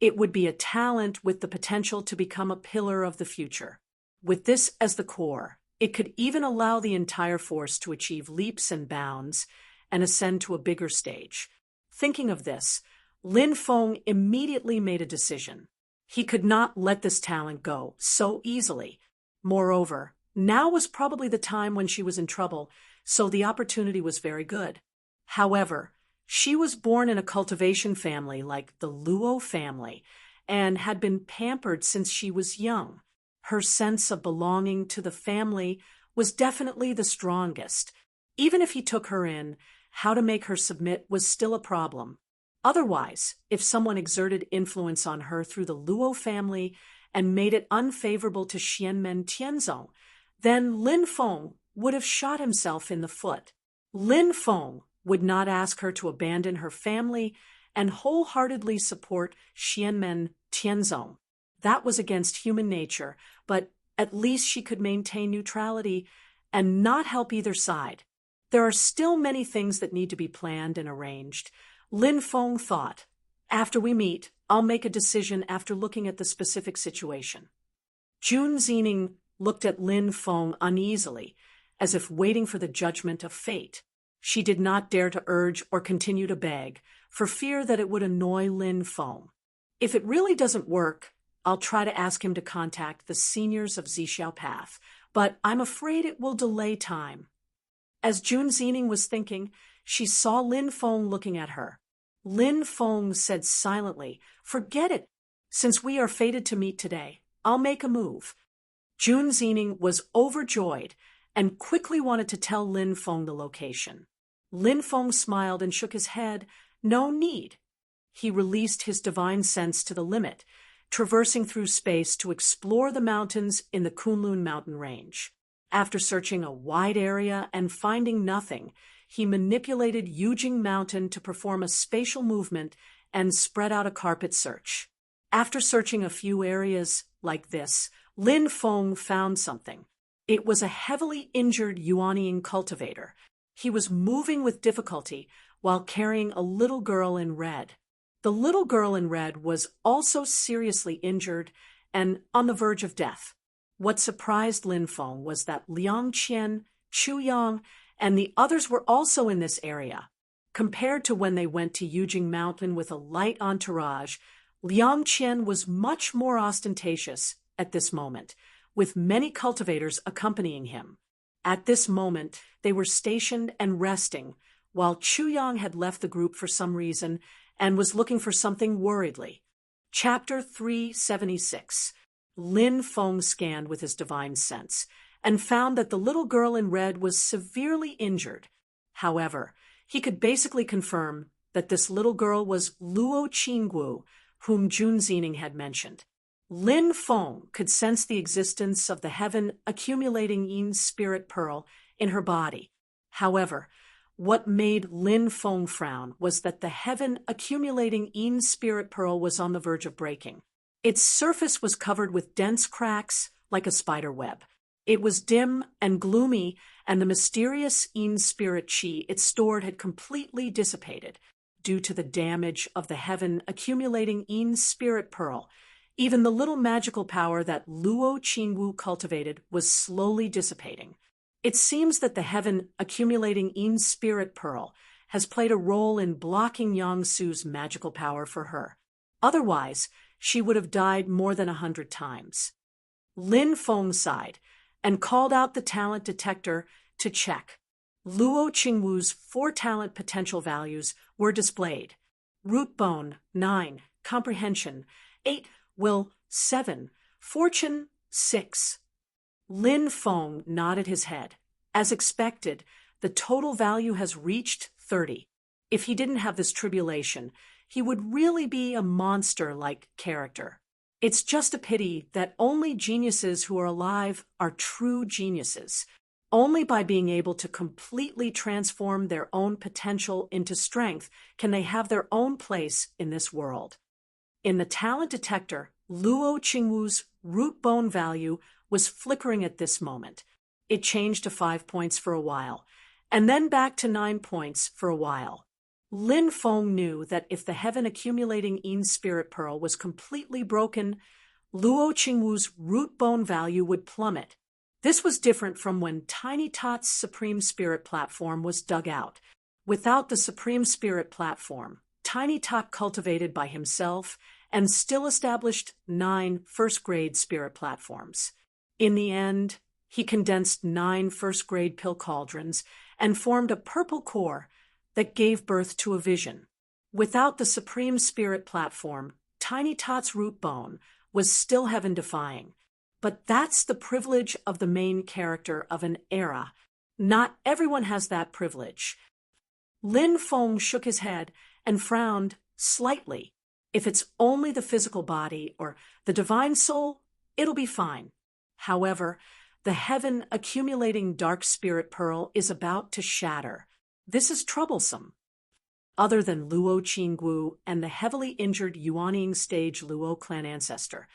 [SPEAKER 1] it would be a talent with the potential to become a pillar of the future. With this as the core, it could even allow the entire force to achieve leaps and bounds and ascend to a bigger stage. Thinking of this, Lin Feng immediately made a decision. He could not let this talent go so easily. Moreover, now was probably the time when she was in trouble, so the opportunity was very good. However, she was born in a cultivation family like the Luo family and had been pampered since she was young. Her sense of belonging to the family was definitely the strongest. Even if he took her in, how to make her submit was still a problem. Otherwise, if someone exerted influence on her through the Luo family and made it unfavorable to Xianmen Tianzong, then Lin Feng would have shot himself in the foot. Lin Feng would not ask her to abandon her family and wholeheartedly support Xianmen Tianzong. That was against human nature, but At least she could maintain neutrality and not help either side. There are still many things that need to be planned and arranged. Lin Feng thought, after we meet, I'll make a decision after looking at the specific situation. Jun Xiening looked at Lin Feng uneasily, as if waiting for the judgment of fate. She did not dare to urge or continue to beg, for fear that it would annoy Lin Feng. If it really doesn't work, I'll try to ask him to contact the seniors of Zixiao Path, but I'm afraid it will delay time. As Jun Xiening was thinking, she saw Lin Feng looking at her. Lin Feng said silently, "Forget it. Since we are fated to meet today, I'll make a move." Jun Xiening was overjoyed and quickly wanted to tell Lin Feng the location. Lin Feng smiled and shook his head. No need. He released his divine sense to the limit, traversing through space to explore the mountains in the Kunlun mountain range. After searching a wide area and finding nothing, he manipulated Yujing Mountain to perform a spatial movement and spread out a carpet search. After searching a few areas like this, Lin Feng found something. It was a heavily injured Yuanying cultivator. He was moving with difficulty while carrying a little girl in red. The little girl in red was also seriously injured and on the verge of death. What surprised Lin Feng was that Liang Qian, Chu Yang, and the others were also in this area. Compared to when they went to Yujing Mountain with a light entourage, Liang Qian was much more ostentatious at this moment, with many cultivators accompanying him. At this moment, they were stationed and resting, while Chu Yang had left the group for some reason and was looking for something worriedly. Chapter 376. Lin Feng scanned with his divine sense and found that the little girl in red was severely injured. However, he could basically confirm that this little girl was Luo Qinggu, whom Jun Xiening had mentioned. Lin Feng could sense the existence of the heaven accumulating yin spirit pearl in her body. However, what made Lin Feng frown was that the heaven accumulating yin spirit pearl was on the verge of breaking. Its surface was covered with dense cracks like a spider web. It was dim and gloomy, and the mysterious yin spirit qi it stored had completely dissipated due to the damage of the heaven accumulating yin spirit pearl. Even the little magical power that Luo Qingwu cultivated was slowly dissipating. It seems that the heaven accumulating yin spirit pearl has played a role in blocking Yang Su's magical power for her. Otherwise, she would have died more than 100 times. Lin Feng sighed and called out the talent detector to check. Luo Qingwu's 4 talent potential values were displayed. Root bone, 9. Comprehension, 8. Will, 7. Fortune, 6. Lin Feng nodded his head. As expected, the total value has reached 30. If he didn't have this tribulation, he would really be a monster-like character. It's just a pity that only geniuses who are alive are true geniuses. Only by being able to completely transform their own potential into strength can they have their own place in this world. In the talent detector, Luo Qingwu's root bone value was flickering at this moment. It changed to 5 points for a while, and then back to 9 points for a while. Lin Feng knew that if the heaven accumulating yin spirit pearl was completely broken, Luo Qingwu's root bone value would plummet. This was different from when Tiny Tot's Supreme Spirit platform was dug out. Without the Supreme Spirit platform, Tiny Tot cultivated by himself and still established 9 first-grade spirit platforms. In the end, he condensed 9 first-grade pill cauldrons and formed a purple core that gave birth to a vision. Without the Supreme Spirit platform, Tiny Tot's root bone was still heaven-defying. But that's the privilege of the main character of an era. Not everyone has that privilege. Lin Feng shook his head and frowned slightly. If it's only the physical body or the divine soul, it'll be fine. However, the heaven accumulating dark spirit pearl is about to shatter. This is troublesome. Other than Luo Qingwu and the heavily injured Yuanying stage Luo clan ancestor,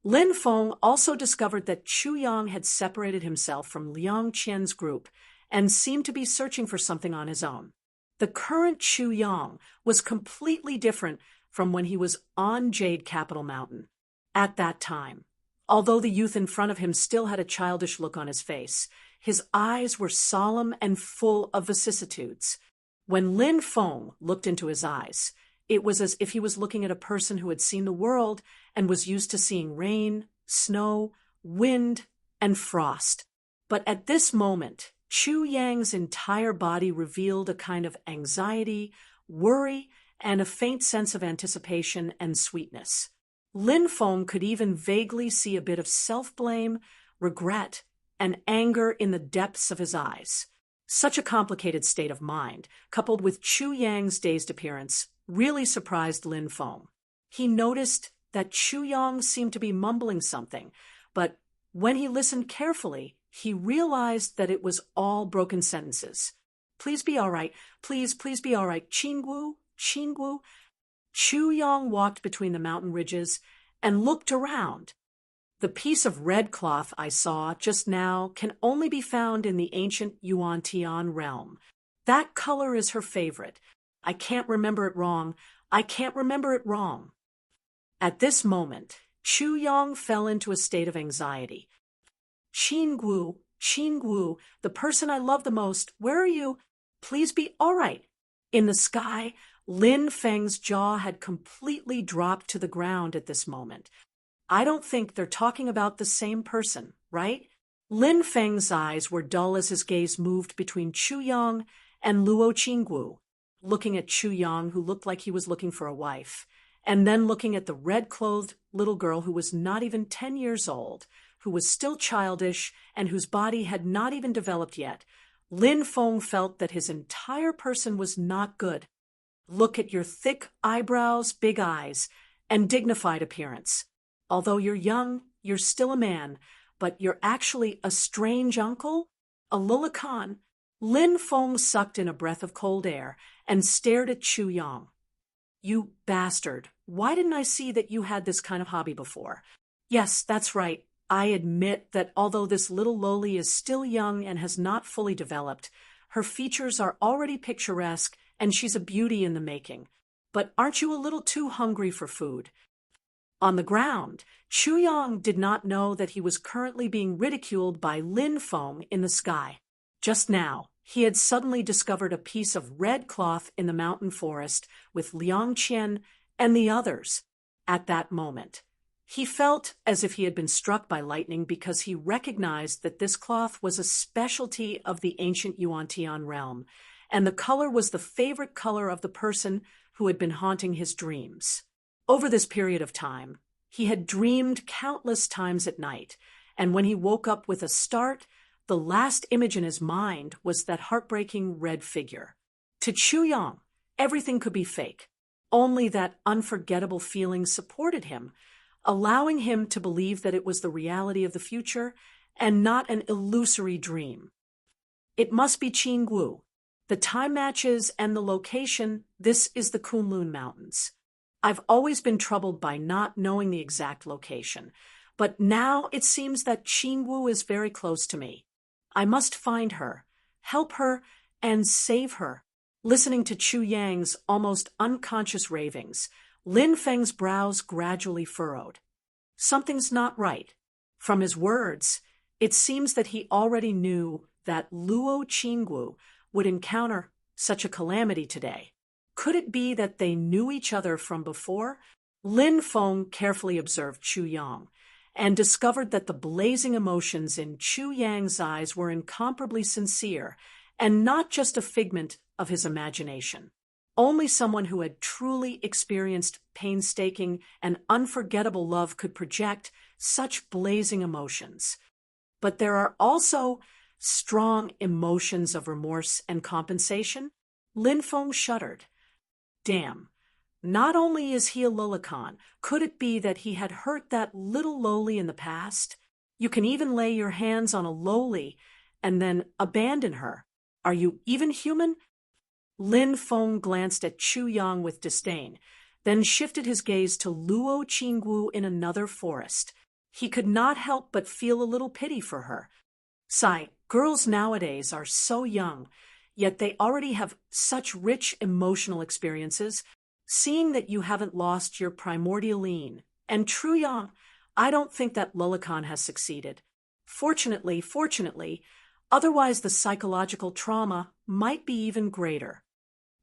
[SPEAKER 1] Lin Feng also discovered that Chu Yang had separated himself from Liang Qian's group and seemed to be searching for something on his own. The current Chu Yang was completely different from when he was on Jade Capital Mountain. At that time, although the youth in front of him still had a childish look on his face, his eyes were solemn and full of vicissitudes. When Lin Feng looked into his eyes, it was as if he was looking at a person who had seen the world and was used to seeing rain, snow, wind, and frost. But at this moment, Chu Yang's entire body revealed a kind of anxiety, worry, and a faint sense of anticipation and sweetness. Lin Feng could even vaguely see a bit of self-blame, regret, and anger in the depths of his eyes. Such a complicated state of mind, coupled with Chu Yang's dazed appearance, really surprised Lin Feng. He noticed that Chu Yang seemed to be mumbling something, but when he listened carefully, he realized that it was all broken sentences. Please be all right. Please be all right. Qinggu, Qinggu. Chu Yang walked between the mountain ridges and looked around. The piece of red cloth I saw just now can only be found in the ancient Yuan Tian realm. That color is her favorite. I can't remember it wrong. I can't remember it wrong. At this moment, Chu Yang fell into a state of anxiety. Qinggu, Qinggu, the person I love the most, where are you? Please be all right. In the sky, Lin Feng's jaw had completely dropped to the ground at this moment. I don't think they're talking about the same person, right? Lin Feng's eyes were dull as his gaze moved between Chu Yang and Luo Qinggu, looking at Chu Yang, who looked like he was looking for a wife, and then looking at the red-clothed little girl who was not even 10 years old, who was still childish and whose body had not even developed yet. Lin Feng felt that his entire person was not good. Look at your thick eyebrows, big eyes, and dignified appearance. Although you're young, you're still a man, but you're actually a strange uncle? A Lulakan. Lin Feng sucked in a breath of cold air and stared at Chu Yang. You bastard. Why didn't I see that you had this kind of hobby before? Yes, that's right. I admit that although this little loli is still young and has not fully developed, her features are already picturesque and she's a beauty in the making. But aren't you a little too hungry for food? On the ground, Chu Yang did not know that he was currently being ridiculed by Lin Feng in the sky. Just now, he had suddenly discovered a piece of red cloth in the mountain forest with Liang Qian and the others. At that moment, he felt as if he had been struck by lightning because he recognized that this cloth was a specialty of the ancient Yuan Tian realm, and the color was the favorite color of the person who had been haunting his dreams. Over this period of time, he had dreamed countless times at night, and when he woke up with a start, the last image in his mind was that heartbreaking red figure. To Chu Yang, everything could be fake. Only that unforgettable feeling supported him, allowing him to believe that it was the reality of the future and not an illusory dream. It must be Qinggu. The time matches and the location, this is the Kunlun Mountains. I've always been troubled by not knowing the exact location, but now it seems that Qinggu is very close to me. I must find her, help her, and save her. Listening to Chu Yang's almost unconscious ravings, Lin Feng's brows gradually furrowed. Something's not right. From his words, it seems that he already knew that Luo Qinggu would encounter such a calamity today. Could it be that they knew each other from before? Lin Feng carefully observed Chu Yang and discovered that the blazing emotions in Chu Yang's eyes were incomparably sincere and not just a figment of his imagination. Only someone who had truly experienced painstaking and unforgettable love could project such blazing emotions. But there are also strong emotions of remorse and compensation. Lin Feng shuddered. Damn, not only is he a Lulakan, could it be that he had hurt that little loli in the past? You can even lay your hands on a loli and then abandon her. Are you even human? Lin Feng glanced at Chu Yang with disdain, then shifted his gaze to Luo Qinggu in another forest. He could not help but feel a little pity for her. Sigh, girls nowadays are so young, yet they already have such rich emotional experiences. Seeing that you haven't lost your primordial lean and true young, I don't think that Lullacan has succeeded. Fortunately, otherwise the psychological trauma might be even greater.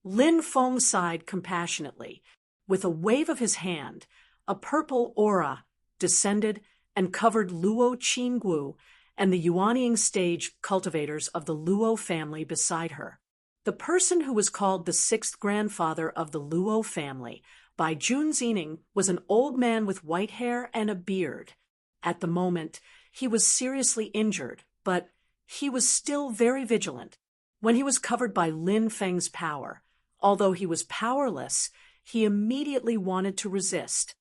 [SPEAKER 1] Lin Feng sighed compassionately. With a wave of his hand, a purple aura descended and covered Luo Qinggu and the Yuanying stage cultivators of the Luo family beside her. The person who was called the sixth grandfather of the Luo family by Jun Zining was an old man with white hair and a beard. At the moment, he was seriously injured, but he was still very vigilant. When he was covered by Lin Feng's power, although he was powerless, he immediately wanted to resist.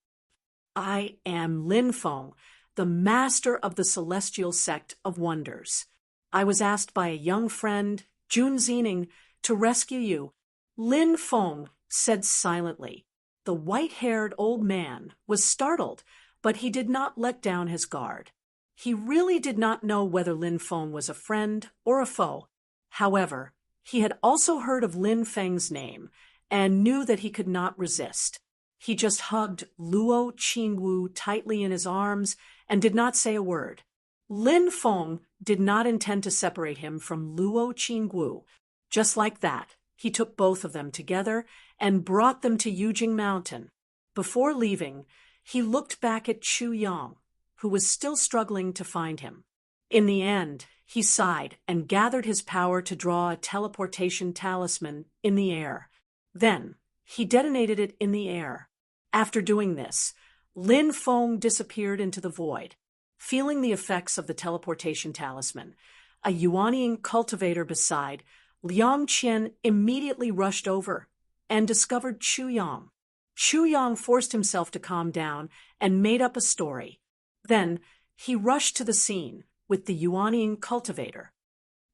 [SPEAKER 1] I am Lin Feng, the master of the celestial sect of wonders. I was asked by a young friend, Jun Zining, to rescue you. Lin Feng said silently. The white-haired old man was startled, but he did not let down his guard. He really did not know whether Lin Feng was a friend or a foe. However, he had also heard of Lin Feng's name and knew that he could not resist. He just hugged Luo Qingwu tightly in his arms and did not say a word. Lin Feng did not intend to separate him from Luo Qingwu. Just like that, he took both of them together and brought them to Yujing Mountain. Before leaving, he looked back at Chu Yang, who was still struggling to find him. In the end, he sighed and gathered his power to draw a teleportation talisman in the air. Then, he detonated it in the air. After doing this, Lin Feng disappeared into the void. Feeling the effects of the teleportation talisman, a Yuanying cultivator beside Liang Qian immediately rushed over and discovered Chu Yang. Chu Yang forced himself to calm down and made up a story. Then, he rushed to the scene with the Yuanying cultivator.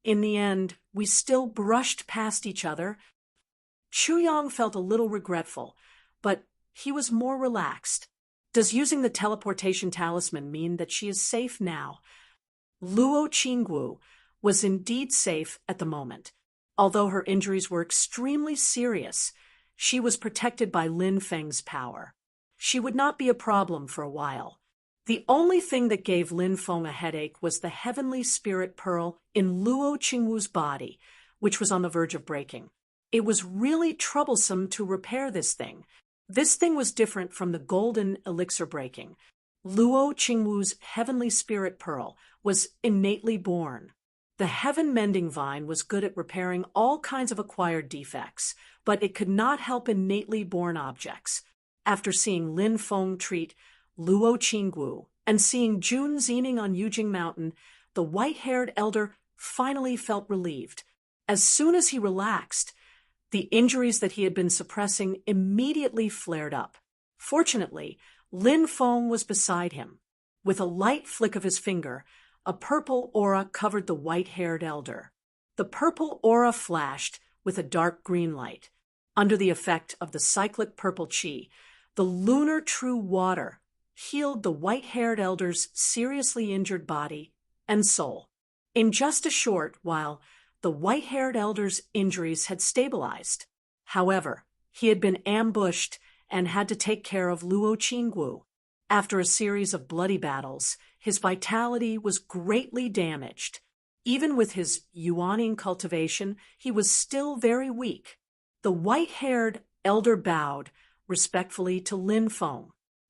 [SPEAKER 1] In the end, we still brushed past each other. Chu Yang felt a little regretful, but he was more relaxed. Does using the teleportation talisman mean that she is safe now? Luo Qingwu was indeed safe at the moment. Although her injuries were extremely serious, she was protected by Lin Feng's power. She would not be a problem for a while. The only thing that gave Lin Feng a headache was the heavenly spirit pearl in Luo Qingwu's body, which was on the verge of breaking. It was really troublesome to repair this thing. This thing was different from the golden elixir breaking. Luo Qingwu's heavenly spirit pearl was innately born. The heaven-mending vine was good at repairing all kinds of acquired defects, but it could not help innately born objects. After seeing Lin Feng treat Luo Qingwu and seeing Jun Zining on Yujing Mountain, the white-haired elder finally felt relieved. As soon as he relaxed, the injuries that he had been suppressing immediately flared up. Fortunately, Lin Feng was beside him. With a light flick of his finger, a purple aura covered the white-haired elder. The purple aura flashed with a dark green light. Under the effect of the cyclic purple qi, the lunar true water healed the white-haired elder's seriously injured body and soul. In just a short while, the white-haired elder's injuries had stabilized. However, he had been ambushed and had to take care of Luo Qingwu. After a series of bloody battles, his vitality was greatly damaged. Even with his Yuanying cultivation, he was still very weak. The white-haired elder bowed respectfully to Lin Feng.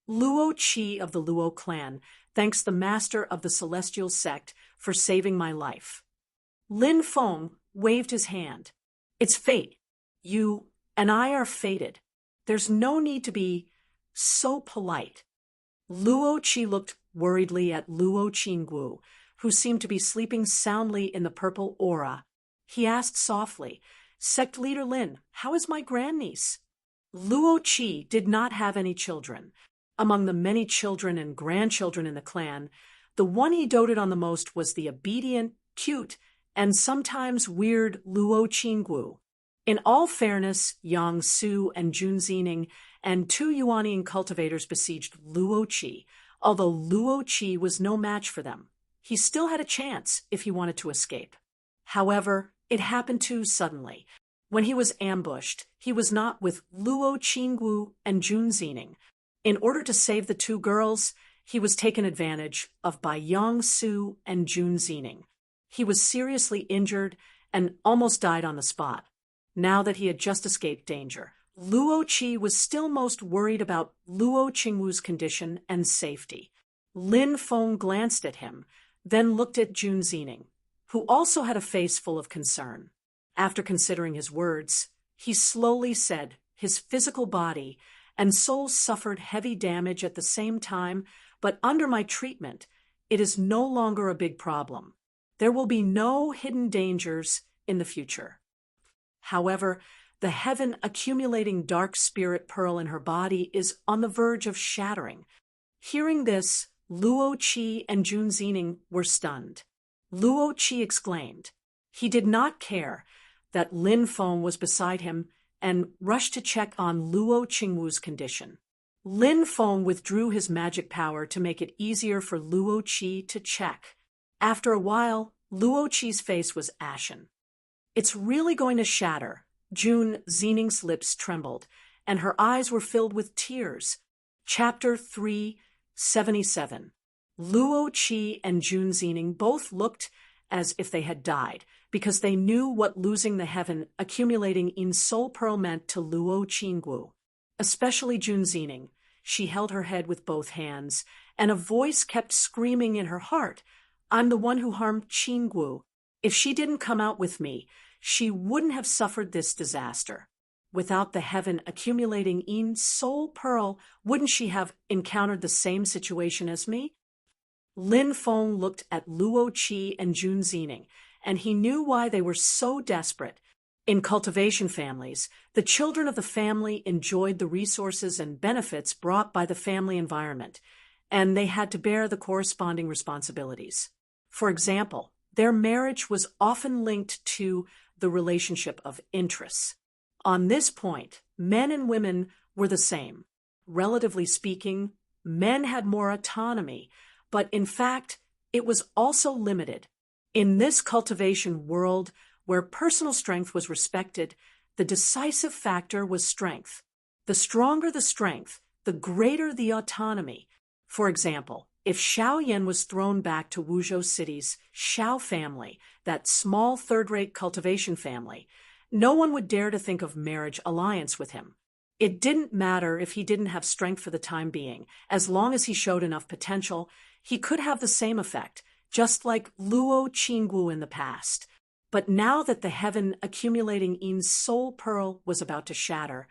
[SPEAKER 1] Luo Qi of the Luo clan thanks the master of the celestial sect for saving my life. Lin Feng waved his hand. It's fate. You and I are fated. There's no need to be so polite. Luo Qi looked worriedly at Luo Qingwu, who seemed to be sleeping soundly in the purple aura. He asked softly, Sect Leader Lin, how is my grandniece? Luo Qi did not have any children. Among the many children and grandchildren in the clan, the one he doted on the most was the obedient, cute, and sometimes weird Luo Qingwu. In all fairness, Yang Su and Jun Zining and two Yuanying cultivators besieged Luo Qi, although Luo Qi was no match for them. He still had a chance if he wanted to escape. However, it happened too suddenly. When he was ambushed, he was not with Luo Qingwu and Jun Zining. In order to save the two girls, he was taken advantage of by Yang Su and Jun Zining. He was seriously injured and almost died on the spot. Now that he had just escaped danger, Luo Qi was still most worried about Luo Qingwu's condition and safety. Lin Feng glanced at him, then looked at Jun Zining, who also had a face full of concern. After considering his words, he slowly said his physical body and soul suffered heavy damage at the same time, but under my treatment, it is no longer a big problem. There will be no hidden dangers in the future. However, the heaven-accumulating dark spirit pearl in her body is on the verge of shattering. Hearing this, Luo Qi and Jun Zining were stunned. Luo Qi exclaimed. He did not care that Lin Feng was beside him and rushed to check on Luo Qingwu's condition. Lin Feng withdrew his magic power to make it easier for Luo Qi to check. After a while, Luo Qi's face was ashen. It's really going to shatter. Jun Zining's lips trembled, and her eyes were filled with tears. Chapter 377. Luo Qi and Jun Zining both looked as if they had died, because they knew what losing the heaven accumulating in Soul Pearl meant to Luo Qingwu. Especially Jun Zining. She held her head with both hands, and a voice kept screaming in her heart, I'm the one who harmed Qingwu. If she didn't come out with me, she wouldn't have suffered this disaster. Without the heaven accumulating in Soul Pearl, wouldn't she have encountered the same situation as me? Lin Feng looked at Luo Qi and Jun Zining, and he knew why they were so desperate. In cultivation families, the children of the family enjoyed the resources and benefits brought by the family environment, and they had to bear the corresponding responsibilities. For example, their marriage was often linked to the relationship of interests. On this point, men and women were the same. Relatively speaking, men had more autonomy, but in fact, it was also limited. In this cultivation world, where personal strength was respected, the decisive factor was strength. The stronger the strength, the greater the autonomy. For example, if Xiao Yan was thrown back to Wuzhou City's Xiao family, that small third-rate cultivation family, no one would dare to think of marriage alliance with him. It didn't matter if he didn't have strength for the time being. As long as he showed enough potential, he could have the same effect, just like Luo Qingwu in the past. But now that the heaven accumulating in Soul Pearl was about to shatter,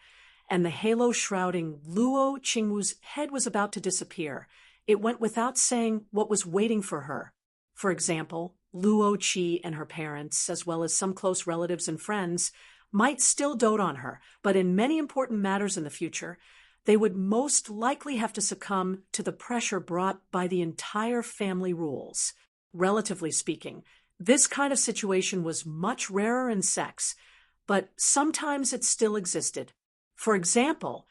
[SPEAKER 1] and the halo shrouding Luo Qingwu's head was about to disappear, it went without saying what was waiting for her. For example, Luo Qi and her parents, as well as some close relatives and friends, might still dote on her, but in many important matters in the future, they would most likely have to succumb to the pressure brought by the entire family rules. Relatively speaking, this kind of situation was much rarer in sex, but sometimes it still existed. For example,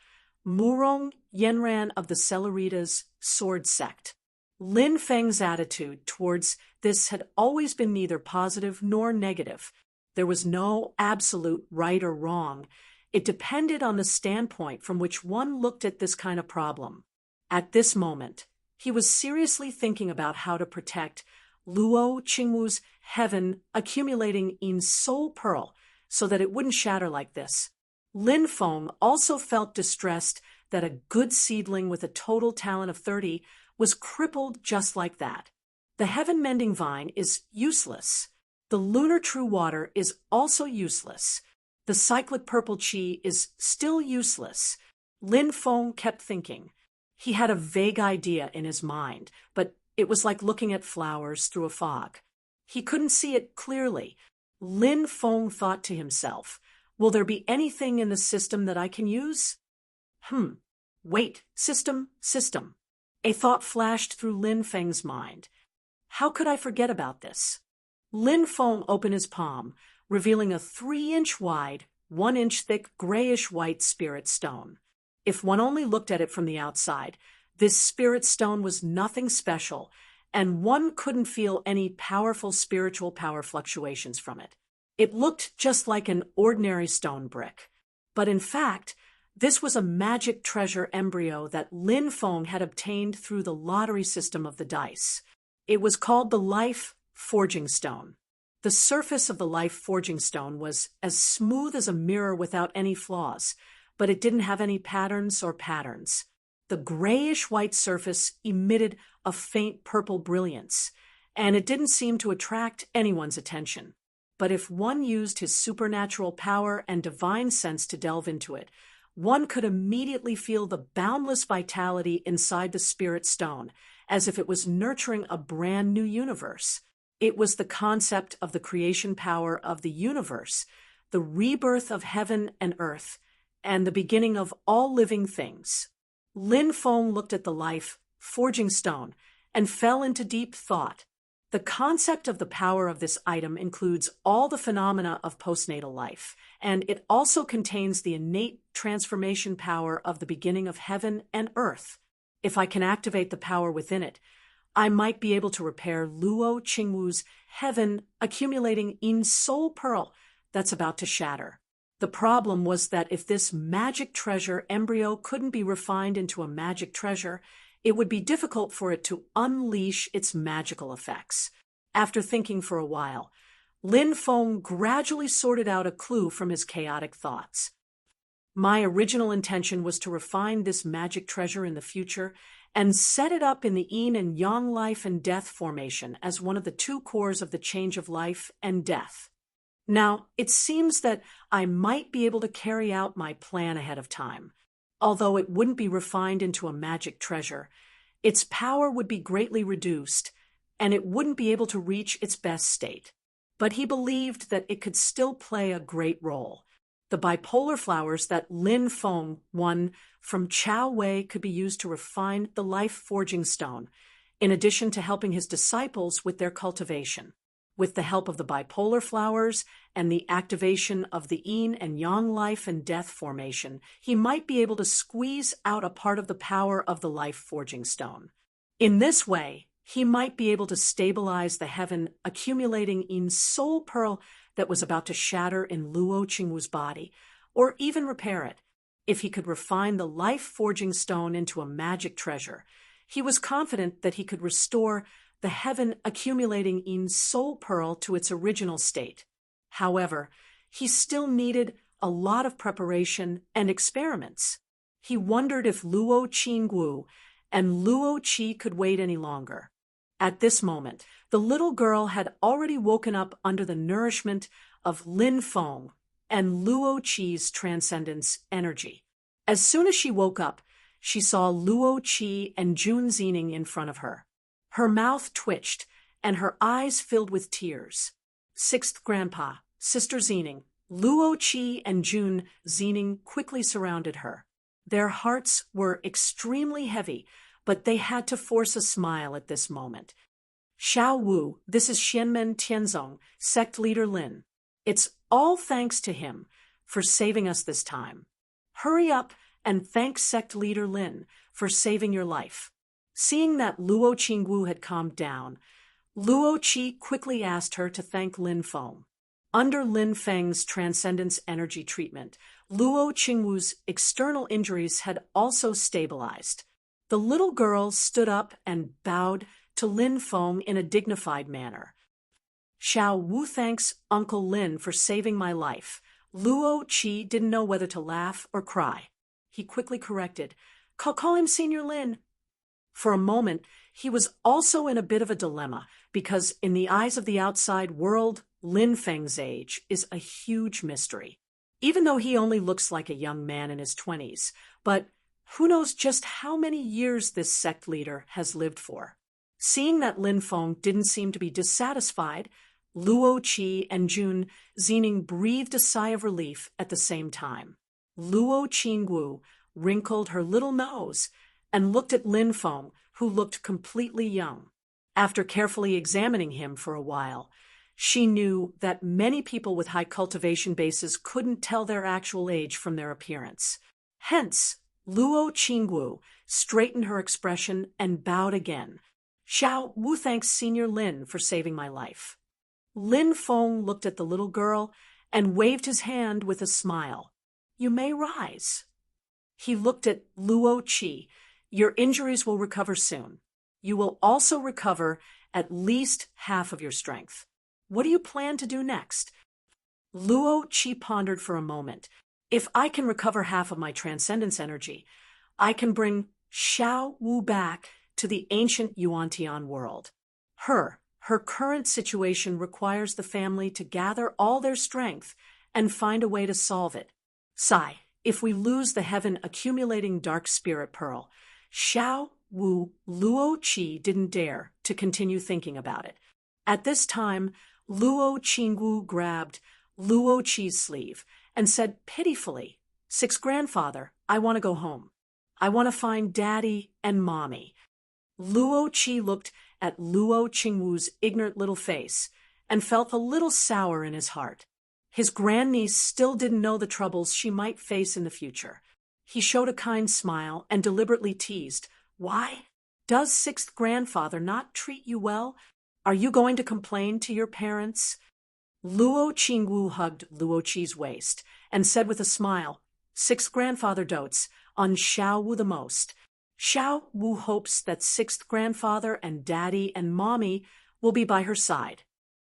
[SPEAKER 1] Murong Yenran of the Celeritas sword sect. Lin Feng's attitude towards this had always been neither positive nor negative. There was no absolute right or wrong. It depended on the standpoint from which one looked at this kind of problem. At this moment, he was seriously thinking about how to protect Luo Qingwu's heaven accumulating in Soul Pearl so that it wouldn't shatter like this. Lin Feng also felt distressed that a good seedling with a total talent of 30 was crippled just like that. The heaven-mending vine is useless. The lunar true water is also useless. The cyclic purple qi is still useless. Lin Feng kept thinking. He had a vague idea in his mind, but it was like looking at flowers through a fog. He couldn't see it clearly. Lin Feng thought to himself, will there be anything in the system that I can use? Wait, system. A thought flashed through Lin Feng's mind. How could I forget about this? Lin Feng opened his palm, revealing a 3-inch wide, 1-inch thick grayish-white spirit stone. If one only looked at it from the outside, This spirit stone was nothing special, and one couldn't feel any powerful spiritual power fluctuations from it. It looked just like an ordinary stone brick. But in fact, this was a magic treasure embryo that Lin Feng had obtained through the lottery system of the dice. It was called the Life Forging Stone. The surface of the Life Forging Stone was as smooth as a mirror without any flaws, but it didn't have any patterns or patterns. The grayish-white surface emitted a faint purple brilliance, and it didn't seem to attract anyone's attention. But if one used his supernatural power and divine sense to delve into it, one could immediately feel the boundless vitality inside the spirit stone, as if it was nurturing a brand new universe. It was the concept of the creation power of the universe, the rebirth of heaven and earth, and the beginning of all living things. Lin Feng looked at the Life Forging Stone and fell into deep thought. The concept of the power of this item includes all the phenomena of postnatal life, and it also contains the innate transformation power of the beginning of heaven and earth. If I can activate the power within it, I might be able to repair Luo Qingwu's heaven accumulating in soul pearl that's about to shatter. The problem was that if this magic treasure embryo couldn't be refined into a magic treasure, it would be difficult for it to unleash its magical effects. After thinking for a while, Lin Feng gradually sorted out a clue from his chaotic thoughts. My original intention was to refine this magic treasure in the future and set it up in the yin and yang life and death formation as one of the two cores of the change of life and death. Now, it seems that I might be able to carry out my plan ahead of time. Although it wouldn't be refined into a magic treasure, its power would be greatly reduced, and it wouldn't be able to reach its best state. But he believed that it could still play a great role. The bipolar flowers that Lin Feng won from Chao Wei could be used to refine the Life Forging Stone, in addition to helping his disciples with their cultivation. With the help of the bipolar flowers and the activation of the yin and yang life and death formation, he might be able to squeeze out a part of the power of the Life Forging Stone. In this way, he might be able to stabilize the heaven accumulating in soul pearl that was about to shatter in Luo Qingwu's body, or even repair it. If he could refine the Life Forging Stone into a magic treasure, he was confident that he could restore the heaven accumulating in soul pearl to its original state. However, he still needed a lot of preparation and experiments. He wondered if Luo Qingwu and Luo Qi could wait any longer. At this moment, the little girl had already woken up under the nourishment of Lin Feng and Luo Qi's transcendence energy. As soon as she woke up, she saw Luo Qi and Jun Zining in front of her. Her mouth twitched, and her eyes filled with tears. Sixth Grandpa, Sister Zining, Luo Qi and Jun Zining quickly surrounded her. Their hearts were extremely heavy, but they had to force a smile at this moment. Xiao Wu, this is Xianmen Tianzong, sect leader Lin. It's all thanks to him for saving us this time. Hurry up and thank sect leader Lin for saving your life. Seeing that Luo Qingwu had calmed down, Luo Qi quickly asked her to thank Lin Feng. Under Lin Feng's transcendence energy treatment, Luo Qingwu's external injuries had also stabilized. The little girl stood up and bowed to Lin Feng in a dignified manner. Xiao Wu thanks Uncle Lin for saving my life. Luo Qi didn't know whether to laugh or cry. He quickly corrected, Call him Senior Lin. For a moment, he was also in a bit of a dilemma, because in the eyes of the outside world, Lin Feng's age is a huge mystery. Even though he only looks like a young man in his 20s, but who knows just how many years this sect leader has lived for. Seeing that Lin Feng didn't seem to be dissatisfied, Luo Qi and Jun Zining breathed a sigh of relief at the same time. Luo Qingwu wrinkled her little nose and looked at Lin Feng, who looked completely young. After carefully examining him for a while, she knew that many people with high cultivation bases couldn't tell their actual age from their appearance. Hence, Luo Qingwu straightened her expression and bowed again. Xiao Wu thanks Senior Lin for saving my life. Lin Feng looked at the little girl and waved his hand with a smile. You may rise. He looked at Luo Qi. Your injuries will recover soon. You will also recover at least half of your strength. What do you plan to do next? Luo Qi pondered for a moment. If I can recover half of my transcendence energy, I can bring Xiao Wu back to the ancient Yuan-Tian world. Her current situation requires the family to gather all their strength and find a way to solve it. Sigh, if we lose the heaven accumulating dark spirit pearl, Xiao Wu Luo Qi didn't dare to continue thinking about it. At this time, Luo Qingwu grabbed Luo Qi's sleeve and said pitifully, Sixth Grandfather, I want to go home. I want to find Daddy and Mommy. Luo Qi looked at Luo Qingwu's ignorant little face and felt a little sour in his heart. His grandniece still didn't know the troubles she might face in the future. He showed a kind smile and deliberately teased, Why? Does Sixth Grandfather not treat you well? Are you going to complain to your parents? Luo Qingwu hugged Luo Qi's waist and said with a smile, Sixth Grandfather dotes on Xiao Wu the most. Xiao Wu hopes that Sixth Grandfather and Daddy and Mommy will be by her side.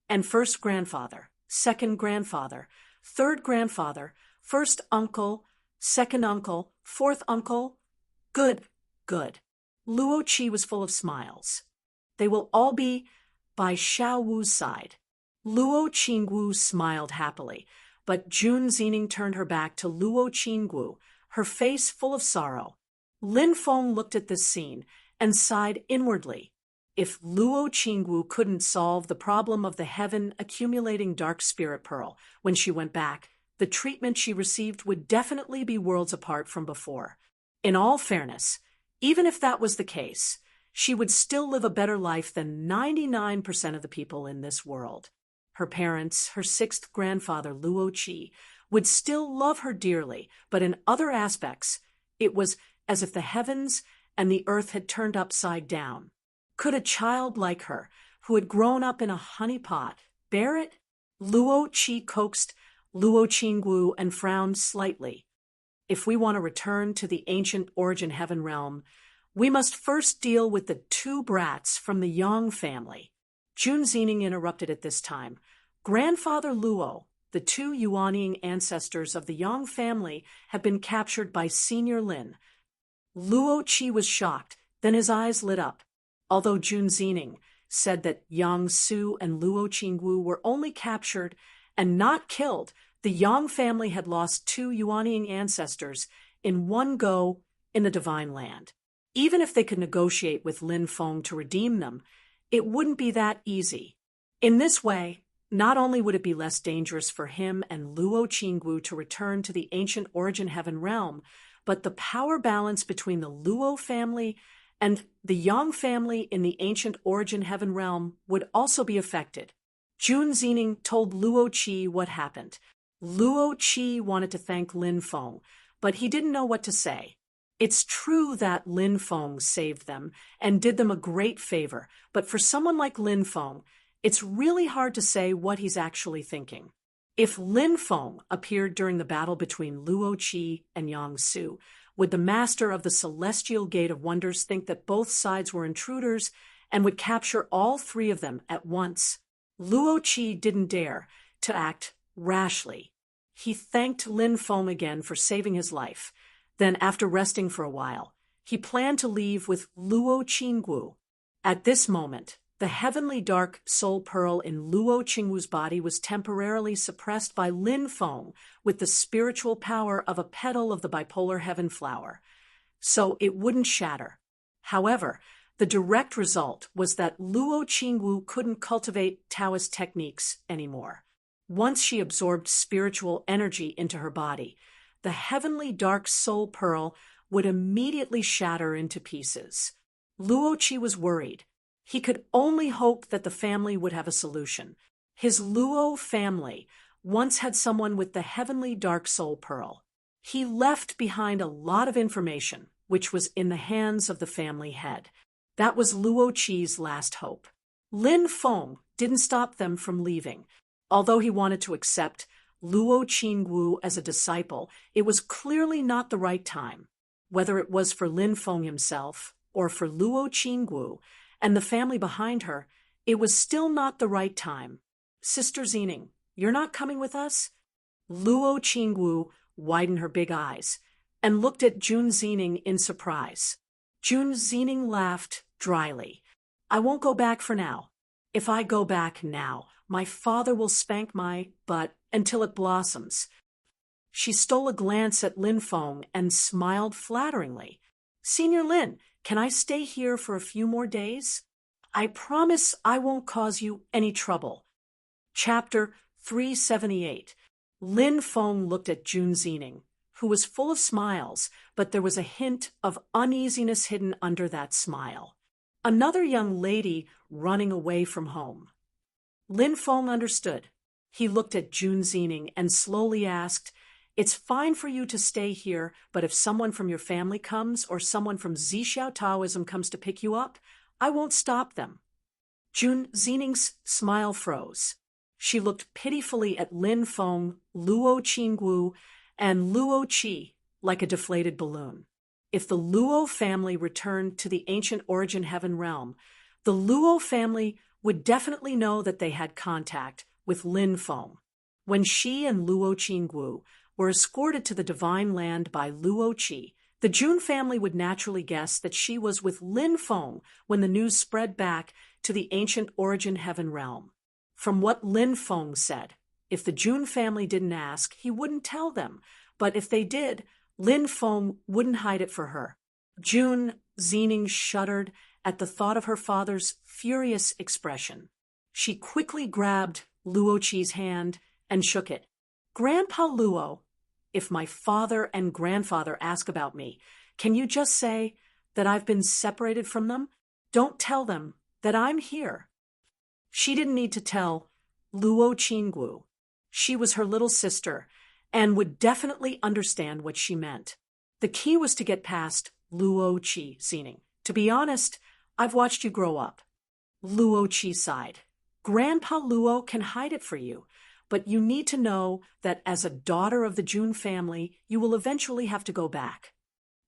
[SPEAKER 1] And First Grandfather, Second Grandfather, Third Grandfather, First Uncle, Second Uncle, Fourth Uncle. Good, good. Luo Qi was full of smiles. They will all be by Xiao Wu's side. Luo Qingwu smiled happily, but Jun Zining turned her back to Luo Qingwu, her face full of sorrow. Lin Feng looked at this scene and sighed inwardly. If Luo Qingwu couldn't solve the problem of the heaven accumulating dark spirit pearl when she went back, the treatment she received would definitely be worlds apart from before. In all fairness, even if that was the case, she would still live a better life than 99% of the people in this world. Her parents, her sixth grandfather, Luo Qi, would still love her dearly, but in other aspects, it was as if the heavens and the earth had turned upside down. Could a child like her, who had grown up in a honey pot, bear it? Luo Qi coaxed Luo Qingwu and frowned slightly. If we want to return to the ancient origin heaven realm, we must first deal with the two brats from the Yang family. Jun Zining interrupted at this time. Grandfather Luo, the two Yuanying ancestors of the Yang family, have been captured by Senior Lin. Luo Qi was shocked, then his eyes lit up. Although Jun Zining said that Yang Su and Luo Qingwu were only captured and not killed, the Yang family had lost two Yuanying ancestors in one go in the Divine Land. Even if they could negotiate with Lin Feng to redeem them, it wouldn't be that easy. In this way, not only would it be less dangerous for him and Luo Qingwu to return to the ancient origin heaven realm, but the power balance between the Luo family and the Yang family in the ancient origin heaven realm would also be affected. Jun Zining told Luo Qi what happened. Luo Qi wanted to thank Lin Feng, but he didn't know what to say. It's true that Lin Feng saved them and did them a great favor, but for someone like Lin Feng, it's really hard to say what he's actually thinking. If Lin Feng appeared during the battle between Luo Qi and Yang Su, would the master of the Celestial Gate of Wonders think that both sides were intruders and would capture all three of them at once? Luo Qi didn't dare to act rashly. He thanked Lin Feng again for saving his life. Then, after resting for a while, he planned to leave with Luo Qingwu. At this moment, the heavenly dark soul pearl in Luo Qingwu's body was temporarily suppressed by Lin Feng with the spiritual power of a petal of the bipolar heaven flower, so it wouldn't shatter. However, the direct result was that Luo Qingwu couldn't cultivate Taoist techniques anymore. Once she absorbed spiritual energy into her body, the heavenly dark soul pearl would immediately shatter into pieces. Luo Qi was worried. He could only hope that the family would have a solution. His Luo family once had someone with the heavenly dark soul pearl. He left behind a lot of information, which was in the hands of the family head. That was Luo Qi's last hope. Lin Feng didn't stop them from leaving. Although he wanted to accept Luo Qingwu as a disciple, it was clearly not the right time. Whether it was for Lin Feng himself or for Luo Qingwu and the family behind her, it was still not the right time. Sister Zining, you're not coming with us? Luo Qingwu widened her big eyes and looked at Jun Zining in surprise. Jun Zining laughed dryly. I won't go back for now. If I go back now, my father will spank my butt until it blossoms. She stole a glance at Lin Feng and smiled flatteringly. Senior Lin, can I stay here for a few more days? I promise I won't cause you any trouble. Chapter 378. Lin Feng looked at Jun Zining, who was full of smiles, but there was a hint of uneasiness hidden under that smile. Another young lady running away from home. Lin Feng understood. He looked at Jun Zining and slowly asked, It's fine for you to stay here, but if someone from your family comes or someone from Zixiao Taoism comes to pick you up, I won't stop them. Jun Zining's smile froze. She looked pitifully at Lin Feng, Luo Qingwu, and Luo Qi like a deflated balloon. If the Luo family returned to the ancient origin heaven realm, the Luo family would definitely know that they had contact with Lin Feng. When she and Luo Qingwu were escorted to the divine land by Luo Qi, the Jun family would naturally guess that she was with Lin Feng when the news spread back to the ancient origin heaven realm. From what Lin Feng said, if the Jun family didn't ask, he wouldn't tell them, but if they did, Lin Feng wouldn't hide it for her. Jun Zining shuddered at the thought of her father's furious expression. She quickly grabbed Luo Qi's hand and shook it. Grandpa Luo, if my father and grandfather ask about me, can you just say that I've been separated from them? Don't tell them that I'm here. She didn't need to tell Luo Qingwu. She was her little sister and would definitely understand what she meant. The key was to get past Luo Qi Zining. To be honest, I've watched you grow up. Luo Qi sighed. Grandpa Luo can hide it for you, but you need to know that as a daughter of the Jun family, you will eventually have to go back.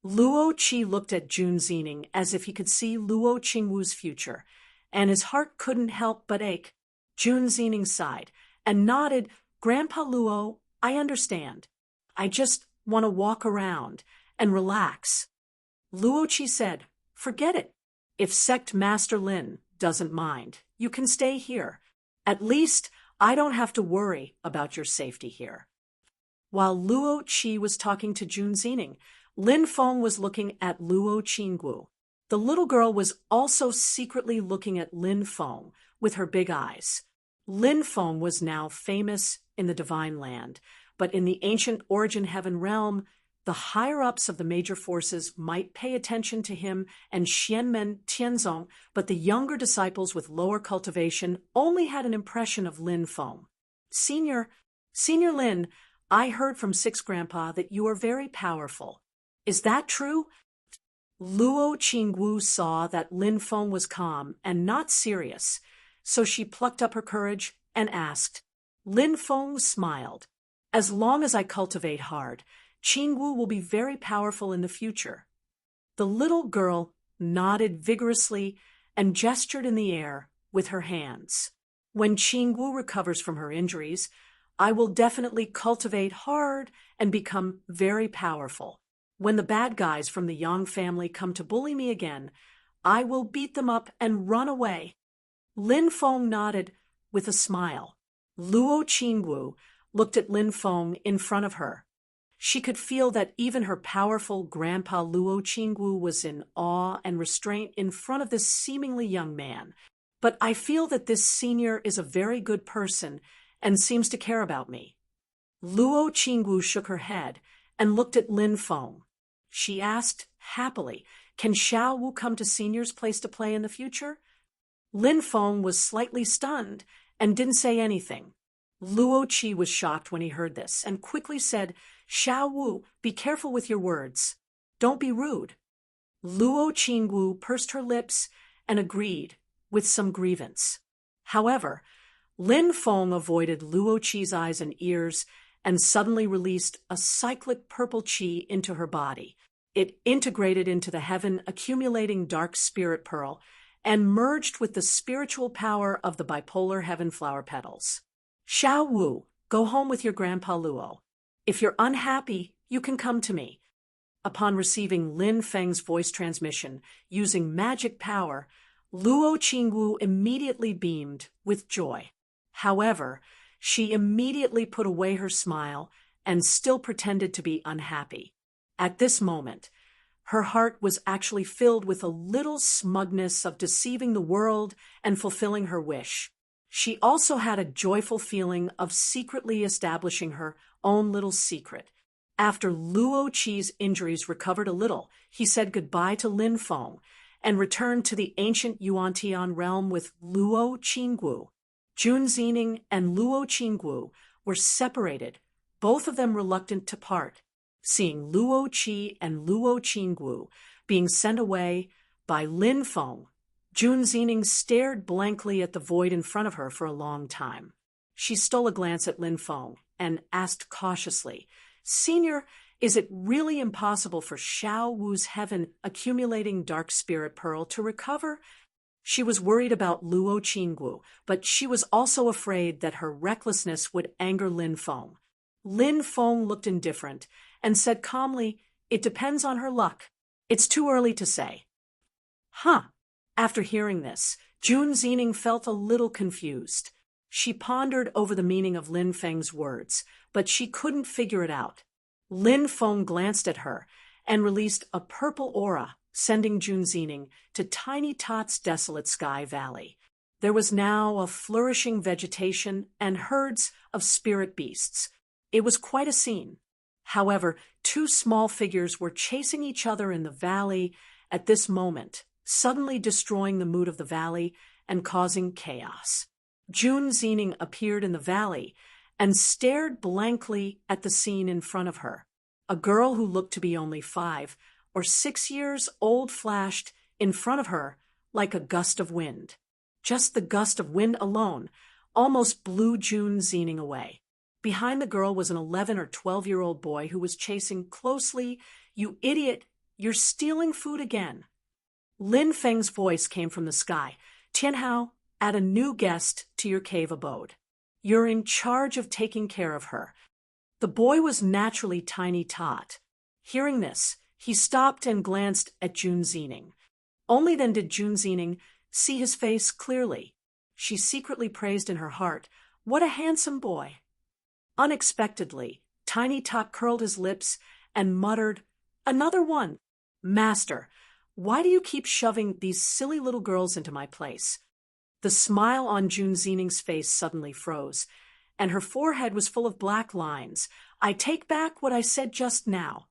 [SPEAKER 1] Luo Qi looked at Jun Zining as if he could see Luo Qingwu's future, and his heart couldn't help but ache. Jun Zining sighed and nodded. Grandpa Luo, I understand. I just want to walk around and relax. Luo Qi said, Forget it. If Sect Master Lin doesn't mind, you can stay here. At least I don't have to worry about your safety here. While Luo Qi was talking to Jun Zining, Lin Feng was looking at Luo Qingwu. The little girl was also secretly looking at Lin Feng with her big eyes. Lin Feng was now famous in the divine land, but in the ancient origin heaven realm, the higher-ups of the major forces might pay attention to him and Xianmen Tianzong, but the younger disciples with lower cultivation only had an impression of Lin Feng. Senior Lin, I heard from Six Grandpa that you are very powerful. Is that true? Luo Qingwu saw that Lin Feng was calm and not serious, so she plucked up her courage and asked. Lin Feng smiled. As long as I cultivate hard, Qingwu will be very powerful in the future. The little girl nodded vigorously and gestured in the air with her hands. When Qingwu recovers from her injuries, I will definitely cultivate hard and become very powerful. When the bad guys from the Yang family come to bully me again, I will beat them up and run away. Lin Feng nodded with a smile. Luo Qingwu looked at Lin Feng in front of her. She could feel that even her powerful grandpa Luo Qingwu was in awe and restraint in front of this seemingly young man. But I feel that this senior is a very good person and seems to care about me. Luo Qingwu shook her head and looked at Lin Feng. She asked happily, Can Xiao Wu come to Senior's place to play in the future? Lin Feng was slightly stunned and didn't say anything. Luo Qi was shocked when he heard this and quickly said, "Xiao Wu, be careful with your words. Don't be rude." Luo Qingwu pursed her lips and agreed, with some grievance. However, Lin Feng avoided Luo Qi's eyes and ears and suddenly released a cyclic purple qi into her body. It integrated into the heaven-accumulating dark spirit pearl and merged with the spiritual power of the bipolar heaven flower petals. "Xiao Wu, go home with your grandpa Luo. If you're unhappy, you can come to me." Upon receiving Lin Feng's voice transmission using magic power, Luo Qingwu immediately beamed with joy. However, she immediately put away her smile and still pretended to be unhappy. At this moment, her heart was actually filled with a little smugness of deceiving the world and fulfilling her wish. She also had a joyful feeling of secretly establishing her own little secret. After Luo Qi's injuries recovered a little, he said goodbye to Lin Feng and returned to the ancient Yuan-Tian realm with Luo Qingwu. Jun Zining and Luo Qingwu were separated, both of them reluctant to part. Seeing Luo Qi and Luo Qingwu being sent away by Lin Feng, Jun Zining stared blankly at the void in front of her for a long time. She stole a glance at Lin Feng and asked cautiously, "Senior, is it really impossible for Xiao Wu's heaven-accumulating dark spirit pearl to recover?" She was worried about Luo Qingwu, but she was also afraid that her recklessness would anger Lin Feng. Lin Feng looked indifferent and said calmly, "It depends on her luck. It's too early to say." Huh. After hearing this, Jun Zining felt a little confused. She pondered over the meaning of Lin Feng's words, but she couldn't figure it out. Lin Feng glanced at her and released a purple aura, sending Jun Zining to Tiny Tot's desolate sky valley. There was now a flourishing vegetation and herds of spirit beasts. It was quite a scene. However, two small figures were chasing each other in the valley at this moment, suddenly destroying the mood of the valley and causing chaos. Jun Zining appeared in the valley and stared blankly at the scene in front of her. A girl who looked to be only 5 or 6 years old flashed in front of her like a gust of wind. Just the gust of wind alone almost blew Jun Zining away. Behind the girl was an 11 or 12-year-old boy who was chasing closely. "You idiot, you're stealing food again." Lin Feng's voice came from the sky. "Tianhao, add a new guest to your cave abode. You're in charge of taking care of her." The boy was naturally Tiny Tot. Hearing this, he stopped and glanced at Jun Zining. Only then did Jun Zining see his face clearly. She secretly praised in her heart, "What a handsome boy." Unexpectedly, Tiny Tot curled his lips and muttered, "Another one. Master, why do you keep shoving these silly little girls into my place?" The smile on Jun Zining's face suddenly froze, and her forehead was full of black lines. "I take back what I said just now."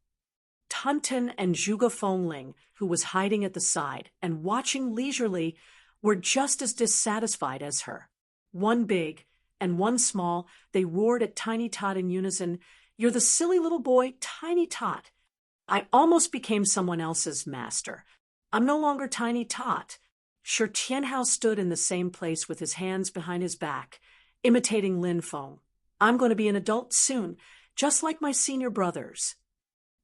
[SPEAKER 1] Tunten and Zhuge Fengling, who was hiding at the side and watching leisurely, were just as dissatisfied as her. One big and one small, they roared at Tiny Tot in unison, "You're the silly little boy, Tiny Tot. I almost became someone else's master. I'm no longer Tiny Tot." Sure Tianhao stood in the same place with his hands behind his back, imitating Lin Feng. "I'm going to be an adult soon, just like my senior brothers."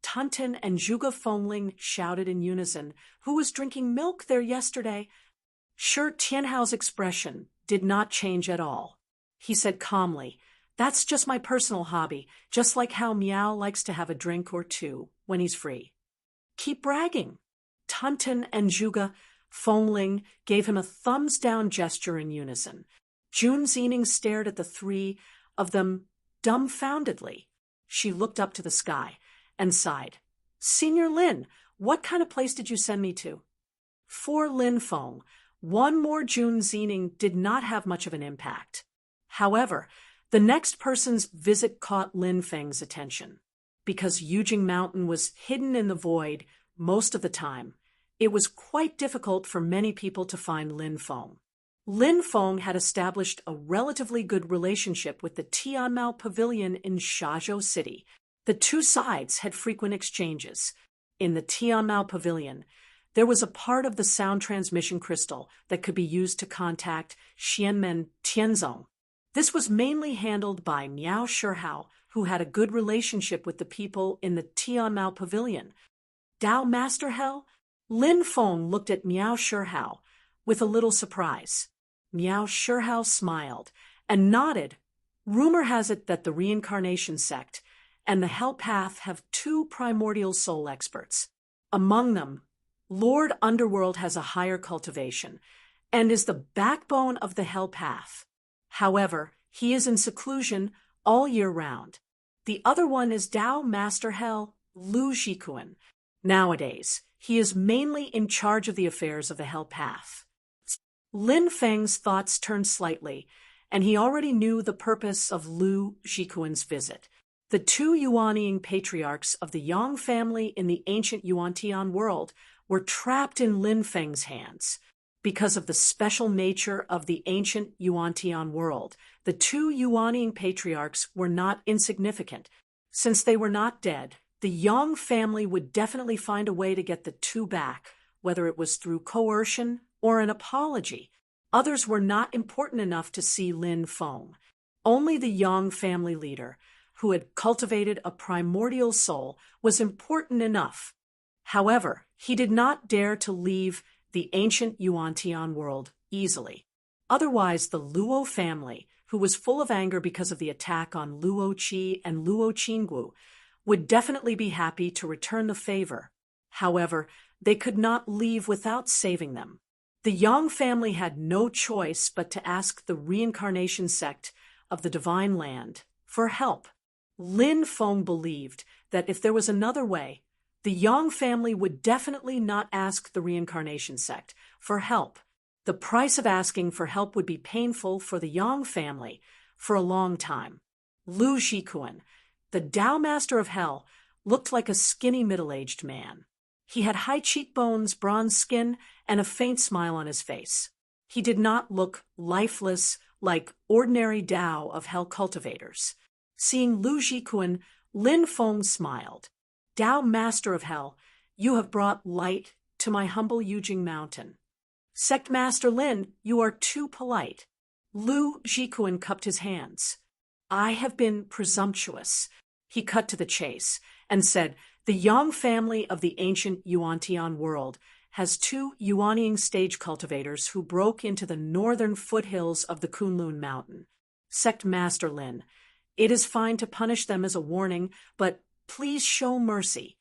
[SPEAKER 1] Tunten and Zhuge Fengling shouted in unison, "Who was drinking milk there yesterday?" Sure Tianhao's expression did not change at all. He said calmly, "That's just my personal hobby, just like how Meow likes to have a drink or two when he's free." "Keep bragging." Tunten and Zhuge Fengling gave him a thumbs-down gesture in unison. Jun Zining stared at the three of them dumbfoundedly. She looked up to the sky and sighed. "Senior Lin, what kind of place did you send me to?" For Lin Feng, one more Jun Zining did not have much of an impact. However, the next person's visit caught Lin Feng's attention. Because Yujing Mountain was hidden in the void most of the time, it was quite difficult for many people to find Lin Feng. Lin Feng had established a relatively good relationship with the Tianmao Pavilion in Shazhou City. The two sides had frequent exchanges. In the Tianmao Pavilion, there was a part of the sound transmission crystal that could be used to contact Xianmen Tianzong. This was mainly handled by Miao Shihao, who had a good relationship with the people in the Tianmao Pavilion. Dao Master Hell? Lin Feng looked at Miao Shihao with a little surprise. Miao Shihao smiled and nodded. Rumor has it that the reincarnation sect and the Hell Path have two primordial soul experts. Among them, Lord Underworld has a higher cultivation and is the backbone of the Hell Path. However, he is in seclusion all year round. The other one is Dao Master Hell, Lu Jikuan. Nowadays, he is mainly in charge of the affairs of the Hell Path. Lin Feng's thoughts turned slightly, and he already knew the purpose of Lu Jikuan's visit. The two Yuanying patriarchs of the Yang family in the ancient Yuan-Tian world were trapped in Lin Feng's hands. Because of the special nature of the ancient Yuan-Tian world, the two Yuanying patriarchs were not insignificant. Since they were not dead, the Yang family would definitely find a way to get the two back, whether it was through coercion or an apology. Others were not important enough to see Lin Feng. Only the Yang family leader, who had cultivated a primordial soul, was important enough. However, he did not dare to leave the ancient Yuan-Tian world easily. Otherwise, the Luo family, who was full of anger because of the attack on Luo Qi and Luo Qinggu, would definitely be happy to return the favor. However, they could not leave without saving them. The Yang family had no choice but to ask the reincarnation sect of the Divine Land for help. Lin Feng believed that if there was another way, the Yang family would definitely not ask the reincarnation sect for help. The price of asking for help would be painful for the Yang family for a long time. Lu Jikuan, the Tao Master of Hell, looked like a skinny middle-aged man. He had high cheekbones, bronze skin, and a faint smile on his face. He did not look lifeless like ordinary Tao of Hell cultivators. Seeing Lu Jikuan, Lin Feng smiled. Tao Master of Hell, you have brought light to my humble Yujing Mountain. Sect Master Lin, you are too polite. Lu Jikuan cupped his hands. I have been presumptuous. He cut to the chase and said, the Yang family of the ancient Yuan-Tian world has two Yuanying stage cultivators who broke into the northern foothills of the Kunlun Mountain. Sect Master Lin, it is fine to punish them as a warning, but please show mercy.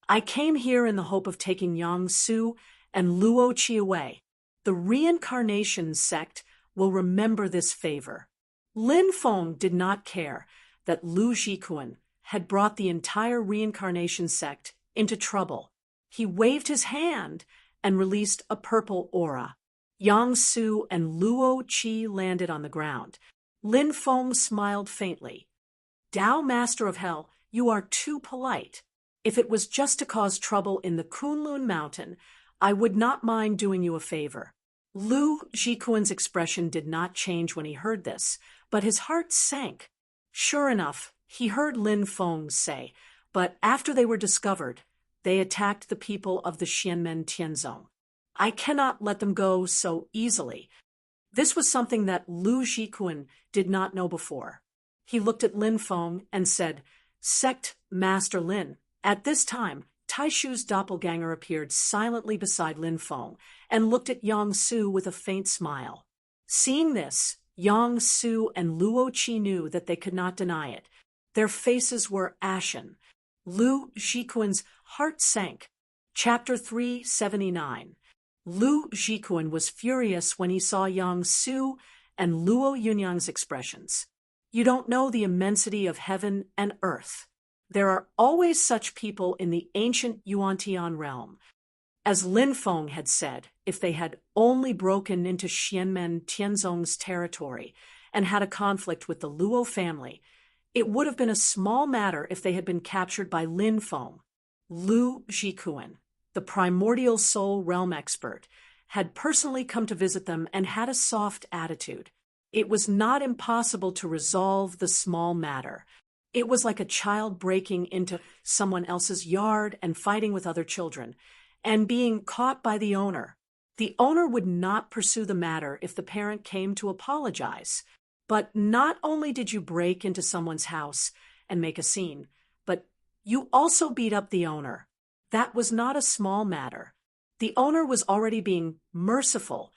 [SPEAKER 1] I came here in the hope of taking Yang Su and Luo Qi away. The reincarnation sect will remember this favor. Lin Feng did not care that Lu Jikuan had brought the entire reincarnation sect into trouble. He waved his hand and released a purple aura. Yang Su and Luo Qi landed on the ground. Lin Feng smiled faintly. Tao Master of Hell, you are too polite. If it was just to cause trouble in the Kunlun Mountain, I would not mind doing you a favor. Lu Jikuan's expression did not change when he heard this, but his heart sank. Sure enough, he heard Lin Feng say, but after they were discovered, they attacked the people of the Xianmen Tianzong. I cannot let them go so easily. This was something that Lu Jikuan did not know before. He looked at Lin Feng and said, Sect Master Lin. At this time, Taishu's doppelganger appeared silently beside Lin Feng and looked at Yang Su with a faint smile. Seeing this, Yang Su and Luo Qi knew that they could not deny it. Their faces were ashen. Lu Jikuan's heart sank. Chapter 379. Lu Jikuan was furious when he saw Yang Su and Luo Yunyang's expressions. You don't know the immensity of heaven and earth. There are always such people in the ancient Yuan-Tian realm. As Lin Feng had said, if they had only broken into Xianmen Tianzong's territory and had a conflict with the Luo family, it would have been a small matter if they had been captured by Lin Feng. Lu Jikuan, the primordial soul realm expert, had personally come to visit them and had a soft attitude. It was not impossible to resolve the small matter. It was like a child breaking into someone else's yard and fighting with other children, and being caught by the owner. The owner would not pursue the matter if the parent came to apologize. But not only did you break into someone's house and make a scene, but you also beat up the owner. That was not a small matter. The owner was already being merciful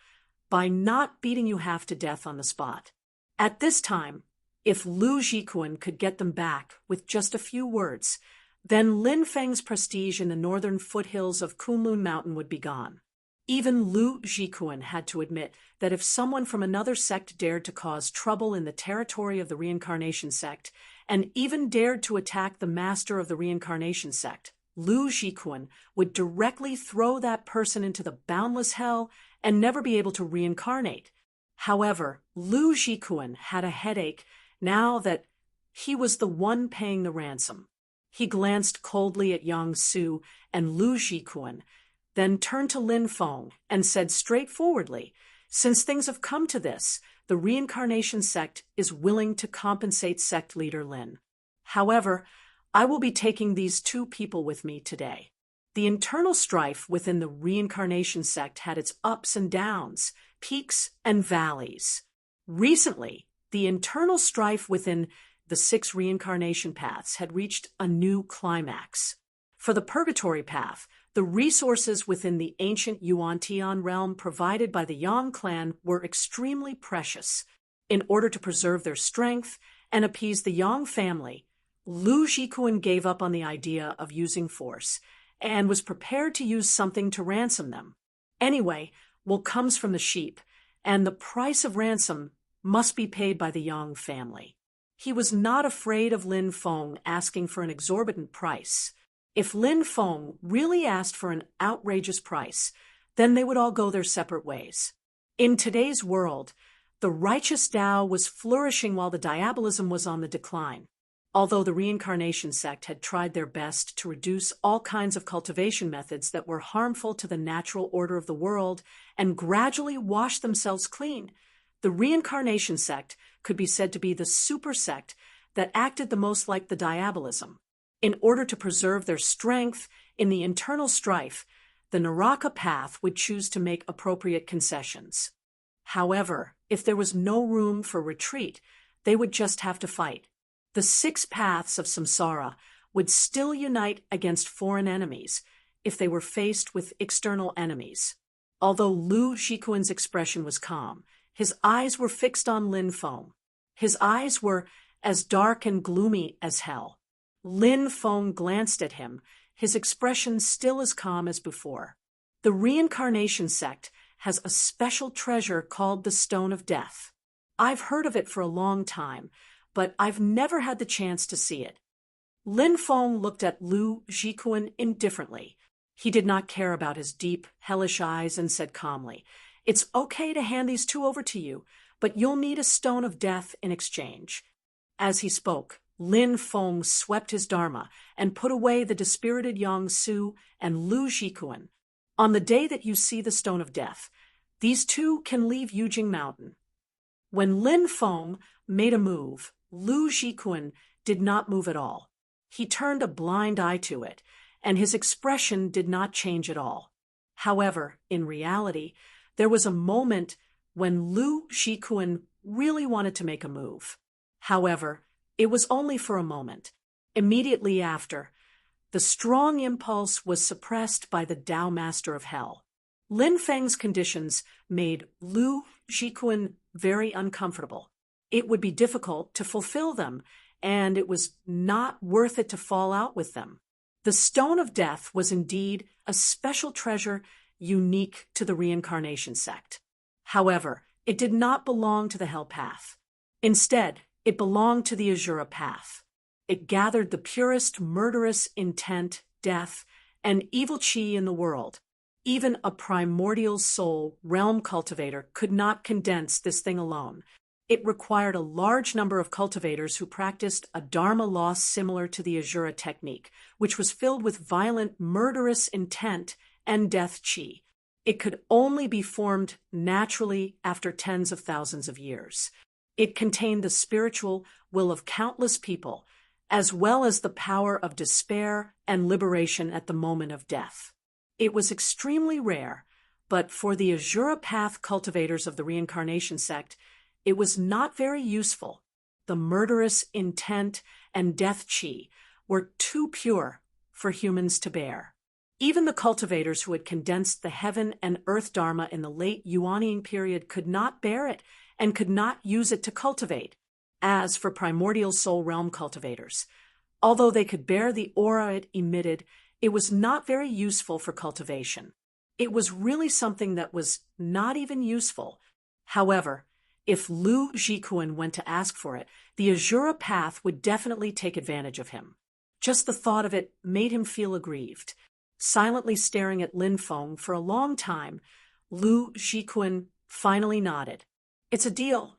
[SPEAKER 1] by not beating you half to death on the spot. At this time, if Lu Jikun could get them back with just a few words, then Lin Feng's prestige in the northern foothills of Kunlun Mountain would be gone. Even Lu Jikun had to admit that if someone from another sect dared to cause trouble in the territory of the reincarnation sect, and even dared to attack the master of the reincarnation sect, Lu Jikun would directly throw that person into the boundless hell and never be able to reincarnate. However, Lu Jikun had a headache now that he was the one paying the ransom. He glanced coldly at Yang Su and Lu Jikun, then turned to Lin Feng and said straightforwardly, "Since things have come to this, the reincarnation sect is willing to compensate sect leader Lin. However, I will be taking these two people with me today." The internal strife within the reincarnation sect had its ups and downs, peaks and valleys. Recently, the internal strife within the 6 reincarnation paths had reached a new climax. For the purgatory path, the resources within the ancient Yuan-Tian realm provided by the Yang clan were extremely precious. In order to preserve their strength and appease the Yang family, Lu Jikun gave up on the idea of using force and was prepared to use something to ransom them. Anyway, wool comes from the sheep, and the price of ransom must be paid by the Yang family. He was not afraid of Lin Feng asking for an exorbitant price. If Lin Feng really asked for an outrageous price, then they would all go their separate ways. In today's world, the righteous Tao was flourishing while the diabolism was on the decline. Although the reincarnation sect had tried their best to reduce all kinds of cultivation methods that were harmful to the natural order of the world and gradually wash themselves clean, the reincarnation sect could be said to be the super sect that acted the most like the diabolism. In order to preserve their strength in the internal strife, the Naraka path would choose to make appropriate concessions. However, if there was no room for retreat, they would just have to fight. The 6 paths of samsara would still unite against foreign enemies if they were faced with external enemies. Although Lu Jikun's expression was calm, his eyes were fixed on Lin Feng. His eyes were as dark and gloomy as hell. Lin Feng glanced at him, his expression still as calm as before. The reincarnation sect has a special treasure called the Stone of Death. I've heard of it for a long time, but I've never had the chance to see it. Lin Feng looked at Lu Jikun indifferently. He did not care about his deep, hellish eyes and said calmly, "It's okay to hand these 2 over to you, but you'll need a Stone of Death in exchange." As he spoke, Lin Feng swept his dharma and put away the dispirited Yang Su and Lu Jikun. "On the day that you see the Stone of Death, these 2 can leave Yujing Mountain." When Lin Feng made a move, Lu Jikun did not move at all. He turned a blind eye to it, and his expression did not change at all. However, in reality, there was a moment when Lu Jikun really wanted to make a move. However, it was only for a moment. Immediately after, the strong impulse was suppressed by the Tao Master of Hell. Lin Feng's conditions made Lu Jikun very uncomfortable. It would be difficult to fulfill them, and it was not worth it to fall out with them. The Stone of Death was indeed a special treasure unique to the reincarnation sect. However, it did not belong to the Hell Path. Instead, it belonged to the Azura Path. It gathered the purest murderous intent, death, and evil chi in the world. Even a primordial soul realm cultivator could not condense this thing alone. It required a large number of cultivators who practiced a dharma loss similar to the Azura technique, which was filled with violent, murderous intent and death chi. It could only be formed naturally after tens of thousands of years. It contained the spiritual will of countless people, as well as the power of despair and liberation at the moment of death. It was extremely rare, but for the Azura Path cultivators of the reincarnation sect, it was not very useful. The murderous intent and death chi were too pure for humans to bear. Even the cultivators who had condensed the heaven and earth dharma in the late Yuaniing period could not bear it and could not use it to cultivate. As for primordial soul realm cultivators, although they could bear the aura it emitted, it was not very useful for cultivation. It was really something that was not even useful. However, if Lu Jikuan went to ask for it, the Azura Path would definitely take advantage of him. Just the thought of it made him feel aggrieved. Silently staring at Lin Feng for a long time, Lu Jikuan finally nodded. "It's a deal.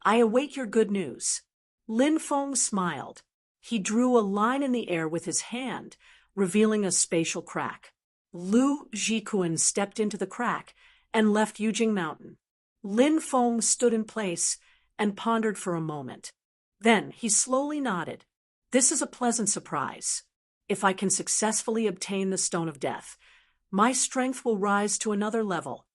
[SPEAKER 1] I await your good news." Lin Feng smiled. He drew a line in the air with his hand, revealing a spatial crack. Lu Jikuan stepped into the crack and left Yujing Mountain. Lin Feng stood in place and pondered for a moment. Then he slowly nodded. "This is a pleasant surprise. If I can successfully obtain the Stone of Death, my strength will rise to another level."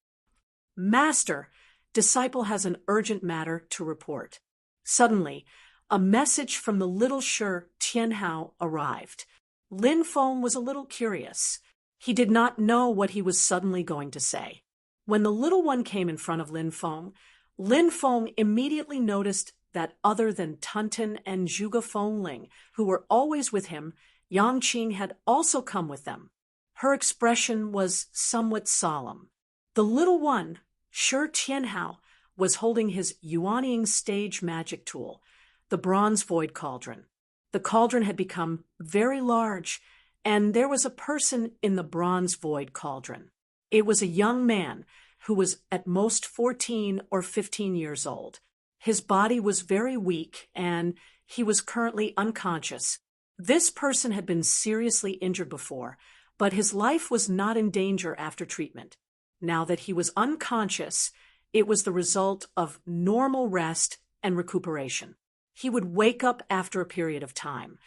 [SPEAKER 1] "Master, disciple has an urgent matter to report." Suddenly, a message from the little Shi Tianhao arrived. Lin Feng was a little curious. He did not know what he was suddenly going to say. When the little one came in front of Lin Feng immediately noticed that other than Tunten and Zhuge Fengling, who were always with him, Yang Qing had also come with them. Her expression was somewhat solemn. The little one, Shi Tianhao, was holding his Yuaniing stage magic tool, the bronze void cauldron. The cauldron had become very large, and there was a person in the bronze void cauldron. It was a young man who was at most 14 or 15 years old. His body was very weak, and he was currently unconscious. This person had been seriously injured before, but his life was not in danger after treatment. Now that he was unconscious, it was the result of normal rest and recuperation. He would wake up after a period of time.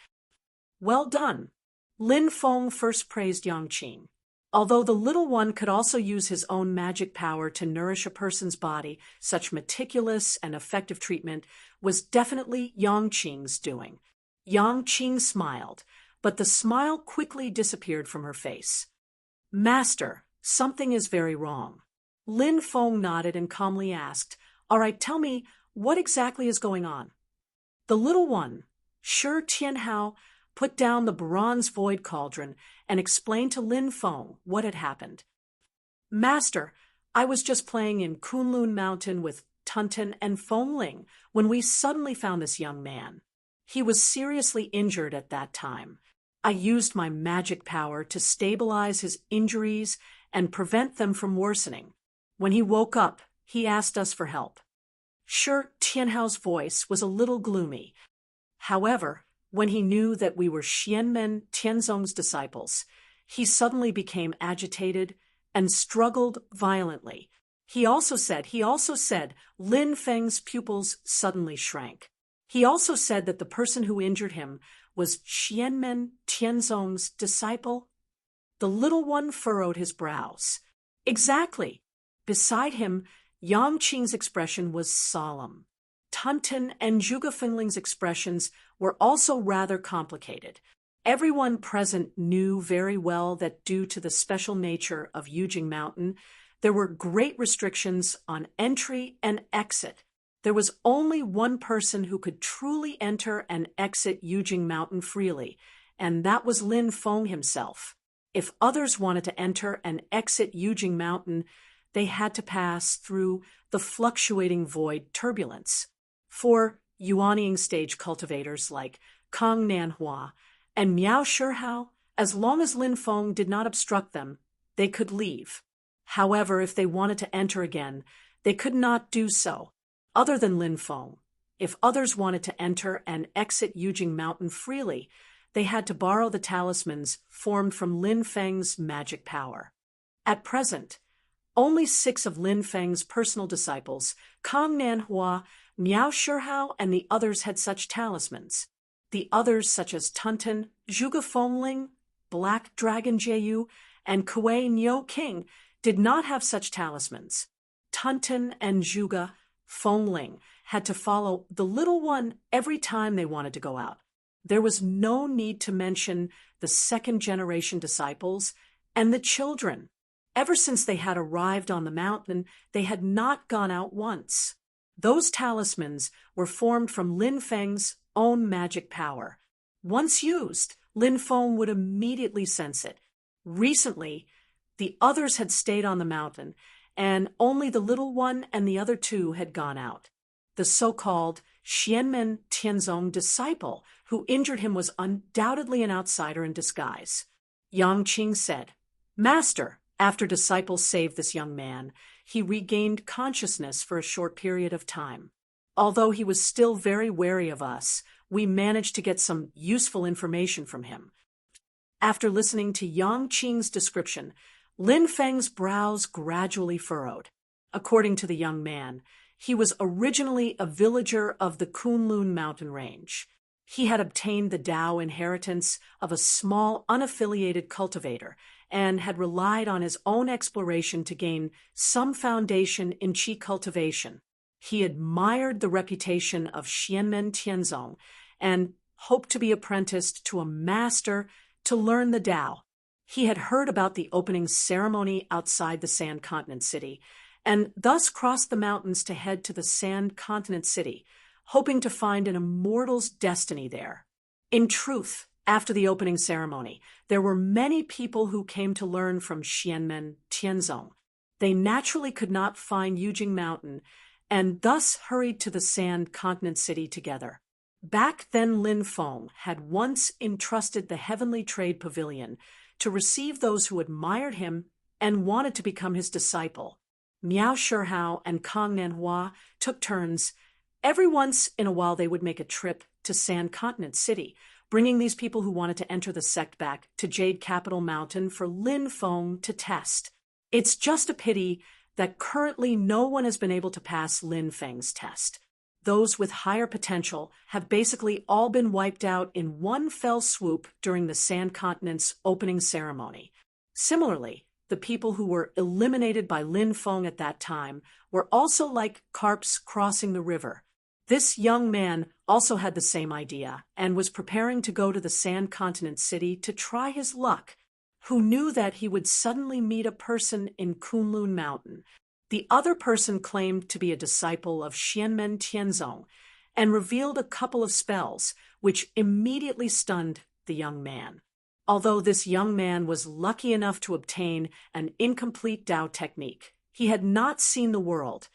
[SPEAKER 1] "Well done." Lin Feng first praised Yang Qing. Although the little one could also use his own magic power to nourish a person's body, such meticulous and effective treatment was definitely Yang Qing's doing. Yang Qing smiled, but the smile quickly disappeared from her face. "Master, something is very wrong." Lin Feng nodded and calmly asked, "All right, tell me, what exactly is going on?" The little one, Shi Tianhao, put down the bronze void cauldron and explained to Lin Feng what had happened. "Master, I was just playing in Kunlun Mountain with Tunten and Fengling when we suddenly found this young man. He was seriously injured at that time. I used my magic power to stabilize his injuries and prevent them from worsening. When he woke up, he asked us for help." Shi Tianhao's voice was a little gloomy. However, when he knew that we were Xianmen Tianzong's disciples, he suddenly became agitated and struggled violently. He also said Lin Feng's pupils suddenly shrank. He also said that the person who injured him was Xianmen Tianzong's disciple. The little one furrowed his brows. "Exactly." Beside him, Yang Qing's expression was solemn. Tunten and Zhuge Fengling's expressions were also rather complicated. Everyone present knew very well that due to the special nature of Yujing Mountain, there were great restrictions on entry and exit. There was only one person who could truly enter and exit Yujing Mountain freely, and that was Lin Feng himself. If others wanted to enter and exit Yujing Mountain, they had to pass through the fluctuating void turbulence. For Yuaniing stage cultivators like Kang Nanhua and Miao Shihao, as long as Lin Feng did not obstruct them, they could leave. However, if they wanted to enter again, they could not do so. Other than Lin Feng, if others wanted to enter and exit Yujing Mountain freely, they had to borrow the talismans formed from Lin Feng's magic power. At present, Only 6 of Lin Feng's personal disciples, Kang Nanhua, Miao Shihao, and the others had such talismans. The others, such as Tunten, Zhuge Fengling, Black Dragon Jieyu, and Kuei Niu King, did not have such talismans. Tunten and Zhuge Fengling had to follow the little one every time they wanted to go out. There was no need to mention the second-generation disciples and the children. Ever since they had arrived on the mountain, they had not gone out once. Those talismans were formed from Lin Feng's own magic power. Once used, Lin Feng would immediately sense it. Recently, the others had stayed on the mountain, and only the little one and the other 2 had gone out. The so-called Xianmen Tianzong disciple who injured him was undoubtedly an outsider in disguise. Yang Qing said, "Master," after disciples saved this young man, he regained consciousness for a short period of time. Although he was still very wary of us, we managed to get some useful information from him. After listening to Yang Qing's description, Lin Feng's brows gradually furrowed. According to the young man, he was originally a villager of the Kunlun mountain range. He had obtained the Dao inheritance of a small, unaffiliated cultivator and had relied on his own exploration to gain some foundation in qi cultivation. He admired the reputation of Xianmen Tianzong and hoped to be apprenticed to a master to learn the Dao. He had heard about the opening ceremony outside the Sand Continent City, and thus crossed the mountains to head to the Sand Continent City, hoping to find an immortal's destiny there. In truth, after the opening ceremony, there were many people who came to learn from Xianmen Tianzong. They naturally could not find Yujing Mountain, and thus hurried to the Sand Continent City together. Back then, Lin Feng had once entrusted the Heavenly Trade Pavilion to receive those who admired him and wanted to become his disciple. Miao Shihao and Kang Nanhua took turns. Every once in a while they would make a trip to Sand Continent City, bringing these people who wanted to enter the sect back to Jade Capital Mountain for Lin Feng to test. It's just a pity that currently no one has been able to pass Lin Feng's test. Those with higher potential have basically all been wiped out in one fell swoop during the Sand Continent's opening ceremony. Similarly, the people who were eliminated by Lin Feng at that time were also like carps crossing the river. This young man also had the same idea and was preparing to go to the Sand Continent City to try his luck. Who knew that he would suddenly meet a person in Kunlun Mountain? The other person claimed to be a disciple of Xianmen Tianzong and revealed a couple of spells, which immediately stunned the young man. Although this young man was lucky enough to obtain an incomplete Dao technique, he had not seen the world.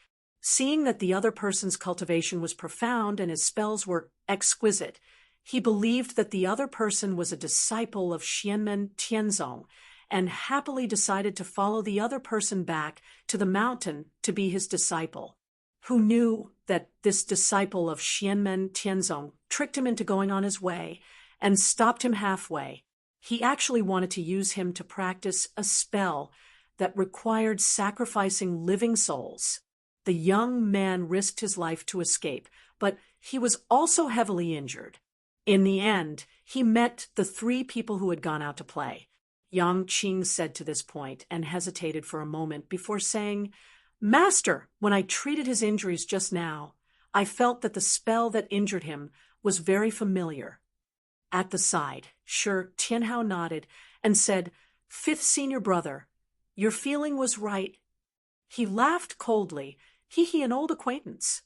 [SPEAKER 1] Seeing that the other person's cultivation was profound and his spells were exquisite, he believed that the other person was a disciple of Xianmen Tianzong and happily decided to follow the other person back to the mountain to be his disciple. Who knew that this disciple of Xianmen Tianzong tricked him into going on his way and stopped him halfway. He actually wanted to use him to practice a spell that required sacrificing living souls. The young man risked his life to escape, but he was also heavily injured. In the end, he met the 3 people who had gone out to play. Yang Qing said to this point and hesitated for a moment before saying, "Master, when I treated his injuries just now, I felt that the spell that injured him was very familiar." At the side, Shi Tianhao nodded and said, "Fifth senior brother, your feeling was right." He laughed coldly. He an old acquaintance.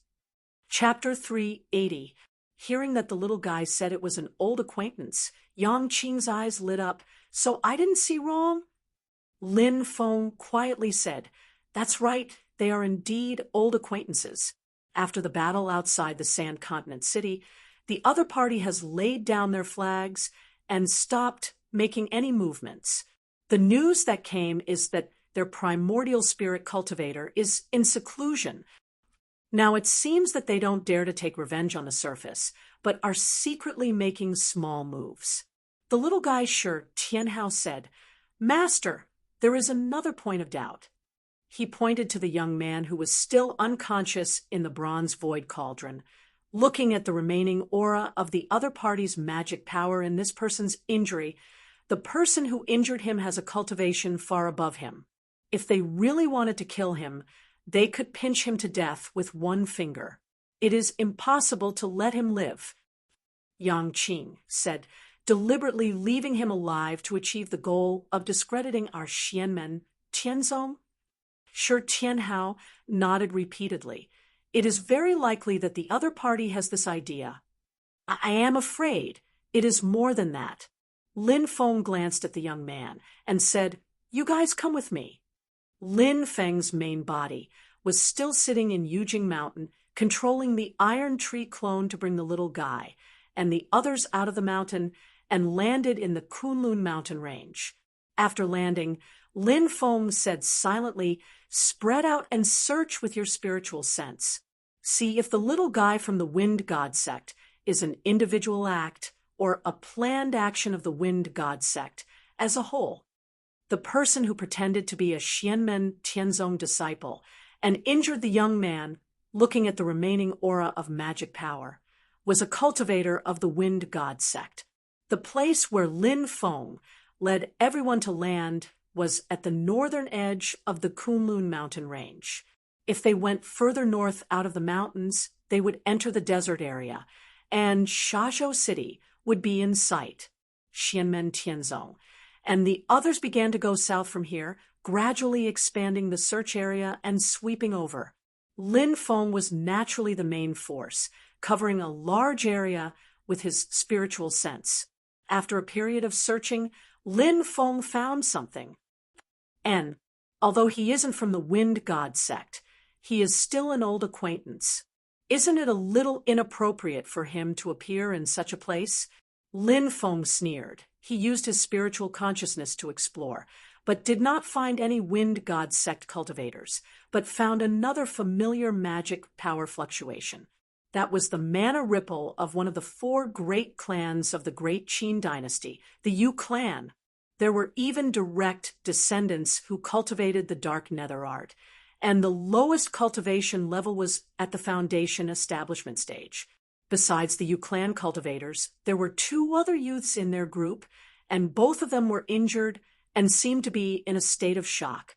[SPEAKER 1] Chapter 380. Hearing that the little guy said it was an old acquaintance, Yang Qing's eyes lit up. "So I didn't see wrong?" Lin Feng quietly said, "That's right, they are indeed old acquaintances. After the battle outside the Sand Continent City, the other party has laid down their flags and stopped making any movements. The news that came is that their primordial spirit cultivator is in seclusion. Now it seems that they don't dare to take revenge on the surface, but are secretly making small moves." The little guy Shi Tianhao said, "Master, there is another point of doubt." He pointed to the young man who was still unconscious in the bronze void cauldron, looking at the remaining aura of the other party's magic power in this person's injury. The person who injured him has a cultivation far above him. If they really wanted to kill him, they could pinch him to death with one finger. It is impossible to let him live, Yang Qing said, deliberately leaving him alive to achieve the goal of discrediting our Xianmen Tianzong. Shi Tianhao nodded repeatedly. It is very likely that the other party has this idea. I am afraid it is more than that. Lin Feng glanced at the young man and said, "You guys come with me." Lin Feng's main body was still sitting in Yujing Mountain, controlling the iron tree clone to bring the little guy and the others out of the mountain, and landed in the Kunlun mountain range. After landing, Lin Feng said silently, "Spread out and search with your spiritual sense. See if the little guy from the Wind God sect is an individual act or a planned action of the Wind God sect as a whole." The person who pretended to be a Xianmen Tianzong disciple and injured the young man, looking at the remaining aura of magic power, was a cultivator of the Wind God sect. The place where Lin Feng led everyone to land was at the northern edge of the Kunlun mountain range. If they went further north out of the mountains, they would enter the desert area, and Shazhou City would be in sight, Xianmen Tianzong, and the others began to go south from here, gradually expanding the search area and sweeping over. Lin Feng was naturally the main force, covering a large area with his spiritual sense. After a period of searching, Lin Feng found something. And, although he isn't from the Wind God sect, he is still an old acquaintance. Isn't it a little inappropriate for him to appear in such a place? Lin Feng sneered. He used his spiritual consciousness to explore, but did not find any Wind God sect cultivators, but found another familiar magic power fluctuation. That was the mana ripple of one of the 4 great clans of the Great Qin dynasty, the Yu clan. There were even direct descendants who cultivated the dark nether art, and the lowest cultivation level was at the foundation establishment stage. Besides the Yu clan cultivators, there were 2 other youths in their group, and both of them were injured and seemed to be in a state of shock.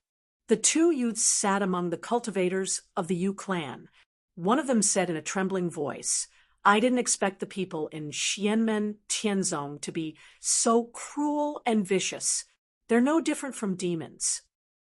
[SPEAKER 1] The 2 youths sat among the cultivators of the Yu clan. One of them said in a trembling voice, "I didn't expect the people in Xianmen Tianzong to be so cruel and vicious. They're no different from demons."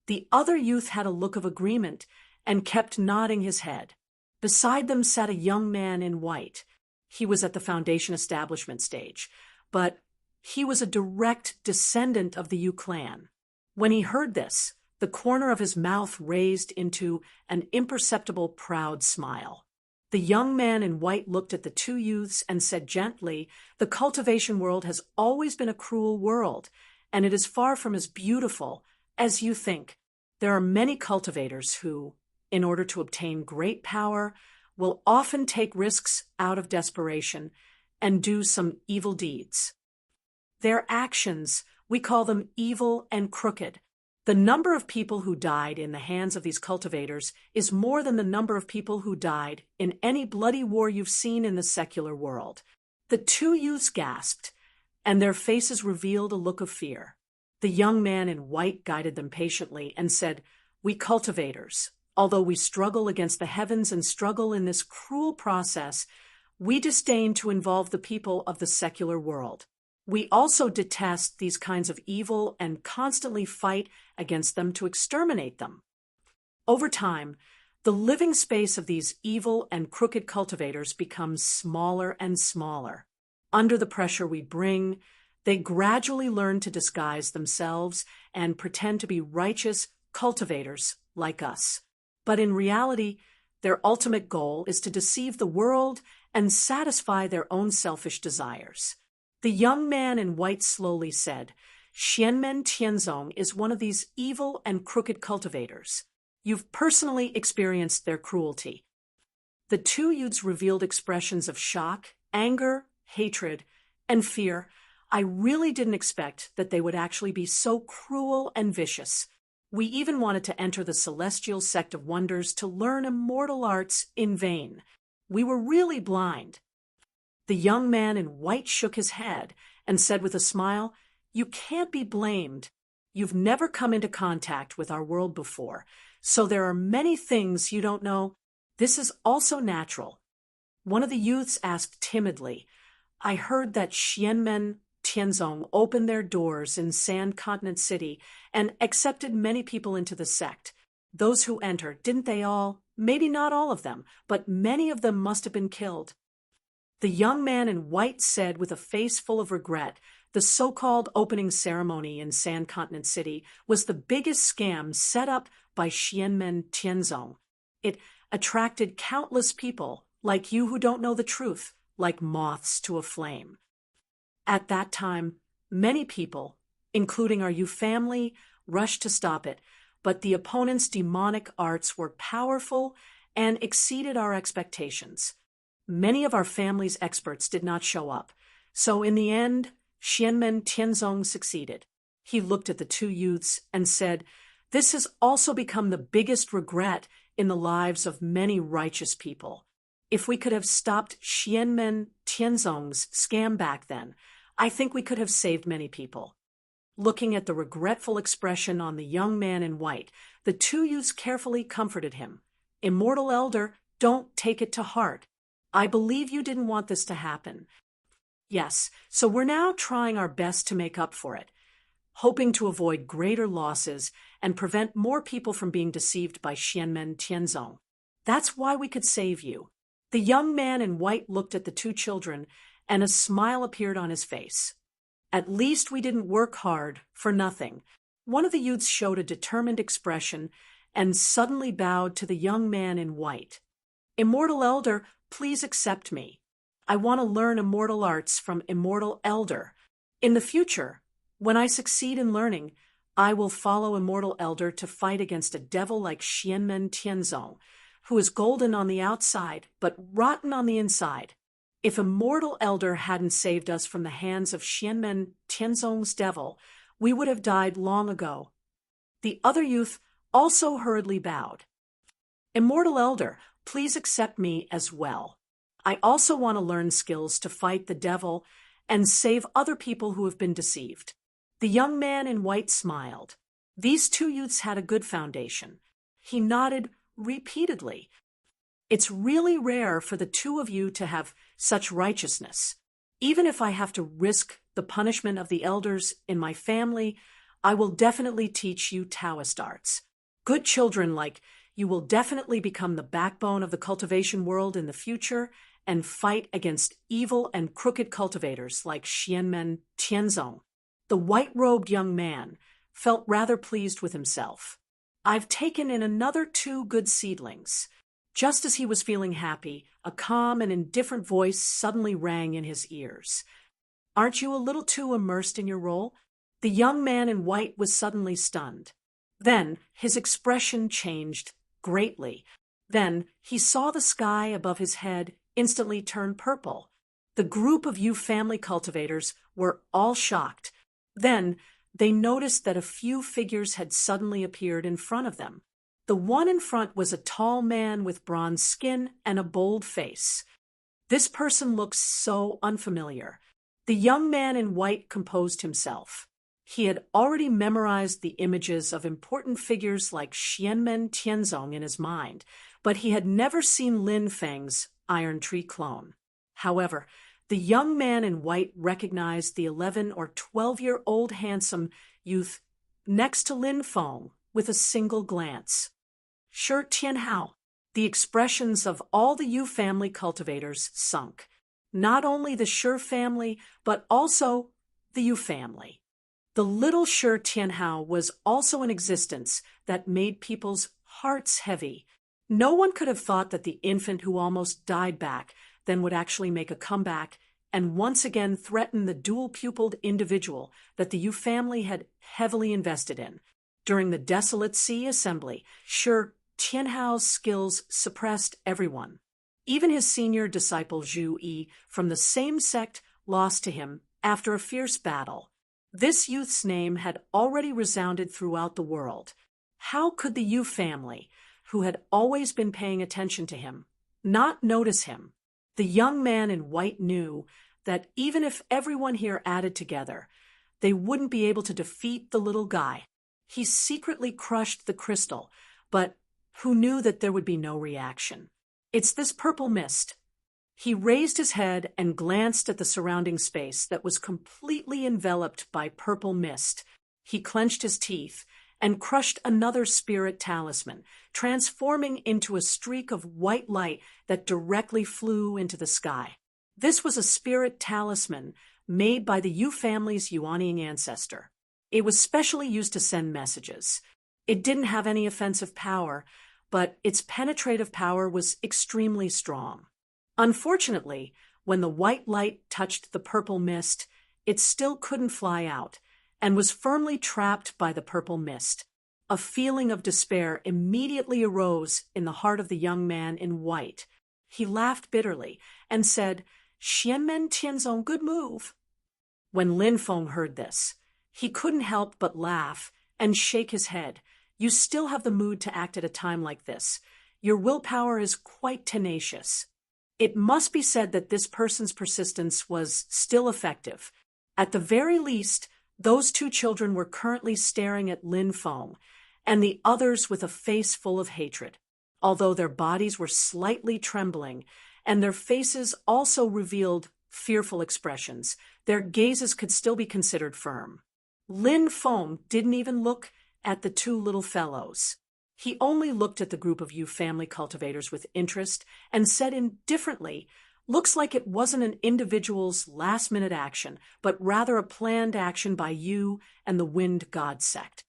[SPEAKER 1] The other youth had a look of agreement and kept nodding his head. Beside them sat a young man in white. He was at the foundation establishment stage, but he was a direct descendant of the Yu clan. When he heard this, the corner of his mouth raised into an imperceptible proud smile. The young man in white looked at the 2 youths and said gently, "The cultivation world has always been a cruel world, and it is far from as beautiful as you think. There are many cultivators who, in order to obtain great power, will often take risks out of desperation and do some evil deeds. Their actions, we call them evil and crooked. The number of people who died in the hands of these cultivators is more than the number of people who died in any bloody war you've seen in the secular world." The 2 youths gasped, and their faces revealed a look of fear. The young man in white guided them patiently and said, "We cultivators, although we struggle against the heavens and struggle in this cruel process, we disdain to involve the people of the secular world. We also detest these kinds of evil and constantly fight against them to exterminate them." Over time, the living space of these evil and crooked cultivators becomes smaller and smaller. Under the pressure we bring, they gradually learn to disguise themselves and pretend to be righteous cultivators like us. But in reality, their ultimate goal is to deceive the world and satisfy their own selfish desires. The young man in white slowly said, "Xianmen Tianzong is one of these evil and crooked cultivators. You've personally experienced their cruelty." The 2 youths revealed expressions of shock, anger, hatred, and fear. "I really didn't expect that they would actually be so cruel and vicious. We even wanted to enter the celestial sect of wonders to learn immortal arts in vain. We were really blind. The young man in white shook his head and said with a smile, "You can't be blamed. You've never come into contact with our world before, so there are many things you don't know. This is also natural." One of the youths asked timidly, "I heard that Xianmen Tianzong opened their doors in Sand Continent City and accepted many people into the sect. Those who entered, didn't they all? Maybe not all of them, but many of them must have been killed." The young man in white said with a face full of regret, the so-called opening ceremony in Sand Continent City was the biggest scam set up by Xianmen Tianzong. It attracted countless people like you who don't know the truth, like moths to a flame. At that time, many people, including our Yu family, rushed to stop it, but the opponent's demonic arts were powerful and exceeded our expectations. Many of our family's experts did not show up, so in the end, Xianmen Tianzong succeeded. He looked at the two youths and said, "This has also become the biggest regret in the lives of many righteous people. If we could have stopped Xianmen Tianzong's scam back then, I think we could have saved many people." Looking at the regretful expression on the young man in white, the two youths carefully comforted him. "Immortal Elder, don't take it to heart. I believe you didn't want this to happen. Yes, so we're now trying our best to make up for it, hoping to avoid greater losses and prevent more people from being deceived by Xianmen Tianzong. That's why we could save you." The young man in white looked at the two children, and a smile appeared on his face. "At least we didn't work hard for nothing." One of the youths showed a determined expression and suddenly bowed to the young man in white. "Immortal Elder, please accept me. I want to learn immortal arts from Immortal Elder. In the future, when I succeed in learning, I will follow Immortal Elder to fight against a devil like Xianmen Tianzong, who is golden on the outside but rotten on the inside. If Immortal Elder hadn't saved us from the hands of Xianmen Tianzong's devil, we would have died long ago." The other youth also hurriedly bowed. "Immortal Elder, please accept me as well. I also want to learn skills to fight the devil and save other people who have been deceived." The young man in white smiled. These two youths had a good foundation. He nodded repeatedly. "It's really rare for the two of you to have such righteousness. Even if I have to risk the punishment of the elders in my family, I will definitely teach you Taoist arts. Good children like you will definitely become the backbone of the cultivation world in the future and fight against evil and crooked cultivators like Xianmen Tianzong." The white-robed young man felt rather pleased with himself. "I've taken in another two good seedlings." Just as he was feeling happy, a calm and indifferent voice suddenly rang in his ears. "Aren't you a little too immersed in your role?" The young man in white was suddenly stunned. Then his expression changed greatly. Then he saw the sky above his head instantly turn purple. The group of Yu family cultivators were all shocked. Then they noticed that a few figures had suddenly appeared in front of them. The one in front was a tall man with bronze skin and a bold face. This person looked so unfamiliar. The young man in white composed himself. He had already memorized the images of important figures like Xianmen Tianzong in his mind, but he had never sin Lin Feng's Iron Tree clone. However, the young man in white recognized the 11 or 12-year-old handsome youth next to Lin Feng with a single glance. Shi Tianhao. The expressions of all the Yu family cultivators sunk. Not only the Shi family, but also the Yu family. The little Shi Tianhao was also in existence that made people's hearts heavy. No one could have thought that the infant who almost died back then would actually make a comeback and once again threaten the dual-pupiled individual that the Yu family had heavily invested in. During the Desolate Sea Assembly, Shi Tianhao's skills suppressed everyone. Even his senior disciple Zhu Yi from the same sect lost to him after a fierce battle. This youth's name had already resounded throughout the world. How could the Yu family, who had always been paying attention to him, not notice him? The young man in white knew that even if everyone here added together, they wouldn't be able to defeat the little guy. He secretly crushed the crystal, but who knew that there would be no reaction? It's this purple mist. He raised his head and glanced at the surrounding space that was completely enveloped by purple mist. He clenched his teeth and crushed another spirit talisman, transforming into a streak of white light that directly flew into the sky. This was a spirit talisman made by the Yu family's Yuaniing ancestor. It was specially used to send messages. It didn't have any offensive power, but its penetrative power was extremely strong. Unfortunately, when the white light touched the purple mist, it still couldn't fly out and was firmly trapped by the purple mist. A feeling of despair immediately arose in the heart of the young man in white. He laughed bitterly and said, "Xianmen Tianzong, good move." When Lin Feng heard this, he couldn't help but laugh and shake his head. "You still have the mood to act at a time like this. Your willpower is quite tenacious." It must be said that this person's persistence was still effective. At the very least, those two children were currently staring at Lin Feng, and the others with a face full of hatred. Although their bodies were slightly trembling, and their faces also revealed fearful expressions, their gazes could still be considered firm. Lin Feng didn't even look at the two little fellows. He only looked at the group of Yu family cultivators with interest and said indifferently, "Looks like it wasn't an individual's last-minute action, but rather a planned action by you and the Wind God sect.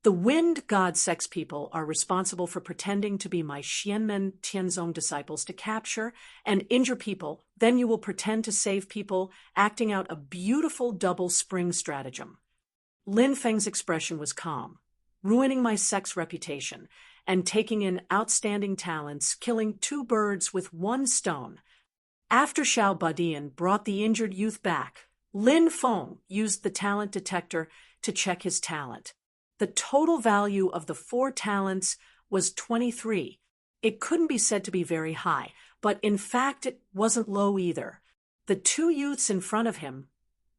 [SPEAKER 1] The Wind God sect's people are responsible for pretending to be my Xianmen Tianzong disciples to capture and injure people. Then you will pretend to save people, acting out a beautiful double spring stratagem." Lin Feng's expression was calm. "Ruining my sect's reputation and taking in outstanding talents, killing two birds with one stone." After Xiao Badian brought the injured youth back, Lin Feng used the talent detector to check his talent. The total value of the 4 talents was 23. It couldn't be said to be very high, but in fact it wasn't low either. The 2 youths in front of him,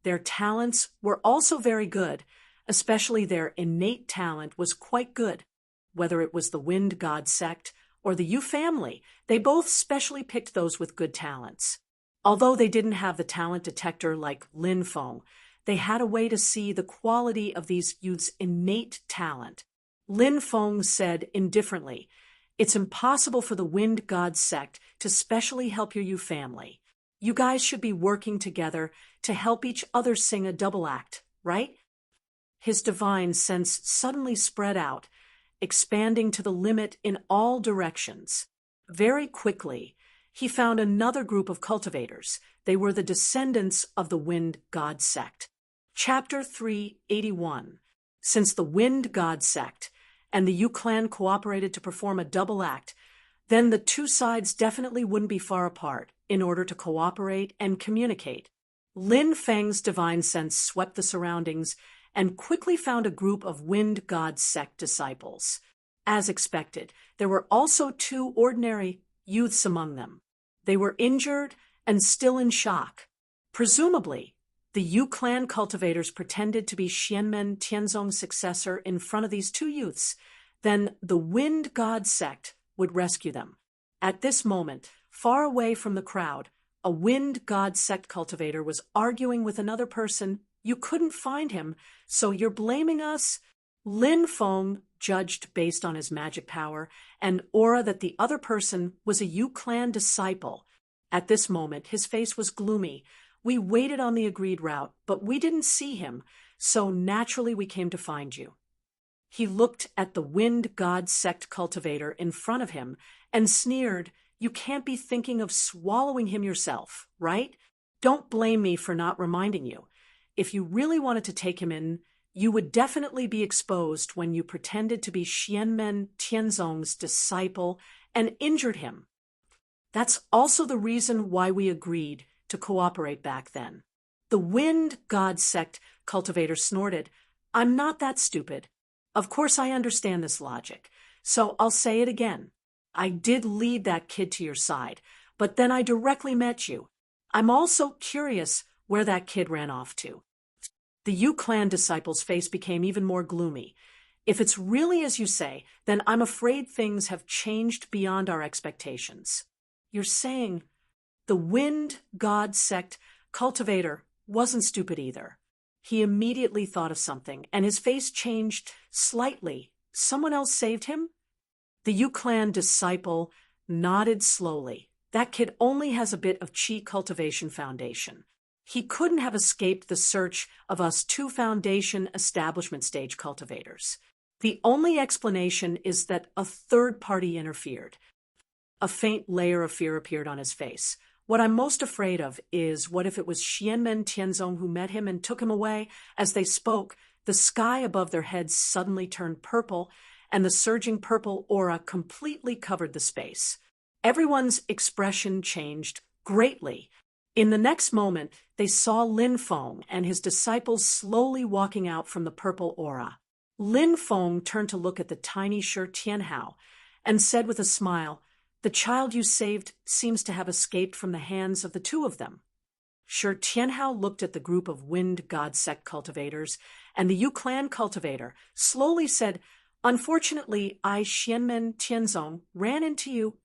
[SPEAKER 1] their talents were also very good. Especially their innate talent was quite good. Whether it was the Wind God sect or the Yu family, they both specially picked those with good talents. Although they didn't have the talent detector like Lin Feng, they had a way to see the quality of these youths' innate talent. Lin Feng said indifferently, "It's impossible for the Wind God sect to specially help your Yu family. You guys should be working together to help each other sing a double act, right?" His divine sense suddenly spread out, expanding to the limit in all directions. Very quickly, he found another group of cultivators. They were the descendants of the Wind God sect. Chapter 381. Since the Wind God sect and the Yu clan cooperated to perform a double act, then the two sides definitely wouldn't be far apart in order to cooperate and communicate. Lin Feng's divine sense swept the surroundings and quickly found a group of Wind God sect disciples. As expected, there were also 2 ordinary youths among them. They were injured and still in shock. Presumably, the Yu clan cultivators pretended to be Xianmen Tianzong's successor in front of these 2 youths. Then the Wind God sect would rescue them. At this moment, far away from the crowd, a Wind God sect cultivator was arguing with another person. "You couldn't find him, so you're blaming us?" Lin Feng judged based on his magic power and aura that the other person was a Yu clan disciple. At this moment, his face was gloomy. "We waited on the agreed route, but we didn't see him, so naturally we came to find you." He looked at the Wind God sect cultivator in front of him and sneered, "You can't be thinking of swallowing him yourself, right? Don't blame me for not reminding you. If you really wanted to take him in, you would definitely be exposed when you pretended to be Xianmen Tianzong's disciple and injured him. That's also the reason why we agreed to cooperate back then." The Wind God sect cultivator snorted, "I'm not that stupid. Of course I understand this logic, so I'll say it again. I did lead that kid to your side, but then I directly met you. I'm also curious where that kid ran off to. The Yu clan disciple's face became even more gloomy. If it's really as you say, then I'm afraid things have changed beyond our expectations. You're saying the Wind God sect cultivator wasn't stupid either. He immediately thought of something, and his face changed slightly. Someone else saved him? The Yu clan disciple nodded slowly. That kid only has a bit of chi cultivation foundation. He couldn't have escaped the search of us two foundation establishment stage cultivators. The only explanation is that a third party interfered. A faint layer of fear appeared on his face. What I'm most afraid of is what if it was Xianmen Tianzong who met him and took him away? As they spoke, the sky above their heads suddenly turned purple, and the surging purple aura completely covered the space. Everyone's expression changed greatly. In the next moment, they saw Lin Feng and his disciples slowly walking out from the purple aura. Lin Feng turned to look at the tiny Shi Tianhao and said with a smile, "The child you saved seems to have escaped from the hands of the two of them." Shi Tianhao looked at the group of Wind God sect cultivators, and the Yu clan cultivator slowly said, "Unfortunately, I, Xianmen Tianzong, ran into you."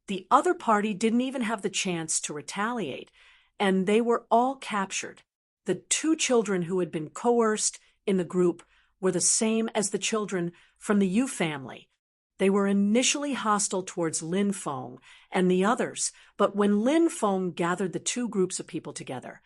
[SPEAKER 1] The other party didn't even have the chance to retaliate, and they were all captured. The two children who had been coerced in the group were the same as the children from the Yu family. They were initially hostile towards Lin Feng and the others, but when Lin Feng gathered the two groups of people together,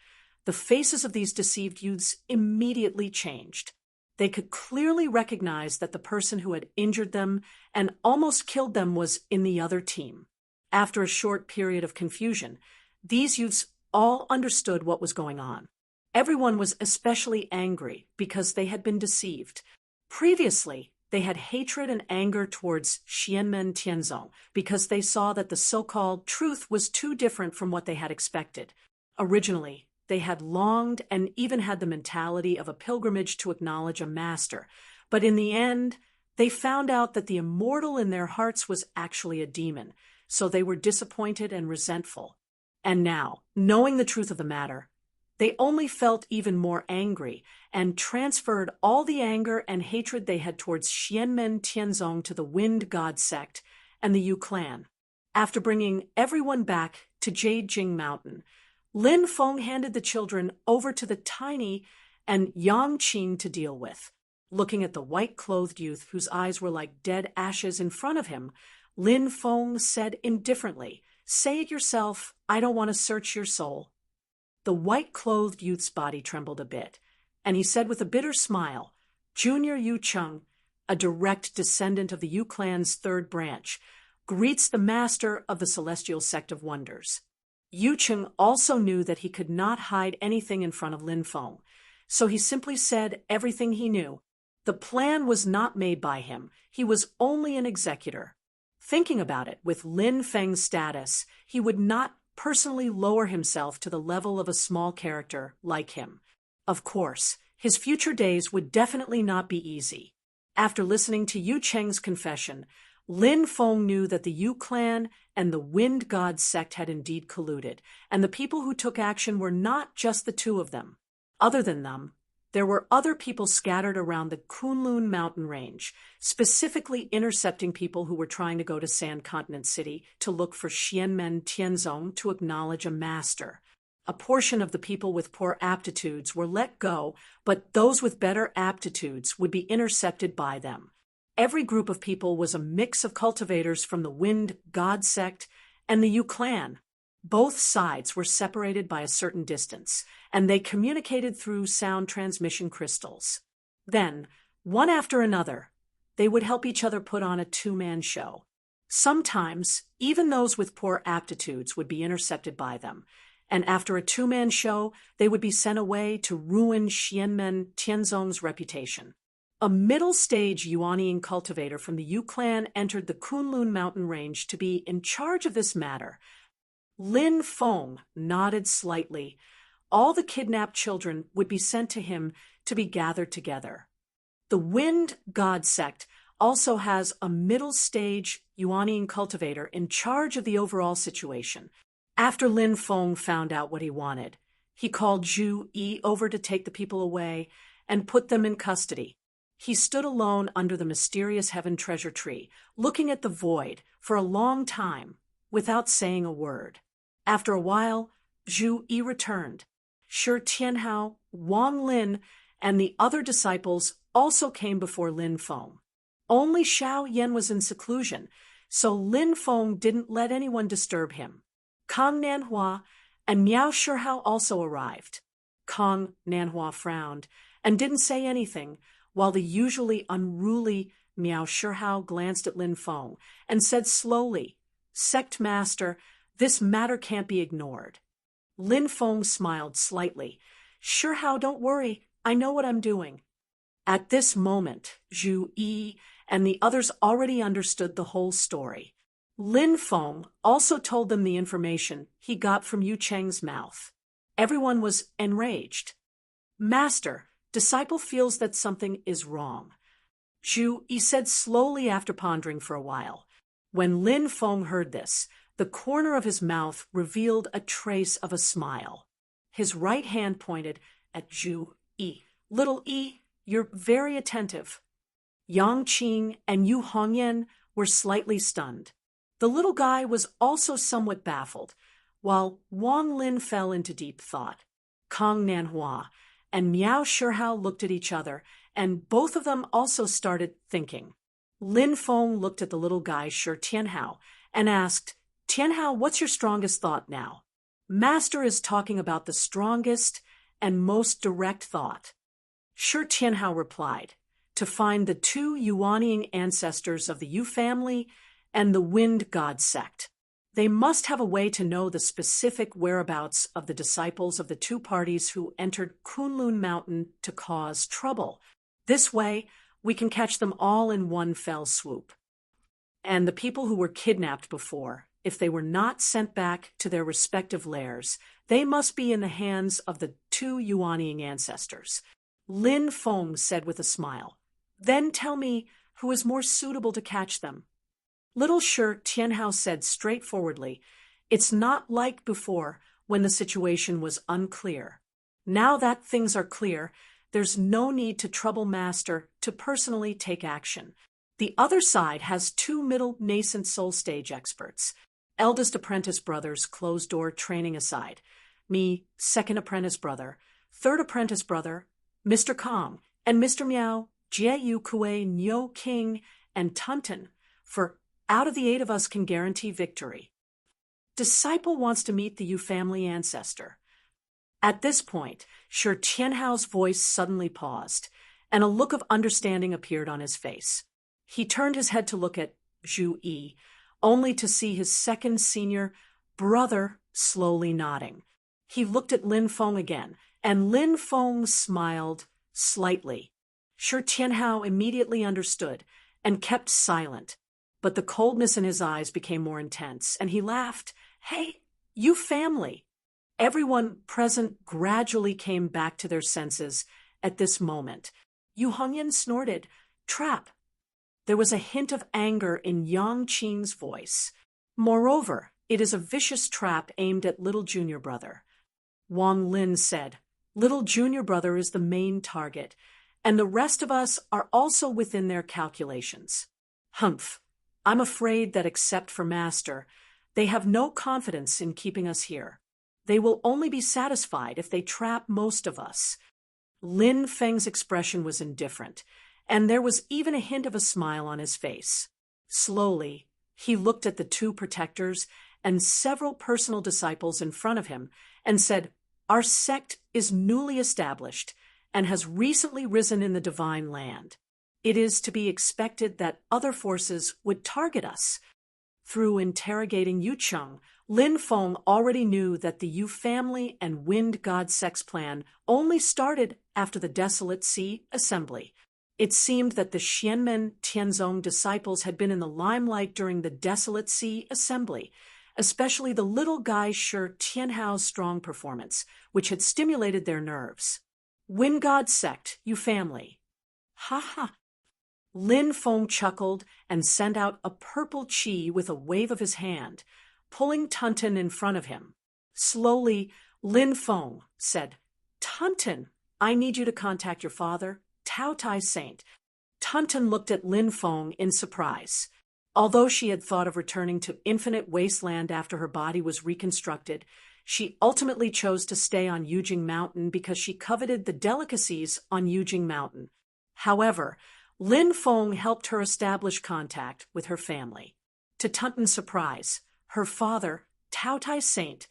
[SPEAKER 1] the faces of these deceived youths immediately changed. They could clearly recognize that the person who had injured them and almost killed them was in the other team. After a short period of confusion, these youths all understood what was going on. Everyone was especially angry because they had been deceived. Previously, they had hatred and anger towards Xianmen Tianzong because they saw that the so-called truth was too different from what they had expected. Originally, they had longed and even had the mentality of a pilgrimage to acknowledge a master, but in the end, they found out that the immortal in their hearts was actually a demon, so they were disappointed and resentful. And now, knowing the truth of the matter, they only felt even more angry and transferred all the anger and hatred they had towards Xianmen Tianzong to the Wind God sect and the Yu clan. After bringing everyone back to Jadejing Mountain, Lin Feng handed the children over to the tiny and Yang Qing to deal with. Looking at the white-clothed youth whose eyes were like dead ashes in front of him, Lin Feng said indifferently, "Say it yourself, I don't want to search your soul." The white-clothed youth's body trembled a bit, and he said with a bitter smile, "Junior Yu Cheng, a direct descendant of the Yu clan's third branch, greets the master of the Celestial Sect of Wonders." Yu Cheng also knew that he could not hide anything in front of Lin Feng, so he simply said everything he knew. The plan was not made by him. He was only an executor. Thinking about it, with Lin Feng's status, he would not personally lower himself to the level of a small character like him. Of course, his future days would definitely not be easy. After listening to Yu Cheng's confession, Lin Feng knew that the Yu clan and the Wind God sect had indeed colluded, and the people who took action were not just the two of them. Other than them, there were other people scattered around the Kunlun mountain range, specifically intercepting people who were trying to go to Sand Continent City to look for Xianmen Tianzong to acknowledge a master. A portion of the people with poor aptitudes were let go, but those with better aptitudes would be intercepted by them. Every group of people was a mix of cultivators from the Wind God sect and the Yu clan. Both sides were separated by a certain distance, and they communicated through sound transmission crystals. Then, one after another, they would help each other put on a two-man show. Sometimes, even those with poor aptitudes would be intercepted by them, and after a two-man show, they would be sent away to ruin Xianmen Tianzong's reputation. A middle-stage Yuanian cultivator from the Yu clan entered the Kunlun mountain range to be in charge of this matter. Lin Feng nodded slightly. All the kidnapped children would be sent to him to be gathered together. The Wind God sect also has a middle-stage Yuanian cultivator in charge of the overall situation. After Lin Feng found out what he wanted, he called Zhu Yi over to take the people away and put them in custody. He stood alone under the mysterious heaven treasure tree, looking at the void for a long time without saying a word. After a while, Zhu Yi returned. Shi Tianhao, Wang Lin, and the other disciples also came before Lin Feng. Only Xiao Yan was in seclusion, so Lin Feng didn't let anyone disturb him. Kang Nanhua and Miao Shihao also arrived. Kang Nanhua frowned and didn't say anything, while the usually unruly Miao Shihao glanced at Lin Feng and said slowly, "Sect Master, this matter can't be ignored." Lin Feng smiled slightly. "Shihao, don't worry, I know what I'm doing." At this moment, Zhu Yi and the others already understood the whole story. Lin Feng also told them the information he got from Yu Cheng's mouth. Everyone was enraged. "Master, disciple feels that something is wrong," Zhu Yi said slowly after pondering for a while. When Lin Feng heard this, the corner of his mouth revealed a trace of a smile. His right hand pointed at Zhu Yi. "Little Yi, you're very attentive." Yang Qing and Yu Hongyan were slightly stunned. The little guy was also somewhat baffled, while Wang Lin fell into deep thought. Kang Nanhua and Miao Shihao looked at each other, and both of them also started thinking. Lin Feng looked at the little guy Shi Tianhao and asked, "Tianhao, what's your strongest thought now?" "Master is talking about the strongest and most direct thought." Shi Tianhao replied, "To find the two Yuanian ancestors of the Yu family and the Wind God sect. They must have a way to know the specific whereabouts of the disciples of the two parties who entered Kunlun Mountain to cause trouble. This way, we can catch them all in one fell swoop. And the people who were kidnapped before, if they were not sent back to their respective lairs, they must be in the hands of the two Yuanian ancestors." Lin Feng said with a smile, "Then tell me who is more suitable to catch them." Little Shi Tianhao said straightforwardly, "It's not like before when the situation was unclear. Now that things are clear, there's no need to trouble Master to personally take action. The other side has two middle nascent soul stage experts. Eldest apprentice brothers closed-door training aside. Me, second apprentice brother. Third apprentice brother, Mr. Kong, and Mr. Miao, Jieyu Kue, Nyo King, and Tunten, for out of the 8 of us can guarantee victory. Disciple wants to meet the Yu family ancestor." At this point, Shi Tianhao's voice suddenly paused, and a look of understanding appeared on his face. He turned his head to look at Zhu Yi, only to see his second senior brother slowly nodding. He looked at Lin Feng again, and Lin Feng smiled slightly. Shi Tianhao immediately understood and kept silent, but the coldness in his eyes became more intense, and he laughed. "Hey, you family!" Everyone present gradually came back to their senses at this moment. Yu Hongyan snorted, "Trap." There was a hint of anger in Yang Qing's voice. "Moreover, it is a vicious trap aimed at little junior brother." Wang Lin said, "Little junior brother is the main target, and the rest of us are also within their calculations." "Humph. I'm afraid that except for Master, they have no confidence in keeping us here. They will only be satisfied if they trap most of us." Lin Feng's expression was indifferent, and there was even a hint of a smile on his face. Slowly, he looked at the two protectors and several personal disciples in front of him and said, "Our sect is newly established and has recently risen in the divine land. It is to be expected that other forces would target us." Through interrogating Yu Cheng, Lin Feng already knew that the Yu family and Wind God sect's plan only started after the Desolate Sea Assembly. It seemed that the Xianmen Tianzong disciples had been in the limelight during the Desolate Sea Assembly, especially the little guy Shi Tianhao's strong performance, which had stimulated their nerves. "Wind God sect, Yu family. Ha ha. Lin Feng chuckled and sent out a purple chi with a wave of his hand, pulling Tunton in front of him. Slowly, Lin Feng said, Tunton, I need you to contact your father, Tao Tai Saint. Tunton looked at Lin Feng in surprise. Although she had thought of returning to Infinite Wasteland after her body was reconstructed, she ultimately chose to stay on Yujing Mountain because she coveted the delicacies on Yujing Mountain. However, Lin Feng helped her establish contact with her family. To Tunton's surprise, her father, Tao Tai Saint,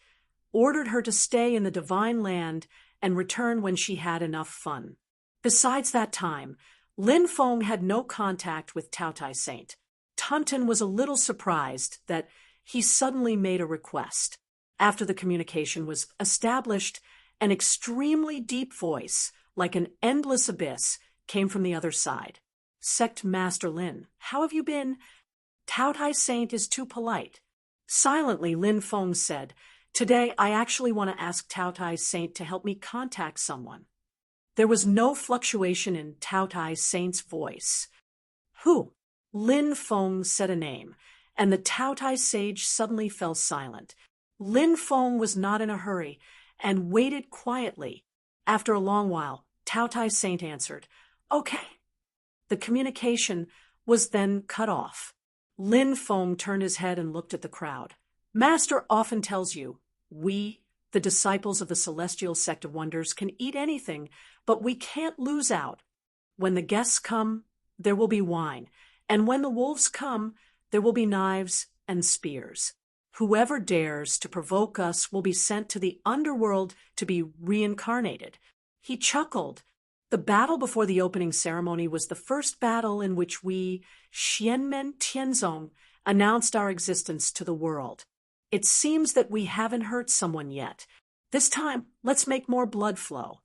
[SPEAKER 1] ordered her to stay in the Divine Land and return when she had enough fun. Besides that time, Lin Feng had no contact with Tao Tai Saint. Tunton was a little surprised that he suddenly made a request. After the communication was established, an extremely deep voice, like an endless abyss, came from the other side. Sect Master Lin, how have you been? Tao Tai Saint is too polite. Silently, Lin Feng said, Today I actually want to ask Tao Tai Saint to help me contact someone. There was no fluctuation in Tao Tai Saint's voice. Who? Lin Feng said a name, and the Tao Tai sage suddenly fell silent. Lin Feng was not in a hurry and waited quietly. After a long while, Tao Tai Saint answered, Okay. The communication was then cut off. Lin Feng turned his head and looked at the crowd. Master often tells you, we, the disciples of the Celestial Sect of Wonders, can eat anything, but we can't lose out. When the guests come, there will be wine, and when the wolves come, there will be knives and spears. Whoever dares to provoke us will be sent to the underworld to be reincarnated. He chuckled. The battle before the opening ceremony was the first battle in which we, Xianmen Tianzong, announced our existence to the world. It seems that we haven't hurt someone yet. This time, let's make more blood flow.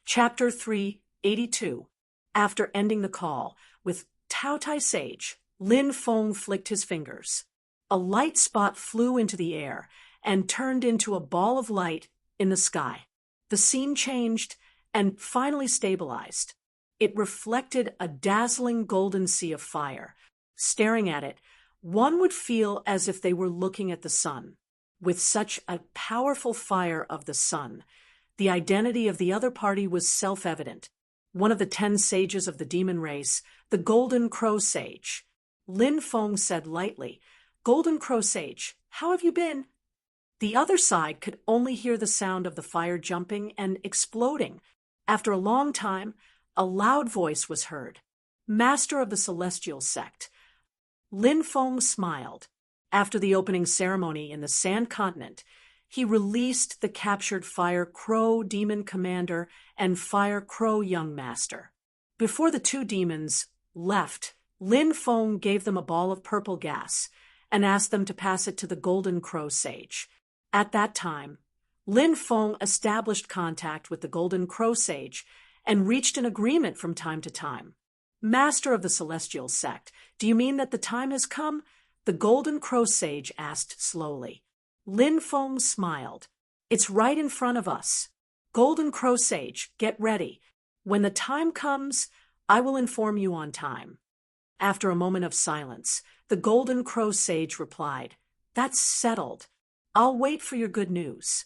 [SPEAKER 1] Chapter 382. After ending the call, with Tao Tai Sage, Lin Feng flicked his fingers. A light spot flew into the air and turned into a ball of light in the sky. The scene changed and finally stabilized. It reflected a dazzling golden sea of fire. Staring at it, one would feel as if they were looking at the sun. With such a powerful fire of the sun, the identity of the other party was self-evident. One of the 10 sages of the demon race, the Golden Crow Sage. Lin Feng said lightly, Golden Crow Sage, how have you been? The other side could only hear the sound of the fire jumping and exploding. After a long time, a loud voice was heard. Master of the Celestial Sect. Lin Feng smiled. After the opening ceremony in the Sand Continent, he released the captured Fire Crow Demon Commander and Fire Crow Young Master. Before the two demons left, Lin Feng gave them a ball of purple gas and asked them to pass it to the Golden Crow Sage. At that time, Lin Feng established contact with the Golden Crow Sage and reached an agreement from time to time. Master of the Celestial Sect, do you mean that the time has come? The Golden Crow Sage asked slowly. Lin Feng smiled. It's right in front of us. Golden Crow Sage, get ready. When the time comes, I will inform you on time. After a moment of silence, the Golden Crow Sage replied, That's settled. I'll wait for your good news.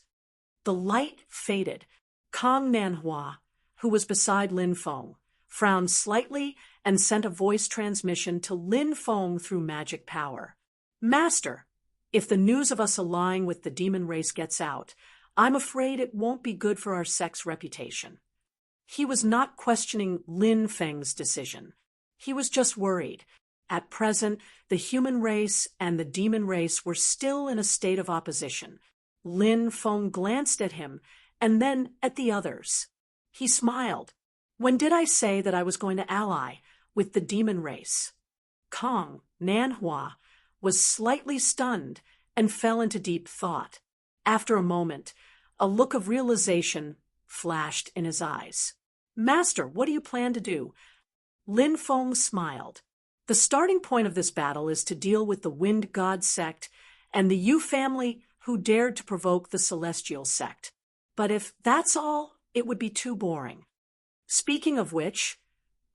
[SPEAKER 1] The light faded. Kong Nanhua, who was beside Lin Feng, frowned slightly and sent a voice transmission to Lin Feng through magic power. Master, if the news of us allying with the demon race gets out, I'm afraid it won't be good for our sect's reputation. He was not questioning Lin Feng's decision. He was just worried. At present, the human race and the demon race were still in a state of opposition. Lin Feng glanced at him and then at the others. He smiled. When did I say that I was going to ally with the demon race? Kong Nanhua was slightly stunned and fell into deep thought. After a moment, a look of realization flashed in his eyes. Master, what do you plan to do? Lin Feng smiled. The starting point of this battle is to deal with the Wind God sect and the Yu family who dared to provoke the Celestial sect. But if that's all, it would be too boring. Speaking of which,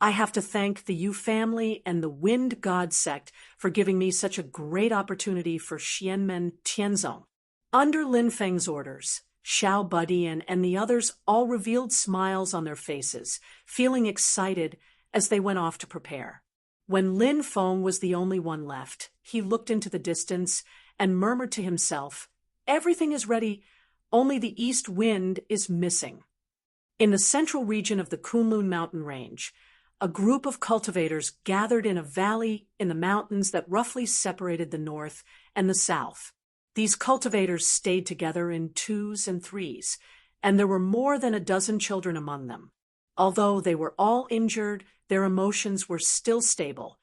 [SPEAKER 1] I have to thank the Yu family and the Wind God sect for giving me such a great opportunity for Xianmen Tianzong. Under Lin Feng's orders, Xiao Budian and the others all revealed smiles on their faces, feeling excited as they went off to prepare. When Lin Feng was the only one left, he looked into the distance and murmured to himself, "Everything is ready, only the east wind is missing." In the central region of the Kunlun mountain range, a group of cultivators gathered in a valley in the mountains that roughly separated the north and the south. These cultivators stayed together in twos and threes, and there were more than a dozen children among them. Although they were all injured, their emotions were still stable.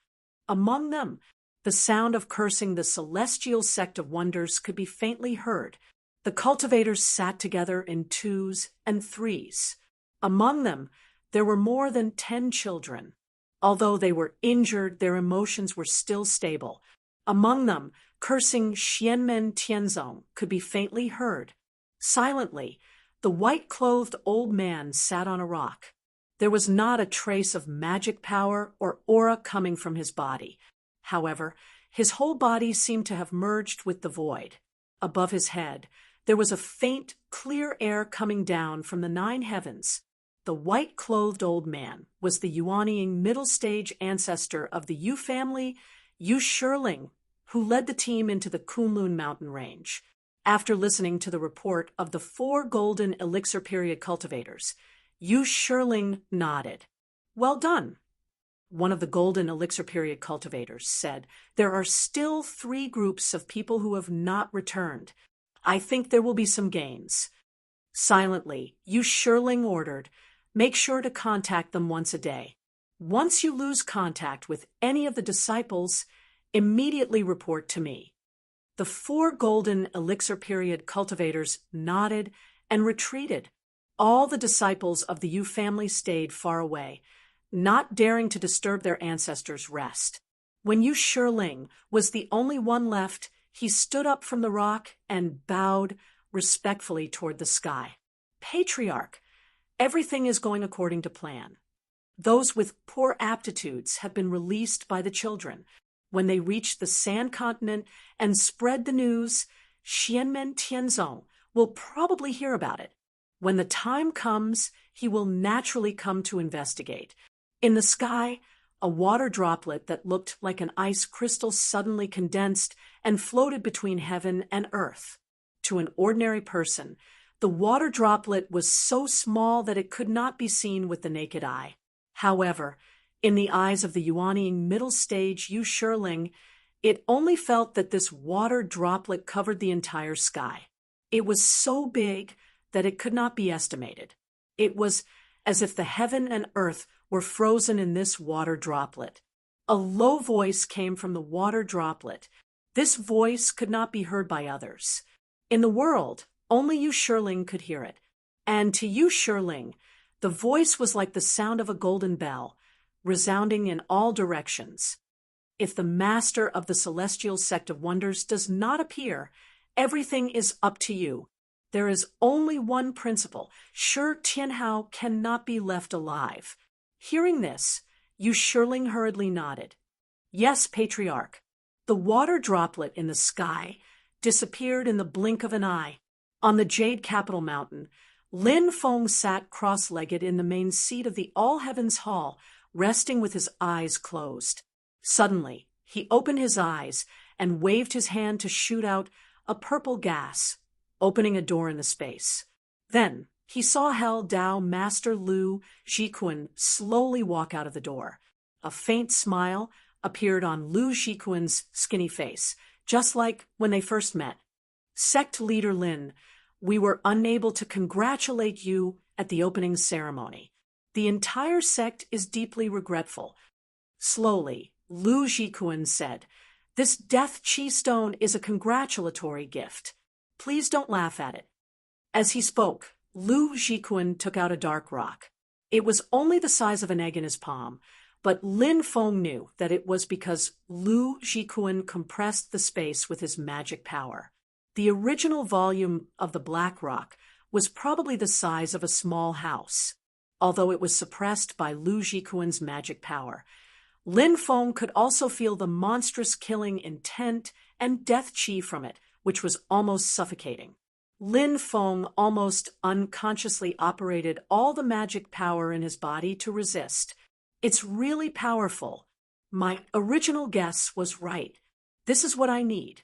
[SPEAKER 1] Among them, the sound of cursing the celestial sect of wonders could be faintly heard. The cultivators sat together in twos and threes. Among them, there were more than 10 children. Although they were injured, their emotions were still stable. Among them, cursing Xianmen Tianzong could be faintly heard. Silently, the white-clothed old man sat on a rock. There was not a trace of magic power or aura coming from his body. However, his whole body seemed to have merged with the void. Above his head, there was a faint, clear air coming down from the 9 heavens. The white-clothed old man was the Yuanying middle-stage ancestor of the Yu family, Yu Shirling, who led the team into the Kunlun mountain range. After listening to the report of the 4 golden elixir period cultivators, Yu Shirling nodded. "Well done." One of the golden elixir period cultivators said, "There are still 3 groups of people who have not returned. I think there will be some gains." Silently, Yu Shirling ordered, "Make sure to contact them once a day. Once you lose contact with any of the disciples, immediately report to me." The 4 golden elixir period cultivators nodded and retreated. All the disciples of the Yu family stayed far away, not daring to disturb their ancestors' rest. When Yu Shirling was the only one left, he stood up from the rock and bowed respectfully toward the sky. "Patriarch, everything is going according to plan. Those with poor aptitudes have been released by the children. When they reach the Sand Continent and spread the news, Xianmen Tianzong will probably hear about it. When the time comes, he will naturally come to investigate." In the sky, a water droplet that looked like an ice crystal suddenly condensed and floated between heaven and earth. To an ordinary person, the water droplet was so small that it could not be seen with the naked eye. However, in the eyes of the Yuanying middle stage Yu Shirling, it only felt that this water droplet covered the entire sky. It was so big that it could not be estimated. It was as if the heaven and earth were frozen in this water droplet. A low voice came from the water droplet. This voice could not be heard by others. In the world, only Yu Shirling could hear it. And to Yu Shirling, the voice was like the sound of a golden bell, resounding in all directions. If the master of the celestial sect of wonders does not appear, everything is up to you. There is only one principle. Shi Tianhao cannot be left alive. Hearing this, Yu Shirling hurriedly nodded. "Yes, Patriarch." The water droplet in the sky disappeared in the blink of an eye. On the Jade Capital Mountain, Lin Feng sat cross-legged in the main seat of the All Heavens Hall, resting with his eyes closed. Suddenly, he opened his eyes and waved his hand to shoot out a purple gas, opening a door in the space. Then, he saw Hell Dao Master Lu Zhikun slowly walk out of the door. A faint smile appeared on Lu Zhikun's skinny face, just like when they first met. "Sect Leader Lin, we were unable to congratulate you at the opening ceremony. The entire sect is deeply regretful." Slowly, Lu Zhikun said, "This Death Chi Stone is a congratulatory gift. Please don't laugh at it." As he spoke, Lu Zhikun took out a dark rock. It was only the size of an egg in his palm, but Lin Feng knew that it was because Lu Zhikun compressed the space with his magic power. The original volume of the black rock was probably the size of a small house. although it was suppressed by Lu Jikuan's magic power. Lin Feng could also feel the monstrous killing intent and death qi from it, which was almost suffocating. Lin Feng almost unconsciously operated all the magic power in his body to resist. It's really powerful. My original guess was right. This is what I need.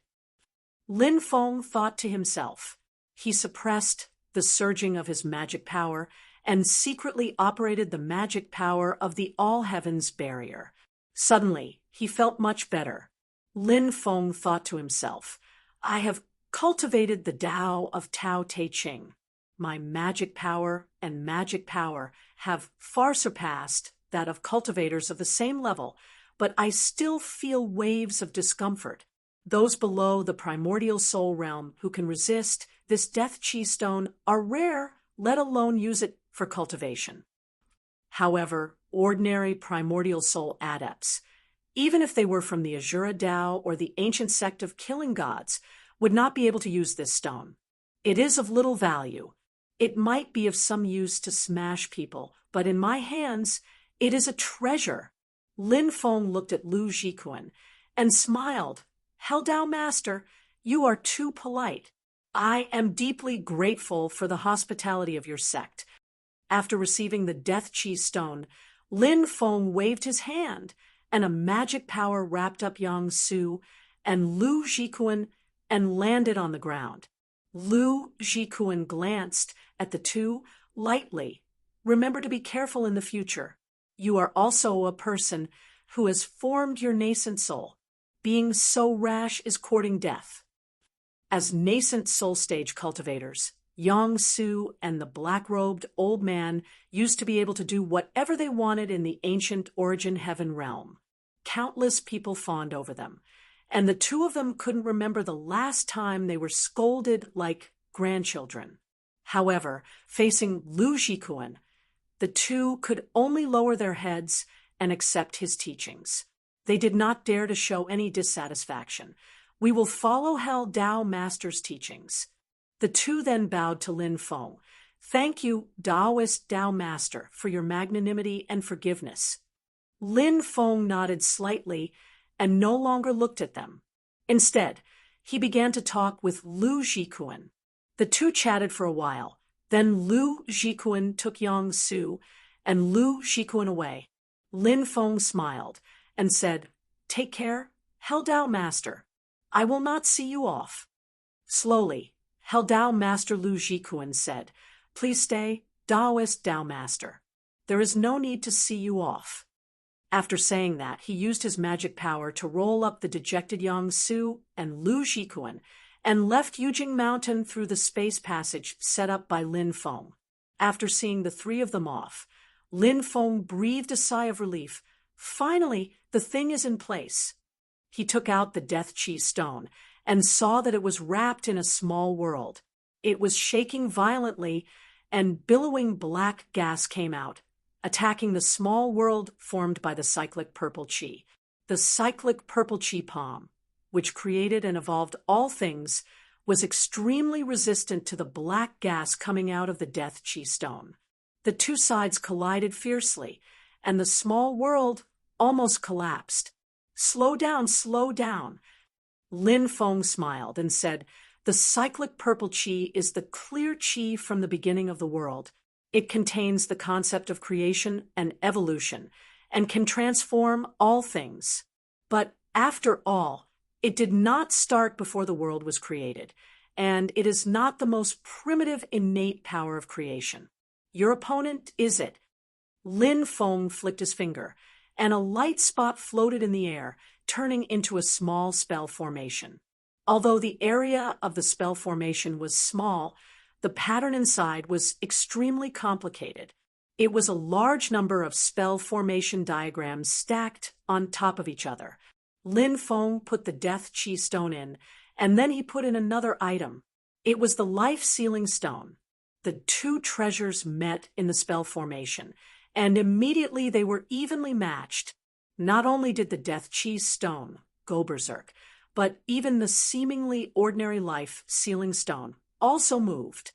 [SPEAKER 1] Lin Feng thought to himself. He suppressed the surging of his magic power and secretly operated the magic power of the All-Heavens barrier. Suddenly, he felt much better. Lin Feng thought to himself, I have cultivated the Tao of Tao Te Ching. My magic power and magic power have far surpassed that of cultivators of the same level, but I still feel waves of discomfort. Those below the primordial soul realm who can resist this death chi stone are rare, let alone use it for cultivation. However, ordinary primordial soul adepts, even if they were from the Azura Tao or the ancient sect of killing gods, would not be able to use this stone. It is of little value. It might be of some use to smash people, but in my hands, it is a treasure. Lin Feng looked at Lu Jikuan and smiled. Hell Tao Master, you are too polite. I am deeply grateful for the hospitality of your sect. After receiving the Death Chi stone, Lin Feng waved his hand, and a magic power wrapped up Yang Su and Lu Jikuan and landed on the ground. Lu Jikuan glanced at the two lightly. Remember to be careful in the future. You are also a person who has formed your nascent soul. Being so rash is courting death. As nascent soul stage cultivators, Yang Su and the black-robed old man used to be able to do whatever they wanted in the ancient origin heaven realm. Countless people fawned over them, and the two of them couldn't remember the last time they were scolded like grandchildren. However, facing Lu Jikuan, the two could only lower their heads and accept his teachings. They did not dare to show any dissatisfaction. We will follow Hell Tao Master's teachings. The two then bowed to Lin Feng. Thank you, Taoist Tao Master, for your magnanimity and forgiveness. Lin Feng nodded slightly and no longer looked at them. Instead, he began to talk with Lu Jikuan. The two chatted for a while. Then Lu Jikuan took Yang Su and Lu Jikuan away. Lin Feng smiled and said, Take care, Hell Tao Master. I will not see you off. Slowly, Hell Tao Master Lu Jikuan said, Please stay, Taoist Tao Master. There is no need to see you off. After saying that, he used his magic power to roll up the dejected Yang Su and Lu Jikuan and left Yujing Mountain through the space passage set up by Lin Feng. After seeing the three of them off, Lin Feng breathed a sigh of relief. Finally, the thing is in place. He took out the Death Chi stone and saw that it was wrapped in a small world. It was shaking violently, and billowing black gas came out, attacking the small world formed by the cyclic purple chi. The cyclic purple chi palm, which created and evolved all things, was extremely resistant to the black gas coming out of the Death Chi stone. The two sides collided fiercely, and the small world almost collapsed. Slow down, slow down. Lin Feng smiled and said, The cyclic purple chi is the clear chi from the beginning of the world. It contains the concept of creation and evolution, and can transform all things. But after all, it did not start before the world was created, and it is not the most primitive innate power of creation. Your opponent is it. Lin Feng flicked his finger, and a light spot floated in the air, turning into a small spell formation. Although the area of the spell formation was small, the pattern inside was extremely complicated. It was a large number of spell formation diagrams stacked on top of each other. Lin Feng put the Death Chi stone in, and then he put in another item. It was the life-sealing stone. The two treasures met in the spell formation, and immediately they were evenly matched. Not only did the Death Chi stone go berserk, but even the seemingly ordinary life-sealing stone also moved.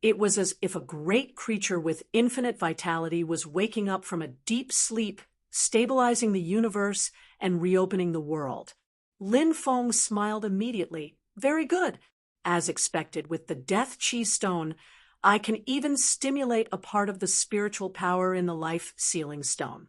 [SPEAKER 1] It was as if a great creature with infinite vitality was waking up from a deep sleep, stabilizing the universe and reopening the world. Lin Feng smiled immediately. Very good. As expected, with the Death Chi Stone, I can even stimulate a part of the spiritual power in the life-sealing stone.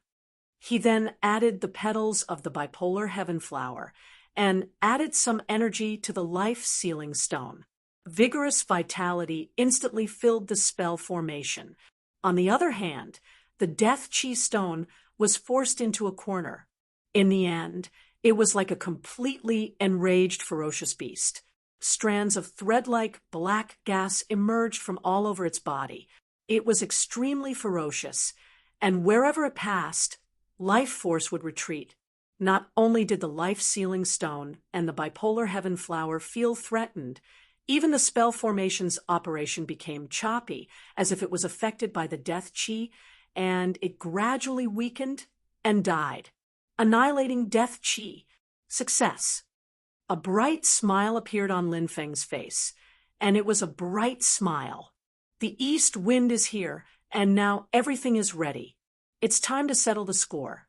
[SPEAKER 1] He then added the petals of the bipolar heaven flower and added some energy to the life-sealing stone. Vigorous vitality instantly filled the spell formation. On the other hand, the Death Chi Stone was forced into a corner. In the end, it was like a completely enraged, ferocious beast. Strands of thread-like black gas emerged from all over its body. It was extremely ferocious, and wherever it passed, life force would retreat. Not only did the life-sealing stone and the bipolar heaven flower feel threatened, even the spell formation's operation became choppy, as if it was affected by the death chi, and it gradually weakened and died, annihilating death chi. Success. A bright smile appeared on Lin Feng's face, and it was a bright smile. The east wind is here, and now everything is ready. It's time to settle the score.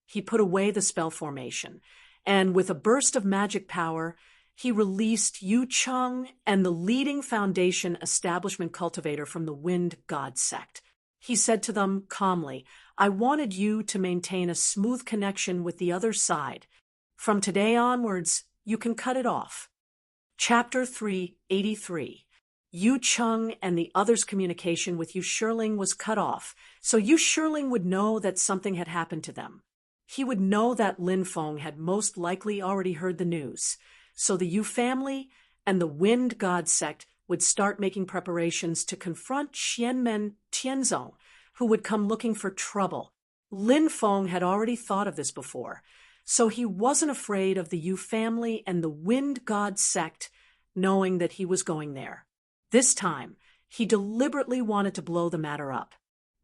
[SPEAKER 1] He put away the spell formation, and with a burst of magic power, he released Yu Cheng and the leading foundation establishment cultivator from the Wind God sect. He said to them calmly, I wanted you to maintain a smooth connection with the other side. From today onwards, you can cut it off. Chapter 383. Yu Cheng and the others' communication with Yu Shirling was cut off, so Yu Shirling would know that something had happened to them. He would know that Lin Feng had most likely already heard the news, so the Yu family and the Wind God sect would start making preparations to confront Xianmen Tianzong, who would come looking for trouble. Lin Feng had already thought of this before, so he wasn't afraid of the Yu family and the Wind God sect knowing that he was going there. This time, he deliberately wanted to blow the matter up.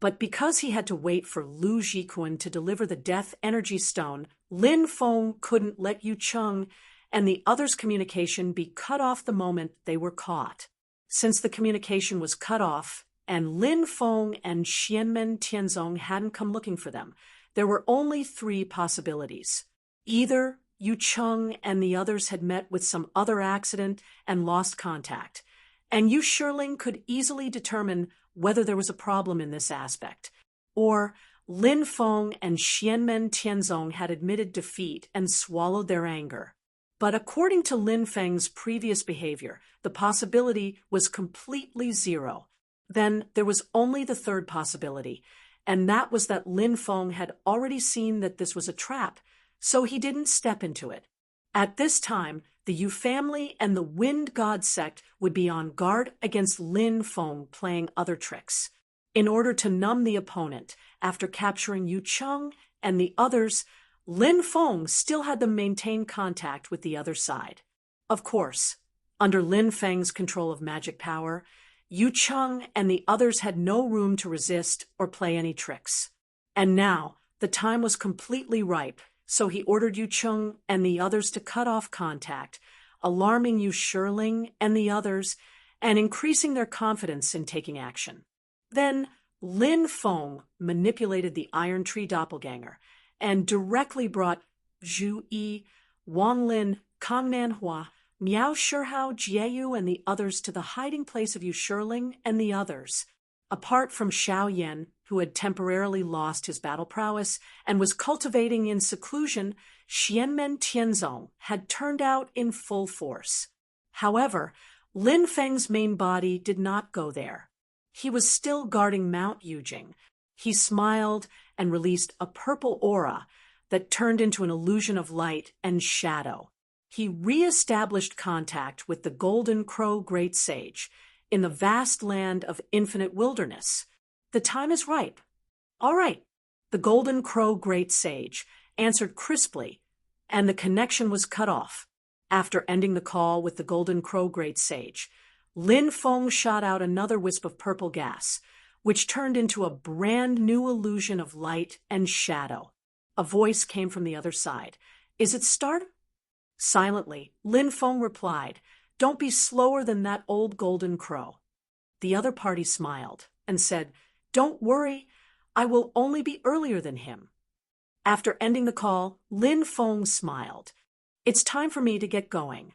[SPEAKER 1] But because he had to wait for Lu Jiquan to deliver the Death Energy Stone, Lin Feng couldn't let Yu Cheng and the others' communication be cut off the moment they were caught. Since the communication was cut off, and Lin Feng and Xianmen Tianzong hadn't come looking for them, there were only 3 possibilities. Either Yu Cheng and the others had met with some other accident and lost contact, and Yu Shirling could easily determine whether there was a problem in this aspect, or Lin Feng and Xianmen Tianzong had admitted defeat and swallowed their anger. But according to Lin Feng's previous behavior, the possibility was completely 0. Then there was only the 3rd possibility, and that was that Lin Feng had already seen that this was a trap, so he didn't step into it. At this time, the Yu family and the Wind God sect would be on guard against Lin Feng playing other tricks. In order to numb the opponent, after capturing Yu Cheng and the others, Lin Feng still had them maintain contact with the other side. Of course, under Lin Feng's control of magic power, Yu Cheng and the others had no room to resist or play any tricks. And now, the time was completely ripe, so he ordered Yu Cheng and the others to cut off contact, alarming Yu Shirling and the others, and increasing their confidence in taking action. Then, Lin Feng manipulated the Iron Tree doppelganger, and directly brought Zhu Yi, Wang Lin, Kang Nanhua, Miao Shihao, Jieyu, and the others to the hiding place of Yu Shirling and the others. Apart from Xiao Yan, who had temporarily lost his battle prowess and was cultivating in seclusion, Xianmen Tianzong had turned out in full force. However, Lin Feng's main body did not go there. He was still guarding Mount Yujing. He smiled and released a purple aura that turned into an illusion of light and shadow. He re-established contact with the Golden Crow Great Sage in the vast land of infinite wilderness. The time is ripe. All right. The Golden Crow Great Sage answered crisply, and the connection was cut off. After ending the call with the Golden Crow Great Sage, Lin Feng shot out another wisp of purple gas, which turned into a brand new illusion of light and shadow. A voice came from the other side. Is it start? Silently, Lin Feng replied, Don't be slower than that old golden crow. The other party smiled and said, "Don't worry, I will only be earlier than him." After ending the call, Lin Feng smiled. "It's time for me to get going."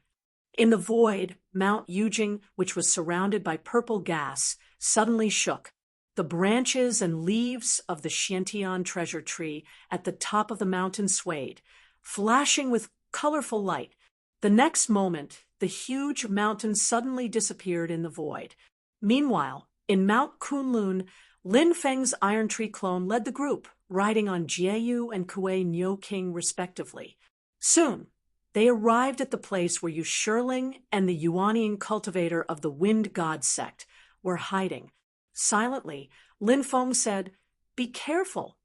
[SPEAKER 1] In the void, Mount Yujing, which was surrounded by purple gas, suddenly shook. The branches and leaves of the Xiantian treasure tree at the top of the mountain swayed, flashing with colorful light. The next moment, the huge mountain suddenly disappeared in the void. Meanwhile, in Mount Kunlun, Lin Feng's Iron Tree clone led the group, riding on Jieyu and Kuei Nyo King respectively. Soon, they arrived at the place where Yu Shirling and the Yuanian cultivator of the Wind God sect were hiding. Silently, Lin Feng said, "Be careful."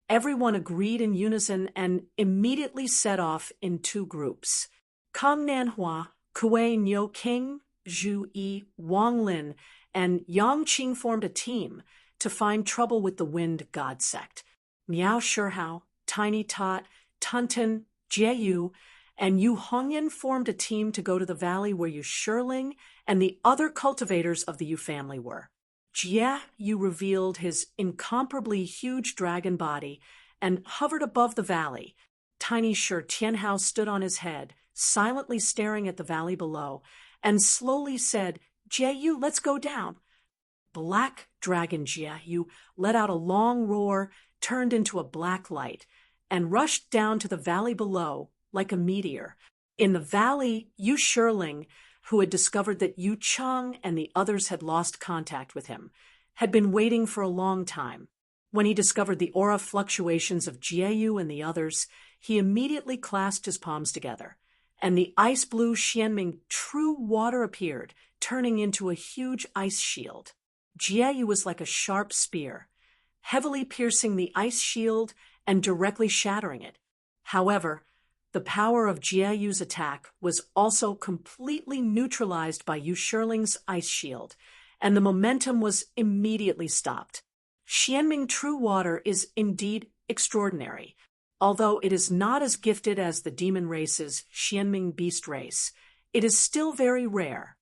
[SPEAKER 1] Everyone agreed in unison and immediately set off in two groups. Kang Nanhua, Kuei Nyo King, Zhu Yi, Wang Lin, and Yang Qing formed a team to find trouble with the Wind God sect. Miao Shihao, Tiny Tot, Tunten, Jieyu, and Yu Hongyan formed a team to go to the valley where Yu Shirling and the other cultivators of the Yu family were. Jieyu revealed his incomparably huge dragon body and hovered above the valley. Tiny Shi Tianhao stood on his head, silently staring at the valley below, and slowly said, "Jieyu, let's go down." Black Dragon Jieyu let out a long roar, turned into a black light, and rushed down to the valley below like a meteor. In the valley, Yu Shirling, who had discovered that Yu Cheng and the others had lost contact with him, had been waiting for a long time. When he discovered the aura fluctuations of Jieyu and the others, he immediately clasped his palms together, and the ice-blue Xianming true water appeared, turning into a huge ice shield. Jieyu was like a sharp spear, heavily piercing the ice shield and directly shattering it. However, the power of Jieyu's attack was also completely neutralized by Yu Shirling's ice shield, and the momentum was immediately stopped. Xianming True Water is indeed extraordinary. Although it is not as gifted as the demon race's Xianming Beast race, it is still very rare.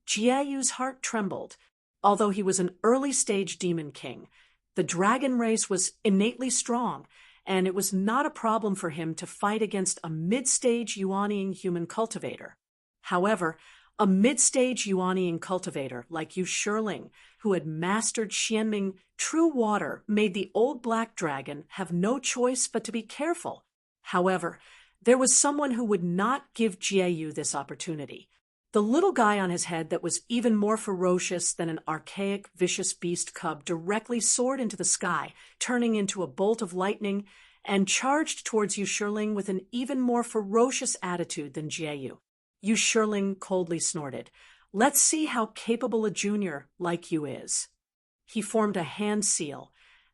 [SPEAKER 1] Jieyu's heart trembled. Although he was an early-stage demon king, the dragon race was innately strong, and it was not a problem for him to fight against a mid-stage Yuanian human cultivator. However, a mid-stage Yuanian cultivator like Yu Shirling, who had mastered Xianming True Water, made the old black dragon have no choice but to be careful. However, there was someone who would not give Jieyu this opportunity. The little guy on his head that was even more ferocious than an archaic, vicious beast cub directly soared into the sky, turning into a bolt of lightning, and charged towards Yu Shirling with an even more ferocious attitude than Jieyu. Yu Shirling coldly snorted, "Let's see how capable a junior like you is." He formed a hand seal,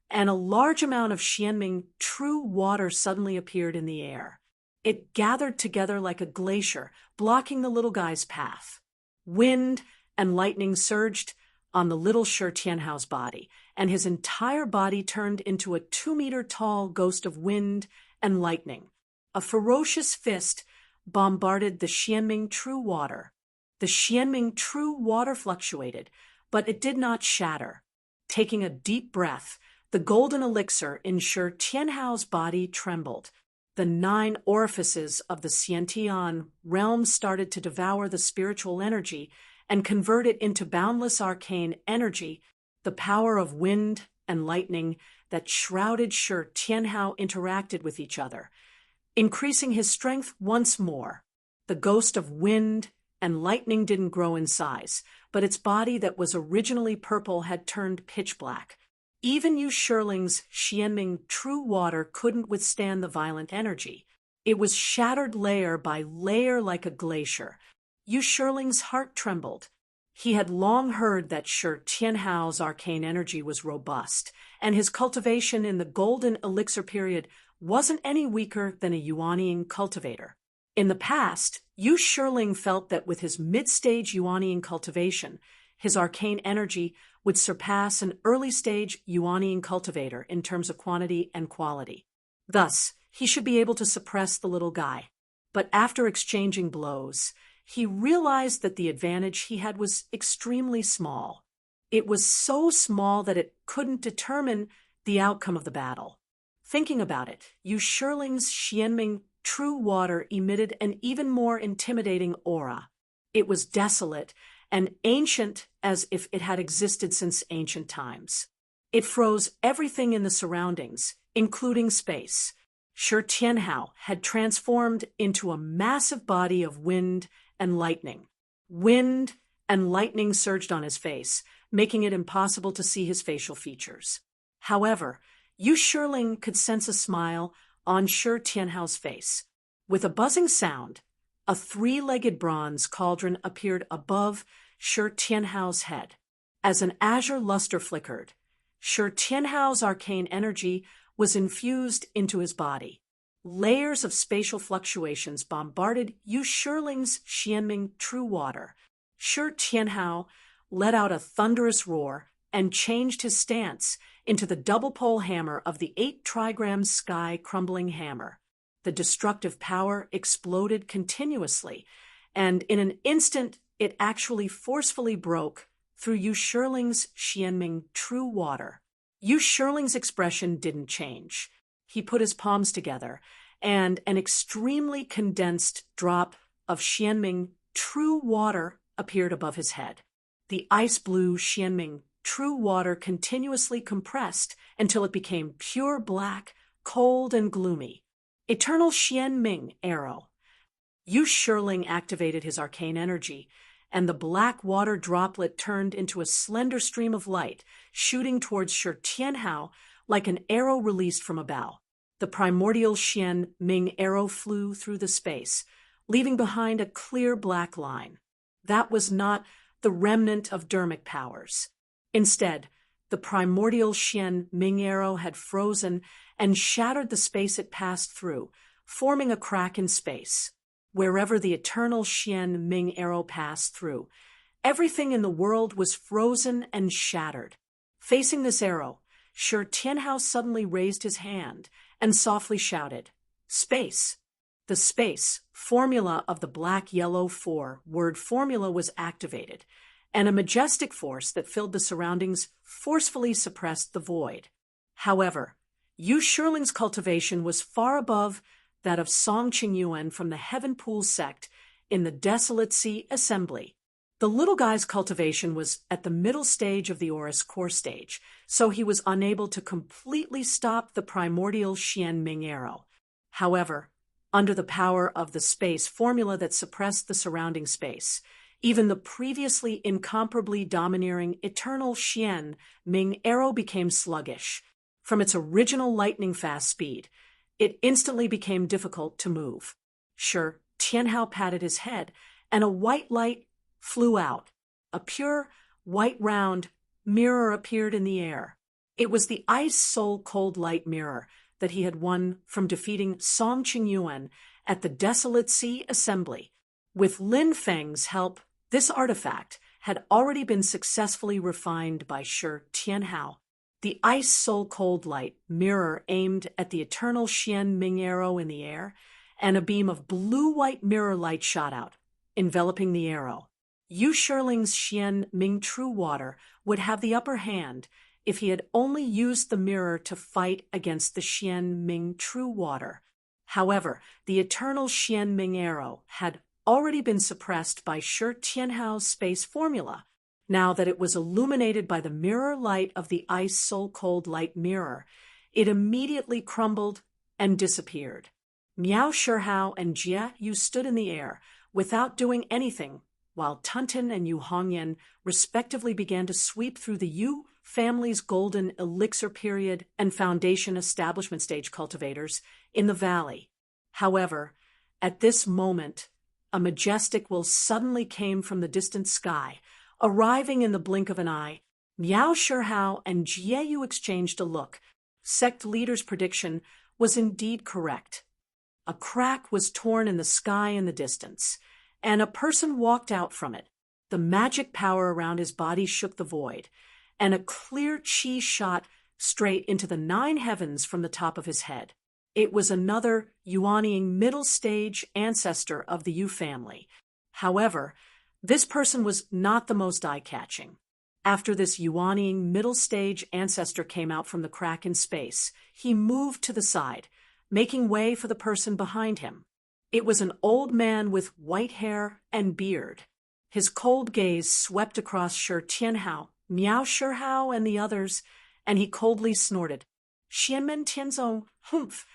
[SPEAKER 1] and a large amount of Xianming True Water suddenly appeared in the air. It gathered together like a glacier, blocking the little guy's path. Wind and lightning surged on the little Shi Tianhao's body, and his entire body turned into a 2-meter-tall ghost of wind and lightning. A ferocious fist bombarded the Xianming True Water. The Xianming True Water fluctuated, but it did not shatter. Taking a deep breath, the golden elixir in Shi Tianhao's body trembled. The 9 orifices of the Xiantian realm started to devour the spiritual energy and convert it into boundless arcane energy. The power of wind and lightning that shrouded Shi Tianhao interacted with each other, increasing his strength once more. The ghost of wind and lightning didn't grow in size, but its body that was originally purple had turned pitch black. Even Yu Shirling's Xianming True Water couldn't withstand the violent energy. It was shattered layer by layer like a glacier. Yu Shirling's heart trembled. He had long heard that Shi Tianhao's arcane energy was robust, and his cultivation in the golden elixir period wasn't any weaker than a Yuanian cultivator. In the past, Yu Shirling felt that with his mid-stage Yuanian cultivation, his arcane energy would surpass an early-stage Yuanian cultivator in terms of quantity and quality. Thus, he should be able to suppress the little guy. But after exchanging blows, he realized that the advantage he had was extremely small. It was so small that it couldn't determine the outcome of the battle. Thinking about it, Yu Shiling's Xianming true water emitted an even more intimidating aura. It was desolate and ancient as if it had existed since ancient times. It froze everything in the surroundings, including space. Shi Tianhao had transformed into a massive body of wind and lightning. Wind and lightning surged on his face, making it impossible to see his facial features. However, Yu Shiling could sense a smile on Shi Tianhao's face. With a buzzing sound, a three-legged bronze cauldron appeared above Shi Tianhao's head. As an azure luster flickered, Shi Tianhao's arcane energy was infused into his body. Layers of spatial fluctuations bombarded Yu Shiling's Xianming true water. Shi Tianhao let out a thunderous roar and changed his stance into the double pole hammer of the 8 trigram sky crumbling hammer. The destructive power exploded continuously, and in an instant it actually forcefully broke through Yu Shiling's Xianming true water. Yu Shiling's expression didn't change. He put his palms together, and an extremely condensed drop of Xianming true water appeared above his head. The ice-blue Xianming true water continuously compressed until it became pure black, cold and gloomy. Eternal Xianming arrow. Yu Shiling activated his arcane energy, and the black water droplet turned into a slender stream of light, shooting towards Shi Tianhao like an arrow released from a bow. The primordial Xianming arrow flew through the space, leaving behind a clear black line. That was not the remnant of dermic powers. Instead, the primordial Xianming arrow had frozen and shattered the space it passed through, forming a crack in space. Wherever the eternal Xianming arrow passed through, everything in the world was frozen and shattered. Facing this arrow, Shi Tianhao suddenly raised his hand and softly shouted, "Space!" The space formula of the black-yellow 4-word formula was activated, and a majestic force that filled the surroundings forcefully suppressed the void. However, Yu Shiling's cultivation was far above that of Song Qingyuan from the Heaven Pool sect in the Desolate Sea Assembly. The little guy's cultivation was at the middle stage of the Aurous core stage, so he was unable to completely stop the primordial Xianming arrow. However, under the power of the space formula that suppressed the surrounding space, even the previously incomparably domineering eternal Xianming arrow became sluggish. From its original lightning-fast speed, it instantly became difficult to move. Shi Tianhao patted his head, and a white light flew out. A pure, white round mirror appeared in the air. It was the ice soul cold light mirror that he had won from defeating Song Qingyuan at the Desolate Sea Assembly. With Lin Feng's help, this artifact had already been successfully refined by Shi Tianhao. The ice soul cold light mirror aimed at the eternal Xianming arrow in the air, and a beam of blue-white mirror light shot out, enveloping the arrow. Yu Shiling's Xianming true water would have the upper hand if he had only used the mirror to fight against the Xianming true water. However, the eternal Xianming arrow had already been suppressed by Shi Tianhao's space formula. Now that it was illuminated by the mirror light of the ice soul cold light mirror, it immediately crumbled and disappeared. Miao Shihao and Jie Yu stood in the air without doing anything, while Tunten and Yu Hongyan respectively began to sweep through the Yu family's golden elixir period and foundation establishment stage cultivators in the valley. However, at this moment, a majestic will suddenly came from the distant sky, arriving in the blink of an eye. Miao Shihao and Jie Yu exchanged a look. Sect leader's prediction was indeed correct. A crack was torn in the sky in the distance, and a person walked out from it. The magic power around his body shook the void, and a clear chi shot straight into the 9 heavens from the top of his head. It was another Yuanying middle stage ancestor of the Yu family. However, this person was not the most eye-catching. After this yuanying middle-stage ancestor came out from the crack in space, he moved to the side, making way for the person behind him. It was an old man with white hair and beard. His cold gaze swept across Shi Tianhao, Miao Shihao, and the others, and he coldly snorted, "Xianmen Tianzong, humph!"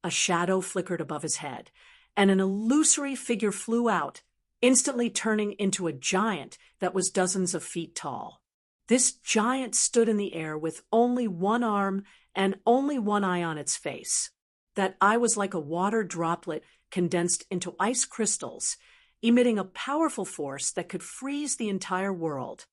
[SPEAKER 1] A shadow flickered above his head, and an illusory figure flew out, instantly turning into a giant that was dozens of feet tall. This giant stood in the air with only one arm and only one eye on its face. That eye was like a water droplet condensed into ice crystals, emitting a powerful force that could freeze the entire world.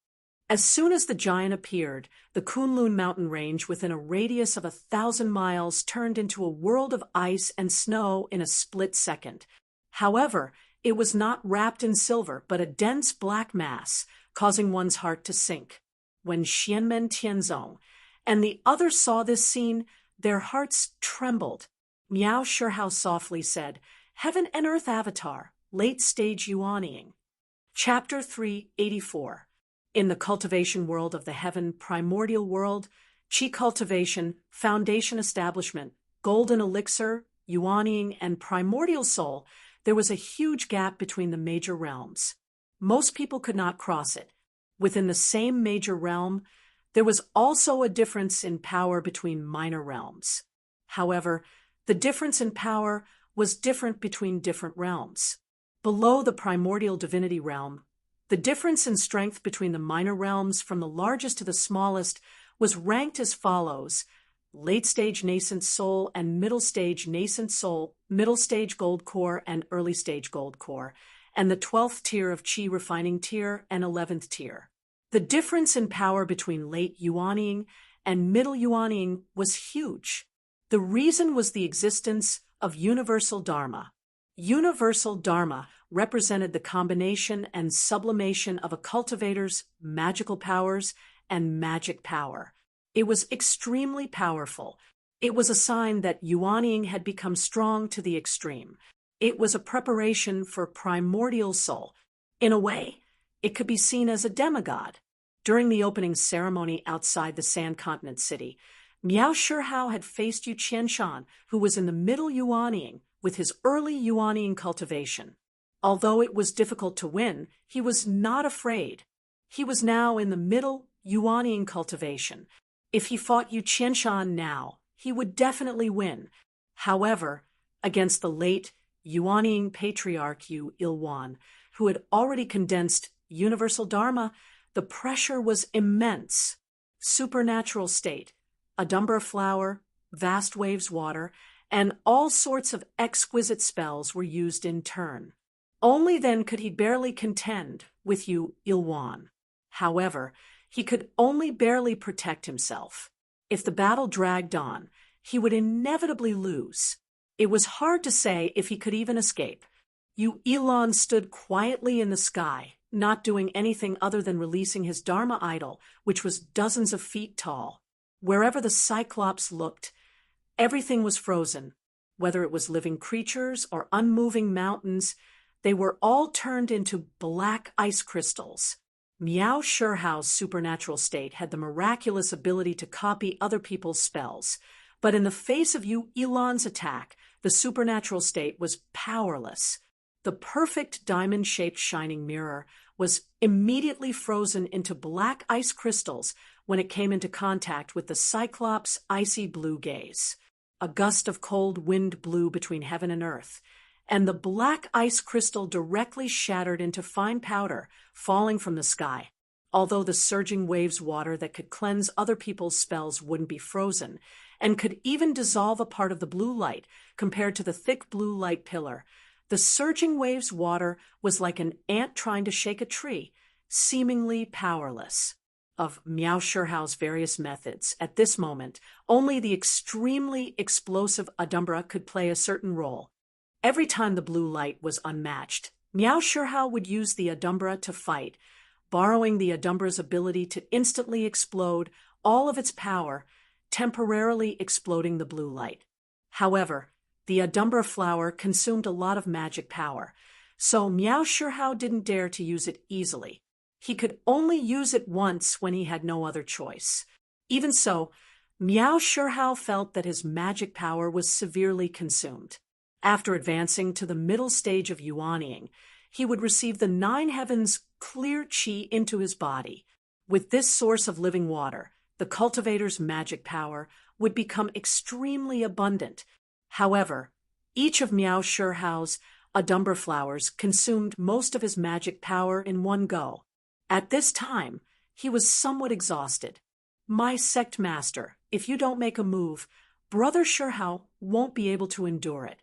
[SPEAKER 1] As soon as the giant appeared, the Kunlun mountain range within a radius of 1,000 miles turned into a world of ice and snow in a split second. However, it was not wrapped in silver, but a dense black mass, causing one's heart to sink. When Xianmen Tianzong and the others saw this scene, their hearts trembled. Miao Shihao softly said, "Heaven and Earth Avatar, late-stage yuanying." Chapter 384. In the cultivation world of the heaven primordial world, qi cultivation, foundation establishment, golden elixir, yuanying, and primordial soul, there was a huge gap between the major realms. Most people could not cross it. Within the same major realm, there was also a difference in power between minor realms. However, the difference in power was different between different realms. Below the primordial divinity realm, the difference in strength between the minor realms from the largest to the smallest was ranked as follows: late-stage nascent soul and middle-stage nascent soul, middle-stage gold core and early-stage gold core, and the 12th tier of Qi refining tier and 11th tier. The difference in power between late yuanying and middle yuanying was huge. The reason was the existence of universal dharma. Universal dharma represented the combination and sublimation of a cultivator's magical powers and magic power. It was extremely powerful. It was a sign that yuanying had become strong to the extreme. It was a preparation for primordial soul. In a way, it could be seen as a demigod. During the opening ceremony outside the Sand Continent city, Miao Shihao had faced Yu Qianshan, who was in the middle yuanying, with his early yuanying cultivation. Although it was difficult to win, he was not afraid. He was now in the middle yuanying cultivation. If he fought Yu Qianshan now, he would definitely win. However, against the late yuanying patriarch Yu Ilwan, who had already condensed universal dharma, the pressure was immense. Supernatural state, Adumbra flower, vast waves water, and all sorts of exquisite spells were used in turn. Only then could he barely contend with Yu Ilwan. However, he could only barely protect himself. If the battle dragged on, he would inevitably lose. It was hard to say if he could even escape. Yu Ilwan stood quietly in the sky, not doing anything other than releasing his Dharma idol, which was dozens of feet tall. Wherever the Cyclops looked, everything was frozen. Whether it was living creatures or unmoving mountains, they were all turned into black ice crystals. Miao Shihao's supernatural state had the miraculous ability to copy other people's spells, but in the face of Yu Ilwan's attack, the supernatural state was powerless. The perfect diamond-shaped shining mirror was immediately frozen into black ice crystals when it came into contact with the Cyclops' icy blue gaze. A gust of cold wind blew between heaven and earth, and the black ice crystal directly shattered into fine powder, falling from the sky. Although the surging waves water that could cleanse other people's spells wouldn't be frozen, and could even dissolve a part of the blue light compared to the thick blue light pillar, the surging waves water was like an ant trying to shake a tree, seemingly powerless. Of Miao Shihao's various methods, at this moment, only the extremely explosive Adumbra could play a certain role. Every time the blue light was unmatched, Miao Shihao would use the Adumbra to fight, borrowing the Adumbra's ability to instantly explode all of its power, temporarily exploding the blue light. However, the Adumbra flower consumed a lot of magic power, so Miao Shihao didn't dare to use it easily. He could only use it once when he had no other choice. Even so, Miao Shihao felt that his magic power was severely consumed. After advancing to the middle stage of yuanying, he would receive the nine heavens' clear qi into his body. With this source of living water, the cultivator's magic power would become extremely abundant. However, each of Miao Shihao's Adumbra flowers consumed most of his magic power in one go. At this time, he was somewhat exhausted. "My sect master, if you don't make a move, Brother Shihao won't be able to endure it."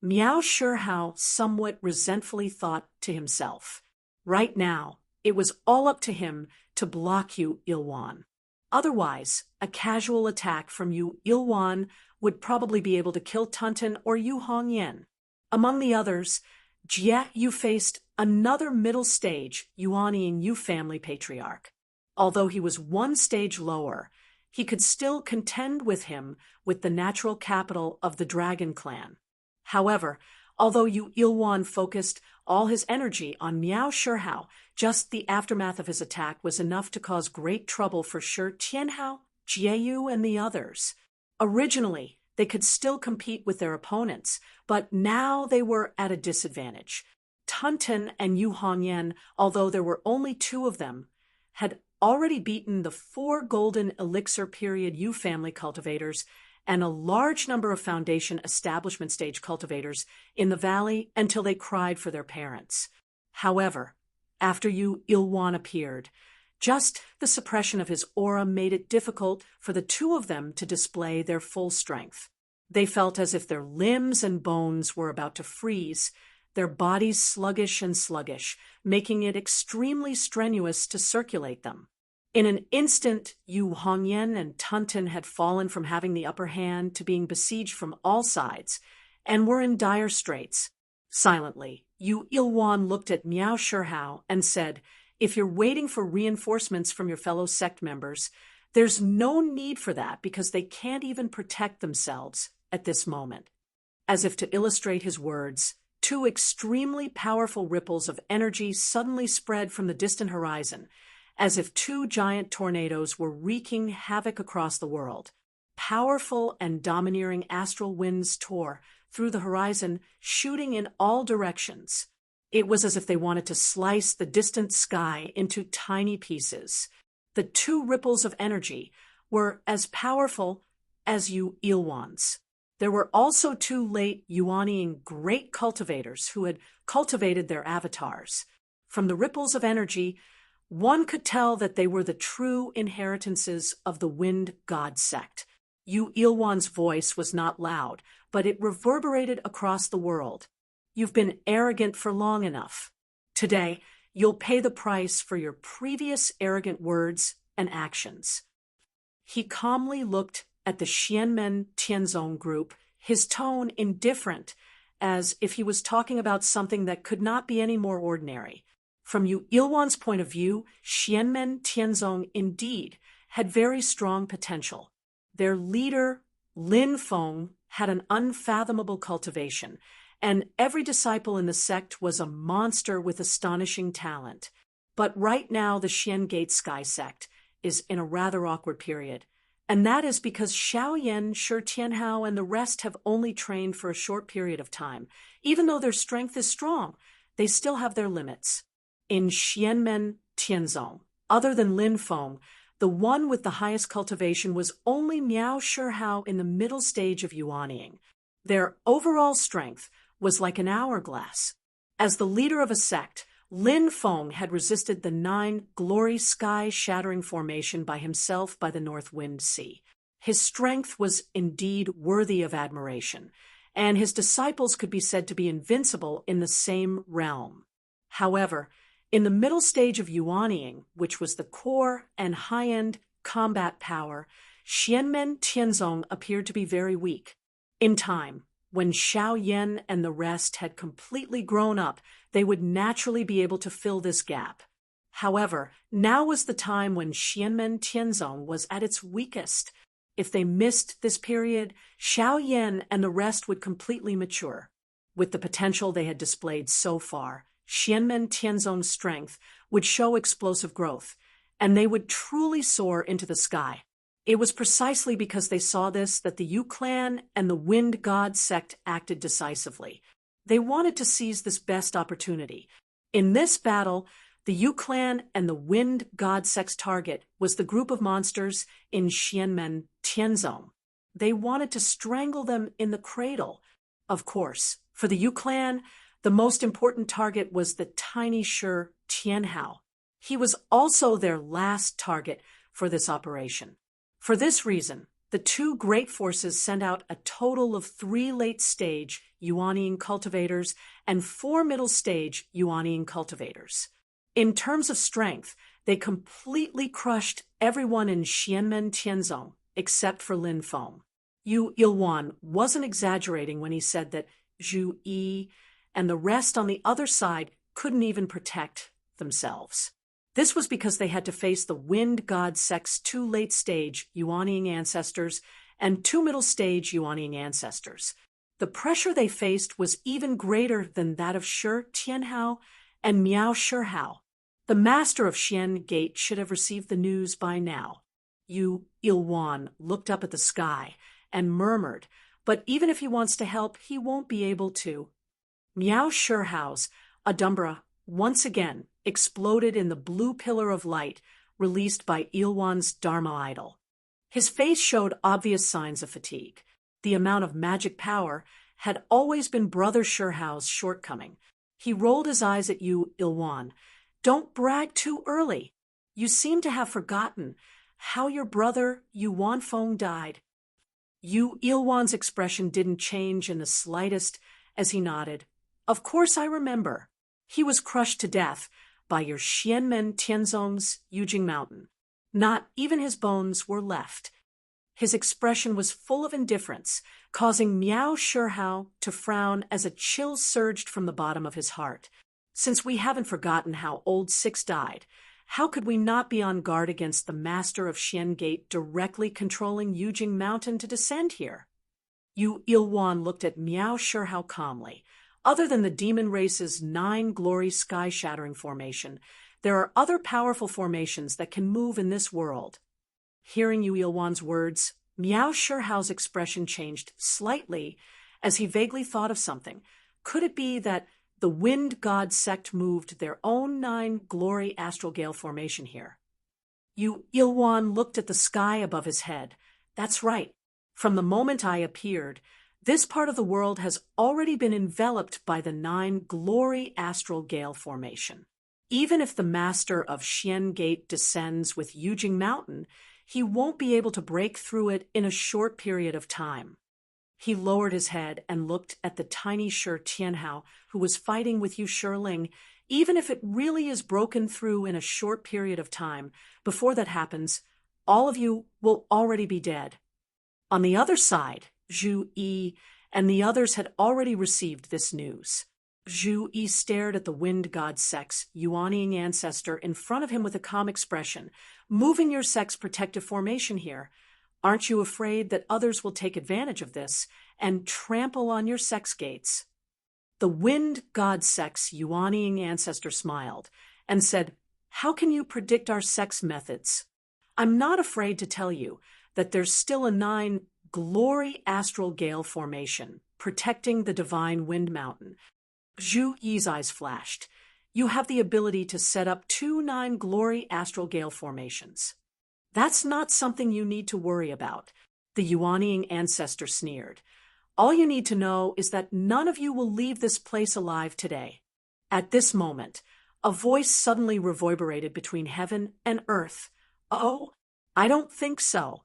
[SPEAKER 1] Miao Shihao somewhat resentfully thought to himself. Right now, it was all up to him to block Yu Ilwan. Otherwise, a casual attack from Yu Ilwan would probably be able to kill Tunten or Yu Hongyan. Among the others, Jie Yu faced another middle stage yuanying Yu family patriarch. Although he was one stage lower, he could still contend with him with the natural capital of the Dragon Clan. However, although Yu Ilwan focused all his energy on Miao Shihao, just the aftermath of his attack was enough to cause great trouble for Shi Tianhao, Jieyu, and the others. Originally, they could still compete with their opponents, but now they were at a disadvantage. Tunten and Yu Hongyan, although there were only two of them, had already beaten the 4 golden elixir period Yu family cultivators and a large number of foundation establishment stage cultivators in the valley until they cried for their parents. However, after Yu Ilwan appeared, just the suppression of his aura made it difficult for the two of them to display their full strength. They felt as if their limbs and bones were about to freeze, their bodies sluggish, making it extremely strenuous to circulate them. In an instant, Yu Hongyan and Tunten had fallen from having the upper hand to being besieged from all sides, and were in dire straits. Silently, Yu Ilwan looked at Miao Shihao and said, "If you're waiting for reinforcements from your fellow sect members, there's no need for that because they can't even protect themselves at this moment." As if to illustrate his words, 2 extremely powerful ripples of energy suddenly spread from the distant horizon, as if 2 giant tornadoes were wreaking havoc across the world. Powerful and domineering astral winds tore through the horizon, shooting in all directions. It was as if they wanted to slice the distant sky into tiny pieces. The 2 ripples of energy were as powerful as Yu Ilwan's. There were also 2 late yuanying great cultivators who had cultivated their avatars. From the ripples of energy, one could tell that they were the true inheritances of the Wind God sect. Yu Ilwan's voice was not loud, but it reverberated across the world. "You've been arrogant for long enough. Today, you'll pay the price for your previous arrogant words and actions." He calmly looked at the Xianmen Tianzong group, his tone indifferent, as if he was talking about something that could not be any more ordinary. From Yu Ilwan's point of view, Xianmen Tianzong indeed had very strong potential. Their leader, Lin Feng, had an unfathomable cultivation, and every disciple in the sect was a monster with astonishing talent. But right now the Xian Gate Sky sect is in a rather awkward period, and that is because Xiaoyan, Shi Tianhao, and the rest have only trained for a short period of time. Even though their strength is strong, they still have their limits. In Xianmen Tianzong, other than Lin Feng, the one with the highest cultivation was only Miao Shihao in the middle stage of yuanying. Their overall strength was like an hourglass. As the leader of a sect, Lin Feng had resisted the 9 glory sky-shattering formation by himself by the North Wind Sea. His strength was indeed worthy of admiration, and his disciples could be said to be invincible in the same realm. However, in the middle stage of yuanying, which was the core and high-end combat power, Xianmen Tianzong appeared to be very weak. In time, when Xiaoyan and the rest had completely grown up, they would naturally be able to fill this gap. However, now was the time when Xianmen Tianzong was at its weakest. If they missed this period, Xiaoyan and the rest would completely mature. With the potential they had displayed so far, Xianmen Tianzong's strength would show explosive growth, and they would truly soar into the sky. It was precisely because they saw this that the Yu clan and the Wind God sect acted decisively. They wanted to seize this best opportunity. In this battle, the Yu clan and the Wind God sect's target was the group of monsters in Xianmen Tianzong. They wanted to strangle them in the cradle. Of course, for the Yu clan, the most important target was the tiny Shi Tianhao. He was also their last target for this operation. For this reason, the two great forces sent out a total of 3 late-stage Yuaniying cultivators and 4 middle-stage Yuaniying cultivators. In terms of strength, they completely crushed everyone in Xianmen Tianzong except for Lin Feng. Yu Ilwan wasn't exaggerating when he said that Zhu Yi and the rest on the other side couldn't even protect themselves. This was because they had to face the Wind God sect's 2 late-stage Yuaniying ancestors and 2 middle-stage Yuaniying ancestors. The pressure they faced was even greater than that of Shi Tianhao and Miao Shihao. The master of Xian Gate should have received the news by now. Yu Ilwan looked up at the sky and murmured, but even if he wants to help, he won't be able to. Miao Shihao's Adumbra once again exploded in the blue pillar of light released by Ilwan's Dharma idol. His face showed obvious signs of fatigue. The amount of magic power had always been Brother Shihao's shortcoming. He rolled his eyes at Yu Ilwan. Don't brag too early. You seem to have forgotten how your brother Yu Wanfeng died. Yu Ilwan's expression didn't change in the slightest as he nodded. Of course I remember. He was crushed to death by your Xianmen Tianzong's Yujing Mountain. Not even his bones were left. His expression was full of indifference, causing Miao Shihao to frown as a chill surged from the bottom of his heart. Since we haven't forgotten how old Six died, how could we not be on guard against the master of Xian Gate directly controlling Yujing Mountain to descend here? Yu Ilwan looked at Miao Shihao calmly. Other than the demon race's 9 glory sky-shattering formation, there are other powerful formations that can move in this world. Hearing Yu Ilwan's words, Miao Shihao's expression changed slightly as he vaguely thought of something. Could it be that the Wind God sect moved their own 9 glory astral gale formation here? Yu Ilwan looked at the sky above his head. That's right. From the moment I appeared, this part of the world has already been enveloped by the 9 glory astral gale formation. Even if the master of Xian Gate descends with Yujing Mountain, he won't be able to break through it in a short period of time. He lowered his head and looked at the tiny Shi Tianhao, who was fighting with Yu Shiling. Even if it really is broken through in a short period of time, before that happens, all of you will already be dead. On the other side, Zhu Yi and the others had already received this news. Zhu Yi stared at the Wind God sect's Yuaniying ancestor in front of him with a calm expression. Moving your sect's protective formation here. Aren't you afraid that others will take advantage of this and trample on your sect's gates? The Wind God sect's Yuaniying ancestor smiled and said, How can you predict our sect's methods? I'm not afraid to tell you that there's still a 9 glory astral gale formation protecting the divine wind mountain. Zhu Yi's eyes flashed. You have the ability to set up 2 9 glory astral gale formations. That's not something you need to worry about, the Yuaniying ancestor sneered. All you need to know is that none of you will leave this place alive today. At this moment, a voice suddenly reverberated between heaven and earth. Oh, I don't think so.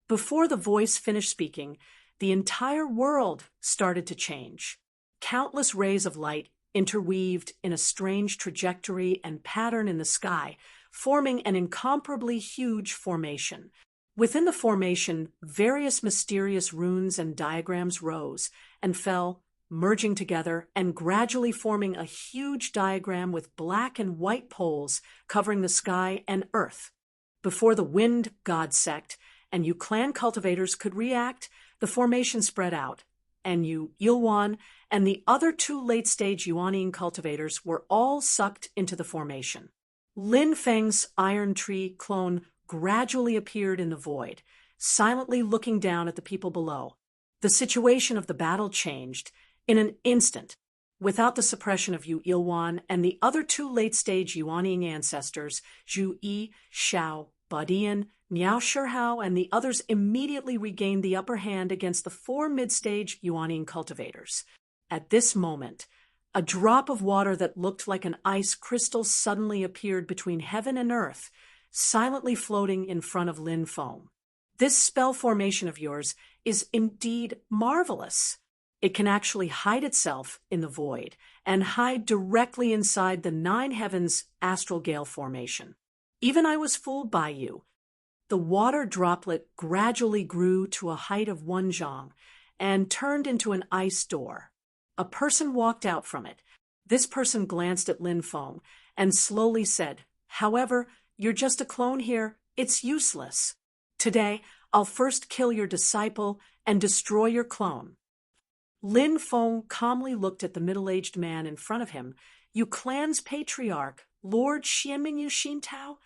[SPEAKER 1] Before the voice finished speaking, the entire world started to change. Countless rays of light interweaved in a strange trajectory and pattern in the sky, forming an incomparably huge formation. Within the formation, various mysterious runes and diagrams rose and fell, merging together and gradually forming a huge diagram with black and white poles covering the sky and earth. Before the Wind God sect and Yu clan cultivators could react, the formation spread out, and Yu Ilwan and the other two late-stage Yuanine cultivators were all sucked into the formation. Lin Feng's iron tree clone gradually appeared in the void, silently looking down at the people below. The situation of the battle changed in an instant. Without the suppression of Yu Ilwan and the other two late-stage Yuanine ancestors, Zhu Yi, Xiao, Badian, Miao Shihao, and the others immediately regained the upper hand against the four mid-stage Yuanine cultivators. At this moment, a drop of water that looked like an ice crystal suddenly appeared between heaven and earth, silently floating in front of Lin Feng. This spell formation of yours is indeed marvelous. It can actually hide itself in the void and hide directly inside the nine heavens astral gale formation. Even I was fooled by you. The water droplet gradually grew to a height of 1 zhang and turned into an ice door. A person walked out from it. This person glanced at Lin Feng and slowly said, "However, you're just a clone here. It's useless. Today, I'll first kill your disciple and destroy your clone." Lin Feng calmly looked at the middle-aged man in front of him. "You clan's patriarch, Lord Xianmingyu Xintao?